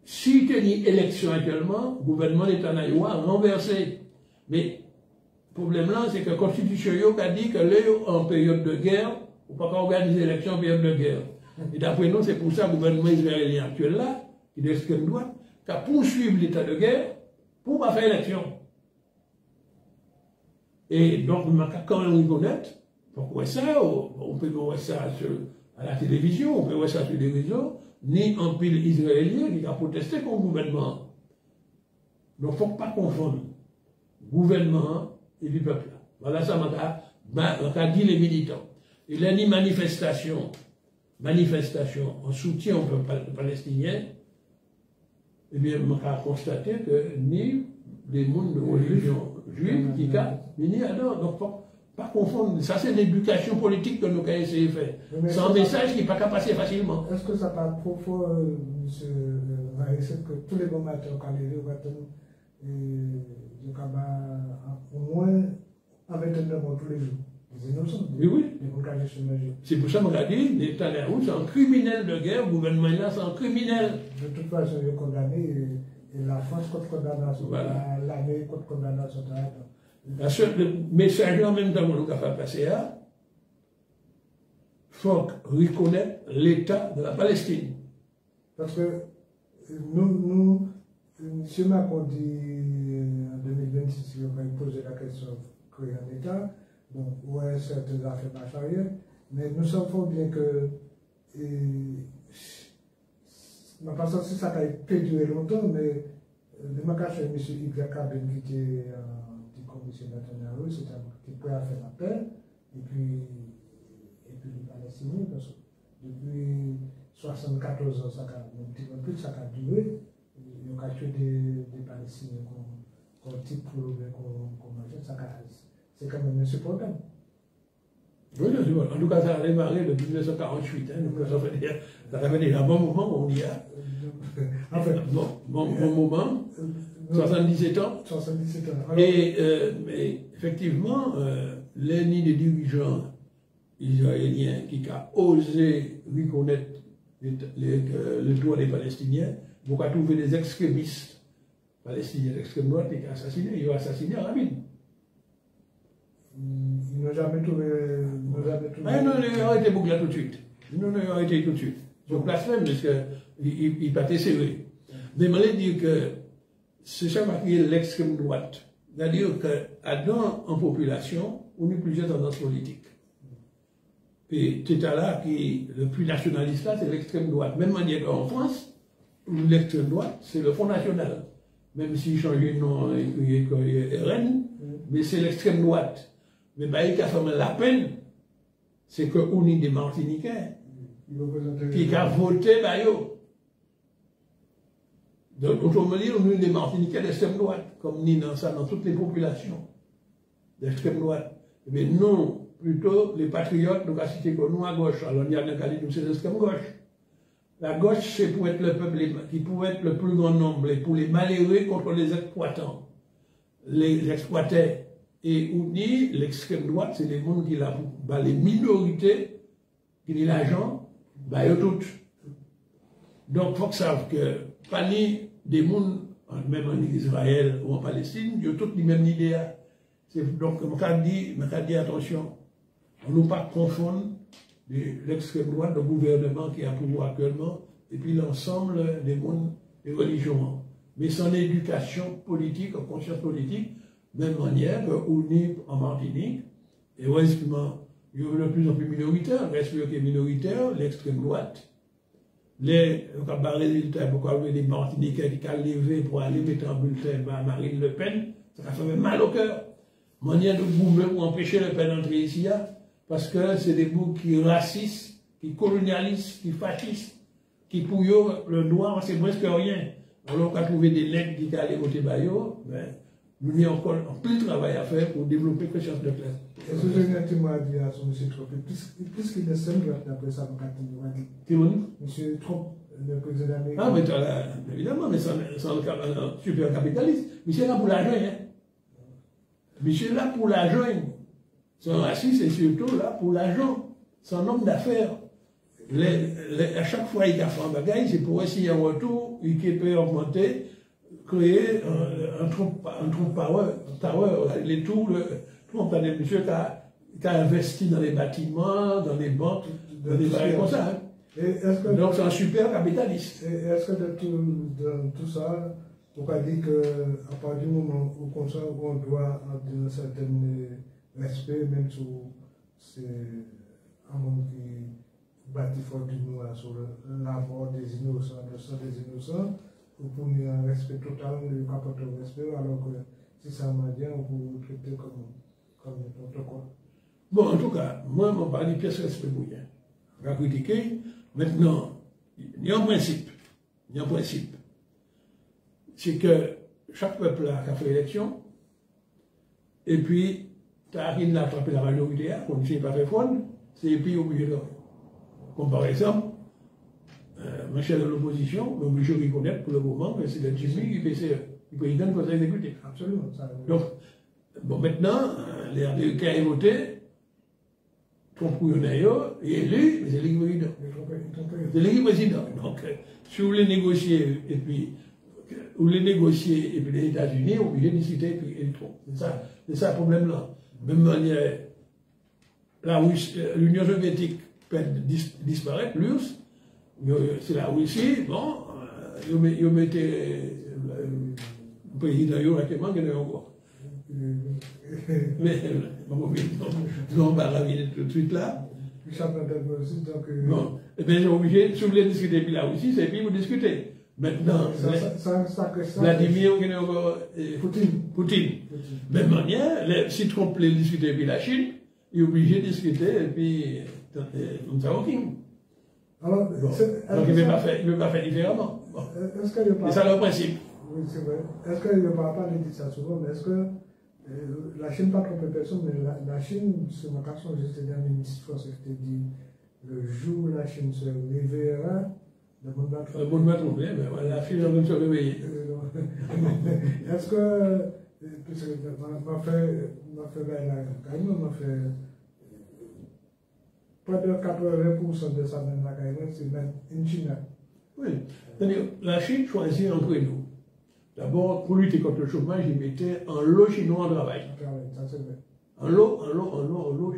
Si tu as une élection actuellement, le gouvernement d'État a renversé. Mais le problème là, c'est que la Constitution a dit que là, en période de guerre, on ne peut pas organiser l'élection en période de guerre. Et d'après nous, c'est pour ça que le gouvernement israélien actuel là, qui est d'extrême droite, qui a poursuivi l'état de guerre pour ne pas faire élection. Et donc, on a quand même reconnaître, pourquoi ça, on peut voir ça à la télévision, on peut voir ça sur les réseaux, ni un pile israélien qui a protesté contre le gouvernement. Donc, il ne faut pas confondre gouvernement et le peuple. Voilà ça, m'a dit les militants. Il y a une manifestation en soutien au peuple palestinien. Eh bien, on a constaté que ni les mondes de religion juive qui a ni alors. Donc, pas confondre. Ça, c'est l'éducation politique que nous avons essayé de faire. C'est un message qui n'est pas qu'à passer facilement. Est-ce que ça parle trop fort, M. Varese, que tous les bons matins, quand les deux au moins avec un homme tous les jours. Des innocents. Oui. C'est pour ça que je dis, Netanyahou, c'est un criminel de guerre, le gouvernement là, c'est un criminel. De toute façon, il est condamné, et la France contre condamnation, voilà. L'Amérique contre condamnation. Le message en même temps que nous avons passé là, il faut reconnaître l'État de la Palestine. Parce que nous M. Macron dit en 2026, il va poser la question de créer un État. Bon, ouais, certaines affaires marchent arrière, mais nous savons bien que ma façon, si ça peut durer longtemps, mais le machin M. Yitzhak Rabin qui était du commission Netanyahou, c'est un qui peut faire la paix, et puis les Palestiniens, parce que depuis 74 ans, ça a un petit peu plus, ça a duré. Il y a tué des Palestiniens qu'on type pour qu'on mange, c'est quand même insupportable. Oui, en tout cas, ça a démarré depuis 1948. Ça fait déjà un bon moment où on y a. En fait, bon moment, 77 ans. 77 ans. Alors, mais effectivement, l'ennemi des dirigeants israéliens qui a osé reconnaître le droit des Palestiniens, vous avez trouvé des extrémistes palestiniens d'extrême droite qui ont assassiné. Ils ont assassiné Rabin. Ils n'ont jamais trouvé. Ah non, ils ont arrêté Bougla tout de suite. Non, ils ont arrêté tout de suite. Je place même parce qu'ils pas été serrés. Mais je voulais dire que c'est ça qui est l'extrême droite. C'est-à-dire qu'en population, on a plusieurs tendances politiques. Et tout à l'heure, le plus nationaliste là, c'est l'extrême droite. Même manière qu'en France, l'extrême droite, c'est le Front National. Même s'il change de nom, il est RN, mais c'est l'extrême droite. Mais il a fait la peine, c'est qu'on est des Martiniquais qui ont voté, donc, autrement dit, on est des Martiniquais d'extrême droite, comme ni dans ça, dans toutes les populations d'extrême droite. Mais non, plutôt les patriotes, nous avons cité que nous à gauche. Alors, il y a des cas c'est l'extrême gauche. La gauche, c'est pour être le peuple qui pourrait être le plus grand nombre, et pour les malheureux contre les exploitants. Les exploités. Et on dit, l'extrême droite, c'est les gens qui ont les minorités, qui ont l'argent, ils ont toutes. Donc, il faut que savent que, pas ni des gens, même en Israël ou en Palestine, ils ont toutes les mêmes idées. Donc, je dis attention, on ne peut pas confondre l'extrême droite, le gouvernement qui a pouvoir actuellement, et puis l'ensemble des gens et religion, mais son éducation politique, en conscience politique, même manière qu'on est en Martinique, et heureusement, il y a de plus en plus minoritaire, reste qui est minoritaire, l'extrême droite. Résultats, pourquoi les Martiniquais qui ont levé pour aller mettre un bulletin à Marine Le Pen, ça fait mal au cœur. Manière de boumer pour empêcher Le Pen d'entrer ici, parce que c'est des boucs qui racistes, qui colonialisent, qui fascistes, qui pour eux, le noir, c'est presque rien. Alors qu'on a trouvé des lettres qui allaient voter Bayo, ben, nous avons encore un peu de travail à faire pour développer quelque chose de clair. Est-ce que j'ai un témoin à dire à son monsieur Trump, plus qu'il est simple, d'après ça, Qui vous dit? Monsieur Trump, le président américain. Ah, mais là, évidemment, mais c'est un super capitaliste. Monsieur est là pour l'argent, hein. Monsieur est là pour l'argent. C'est un raciste et surtout là pour l'argent. C'est un homme d'affaires. À chaque fois qu'il a fait un bagage, c'est pour essayer un retour, il peut augmenter, créer un Trump Tower, les tours, Trump a des monsieur qui a investi dans les bâtiments, dans les banques, dans des bagage comme ça. Hein. Donc c'est un super capitaliste. Est-ce que de tout ça, on peut dire qu'à partir du moment où on doit avoir un certain respect, même sur un monde qui bâtit fort du nous sur la mort des innocents, le sang des innocents, pour punir un respect total, le rapporter au respect, alors que si ça m'a dit, on peut traiter comme n'importe quoi. Bon, en tout cas, moi, je ne parle pas de pièce respect pour rien. On va critiquer. Maintenant, il y a un principe. C'est que chaque peuple a fait l'élection, et puis, tu arrives à attraper la majorité, qu'on ne sait pas faire fondre, c'est les pays obligés de. Comme par exemple, mon chef de l'opposition est obligé de reconnaître pour le moment que c'est le Jimmy du PCE, du président du Conseil exécutif. Absolument. Donc, bon, maintenant, les Américains ont voté, Trump est élu, mais c'est l'équipe président. C'est l'équipe président. Donc, si vous voulez négocier, et puis, les États-Unis sont obligés de discuter et Trump. C'est ça le problème-là. Même manière, l'Union soviétique peut disparaître, l'URSS, c'est la Russie, bon, ils mettaient le président actuellement qui est encore. Mais, on va raviner tout de suite là. Bon, et bien, ils sont obligés, si vous voulez discuter puis la Russie, c'est puis vous discutez. Maintenant, Vladimir, qui est encore. Poutine. Même manière, si Trump voulait discuter puis la Chine, il est obligé de discuter et puis. On s'en aucune. Alors, bon. Donc il ne peut pas faire différemment. Bon. C'est ça le principe. Oui, c'est vrai. Est-ce qu'il ne parle pas de ça souvent, mais est-ce que la Chine pas tromper personne, mais la Chine, c'est ma question, j'étais dans une histoire, c'était dit, le jour où la Chine se réveillera, le monde va tromper. Le monde va tromper, mais la Chine va se réveiller. Est-ce que, puisque m'a fait près de 80% de ça même la c'est même en Chine. Oui, c'est-à-dire la Chine choisit entre nous. D'abord, pour lutter contre le chômage, ils mettaient un lot chinois en travail. Ça c'est vrai. Un lot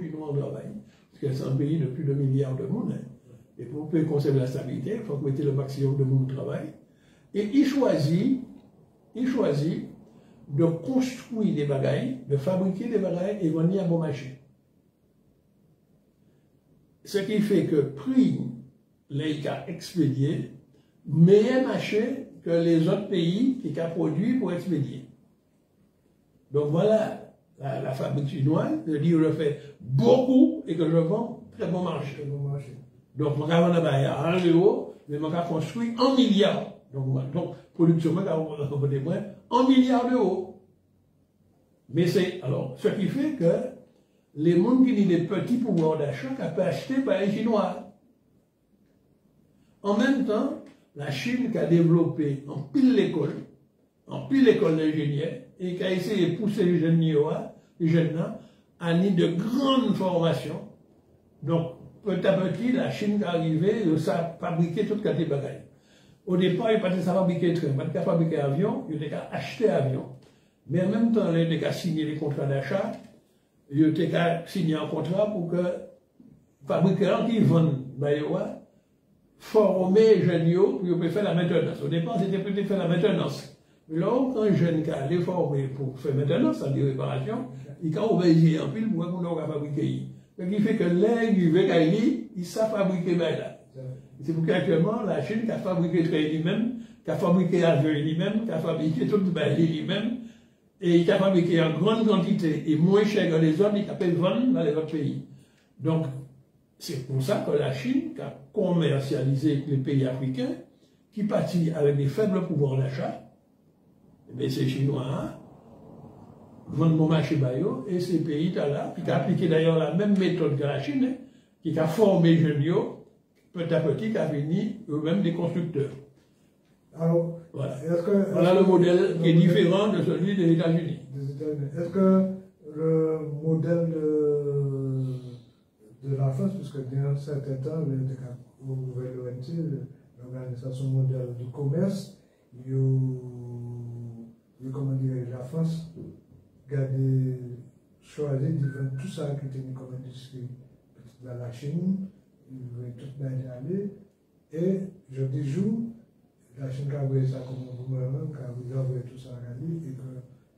chinois en travail. Parce que c'est un pays de plus de milliards de monde. Hein. Et pour conserver la stabilité, il faut que mettre le maximum de monde au travail. Et il choisit de construire des bagailles, de fabriquer des bagailles et vendre à bon marché. Ce qui fait que prix les cas expédiés, meilleur marché que les autres pays qui ont produit pour expédier. Donc voilà la fabrique chinoise, je dis que je fais beaucoup et que je vends très bon marché. Donc je vais vendre à 1 euro, mais je vais construire 1 milliard. Donc production, je vais vendre 1 milliard d'euros. Mais c'est alors ce qui fait que les gens qui ont des petits pouvoirs d'achat peuvent acheter par les Chinois. En même temps, la Chine qui a développé en pile l'école d'ingénieurs, et qui a essayé de pousser les jeunes là, à niveau de grande formation. Donc, petit à petit, la Chine est arrivée, ça a fabriqué toute qualité de bagages. Au départ, il n'y a pas de fabriquer train, il n'y a pas de fabriquer avion, il y a acheter avion. Mais en même temps, il y a signé les contrats d'achat, il y a signé un contrat pour que les fabricants qui vendent, former jeunes pour faire la maintenance. Au départ, c'était peut-être faire la maintenance. Mais là, quand un jeune qui a les former pour faire maintenance, c'est-à-dire réparation, il a obéi en pile pour qu'on a fabriqué. Ce qui fait que l'aigle, il sait fabriquer là. C'est pour qu'actuellement, la Chine qui a fabriqué très lui-même, qui a fabriqué l'avion lui-même, qui a fabriqué tout le lui-même, et qui a fabriqué en grande quantité et moins cher que les autres, il a pu vendre dans les autres pays. Donc, c'est pour ça que la Chine qui a commercialisé les pays africains, qui partit avec des faibles pouvoirs d'achat, mais ces Chinois vendent mon marché bayo, et ces pays-là, qui ont appliqué d'ailleurs la même méthode que la Chine, qui a formé les jeunes, petit à petit, qui a fini eux-mêmes des constructeurs. Alors, voilà, voilà le modèle qui est différent de celui des États-Unis. Est-ce que le modèle de la France, puisque dans un certain temps, au gouvernement, l'Organisation mondiale du commerce, comment dire, la France a choisi de vendre tout ça qui était comme industrie dans la Chine, il veut tout aller, et je dis jour, la Chine a envoyé ça comme un gouvernement, qui a envoyé tout ça à lui, et que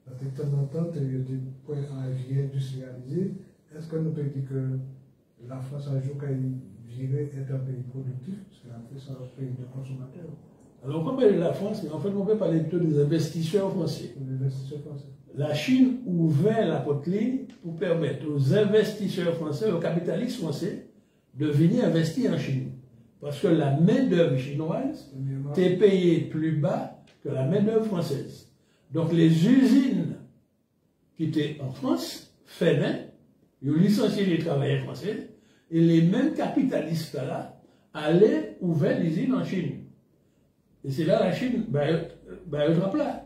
dans de temps en temps, il y a des points à vie industrialisés. Est-ce que nous peut dire que la France a joué qu'elle virait être un pays productif, parce qu'elle a fait ça un pays de consommateurs? Alors, on parle de la France, mais en fait, on peut parler plutôt des investisseurs français. La Chine ouvert la porte ligne pour permettre aux investisseurs français, aux capitalistes français, de venir investir en Chine. Parce que la main-d'œuvre chinoise était payée plus bas que la main-d'œuvre française. Donc, les usines qui étaient en France, ils ont licencié les travailleurs français, et les mêmes capitalistes-là allaient ouvrir des usines en Chine. Et c'est là la Chine, elle frappe là.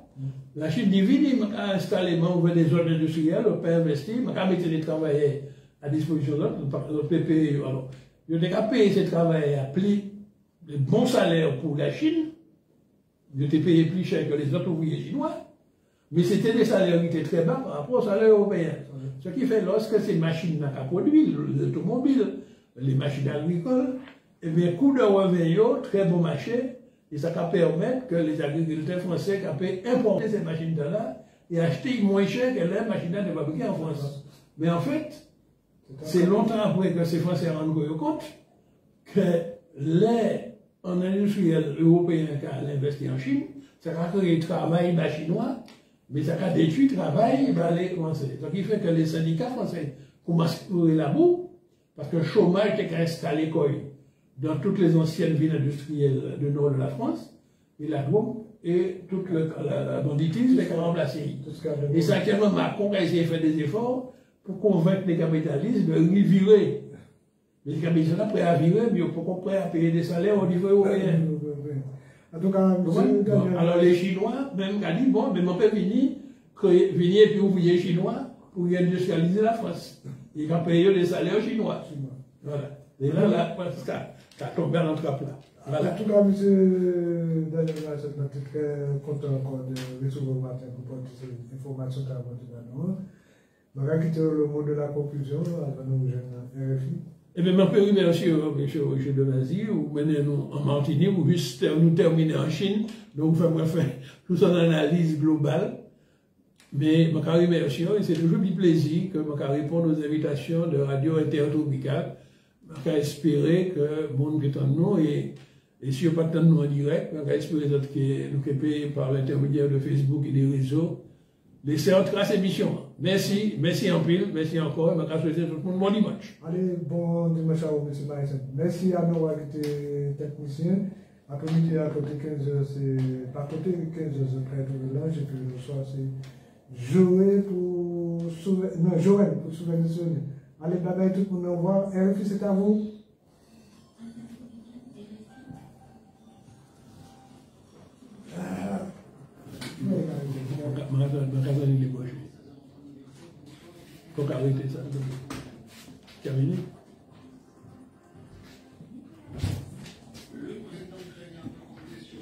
La Chine divine, a installé, ouvert des zones industrielles, on peut investir, on a mis des travailleurs à disposition de l'autre PPE. Alors, il y a payé ces travailleurs à pli de bons salaires pour la Chine, ils étaient payés plus cher que les autres ouvriers chinois, mais c'était des salaires qui étaient très bas par rapport aux salaires européens. Ce qui fait, lorsque ces machines n'ont pas produit, les automobiles, les machines agricoles, et bien, coût de revenu, très bon marché, et ça va permettre que les agriculteurs français puissent importer ces machines-là et acheter moins cher que les machines de fabriquer en France. Mais en fait, c'est longtemps après que ces Français rendent compte que les industriels européens qui ont investi en Chine, ça a créé du travail chinois, mais ça a détruit le travail les Français. Ce qui fait que les syndicats français commencent à courir la boue, parce que le chômage est installé dans toutes les anciennes villes industrielles du nord de la France, et la Drôme, et toute la banditisme est remplacé. Et c'est actuellement Macron qui a essayé de faire des efforts pour convaincre les capitalistes de virer. Les capitalistes sont prêts à virer, mais ils sont pas prêts à payer des salaires au niveau européen. En tout cas, alors les Chinois, même, ont dit, bon, mais on peut venir et puis ouvrier chinois pour industrialiser la France. Ils vont payer des salaires chinois. Voilà. Et là, ça tombe dans l'entrape là. Voilà. En tout cas, M. Daniel Marcel, nous sommes très contents encore de recevoir matin pour porter ces informations que nous avons. Nous allons quitter le mot de la conclusion avant nous rejoindre RFI. Eh bien, je peux remercier M. Roger de Mazie, ou mener nous en Martinique, ou juste nous terminer en Chine. Donc, on va faire toute une analyse globale. Mais je remercie, et c'est toujours un plaisir que je réponde aux invitations de Radio Intertropicale. Je espérer que le monde qui est en nous, et si on ne pas de nous en direct, je espérer que nous sommes par l'intermédiaire de Facebook et des réseaux, laisser en trace émission. Merci, merci en pile, merci encore, et je vais souhaiter tout le monde bon dimanche. Allez, bon dimanche à vous, M. Maïsen. Merci à nous qui étaient techniciens. Après-midi, à côté 15h, c'est pas côté 15h, c'est près de village, et puis le soir, c'est Joël pour souvenir. Allez, bye bye tout le monde, au revoir. RFI, c'est à vous. Faut arrêter ça. Terminé.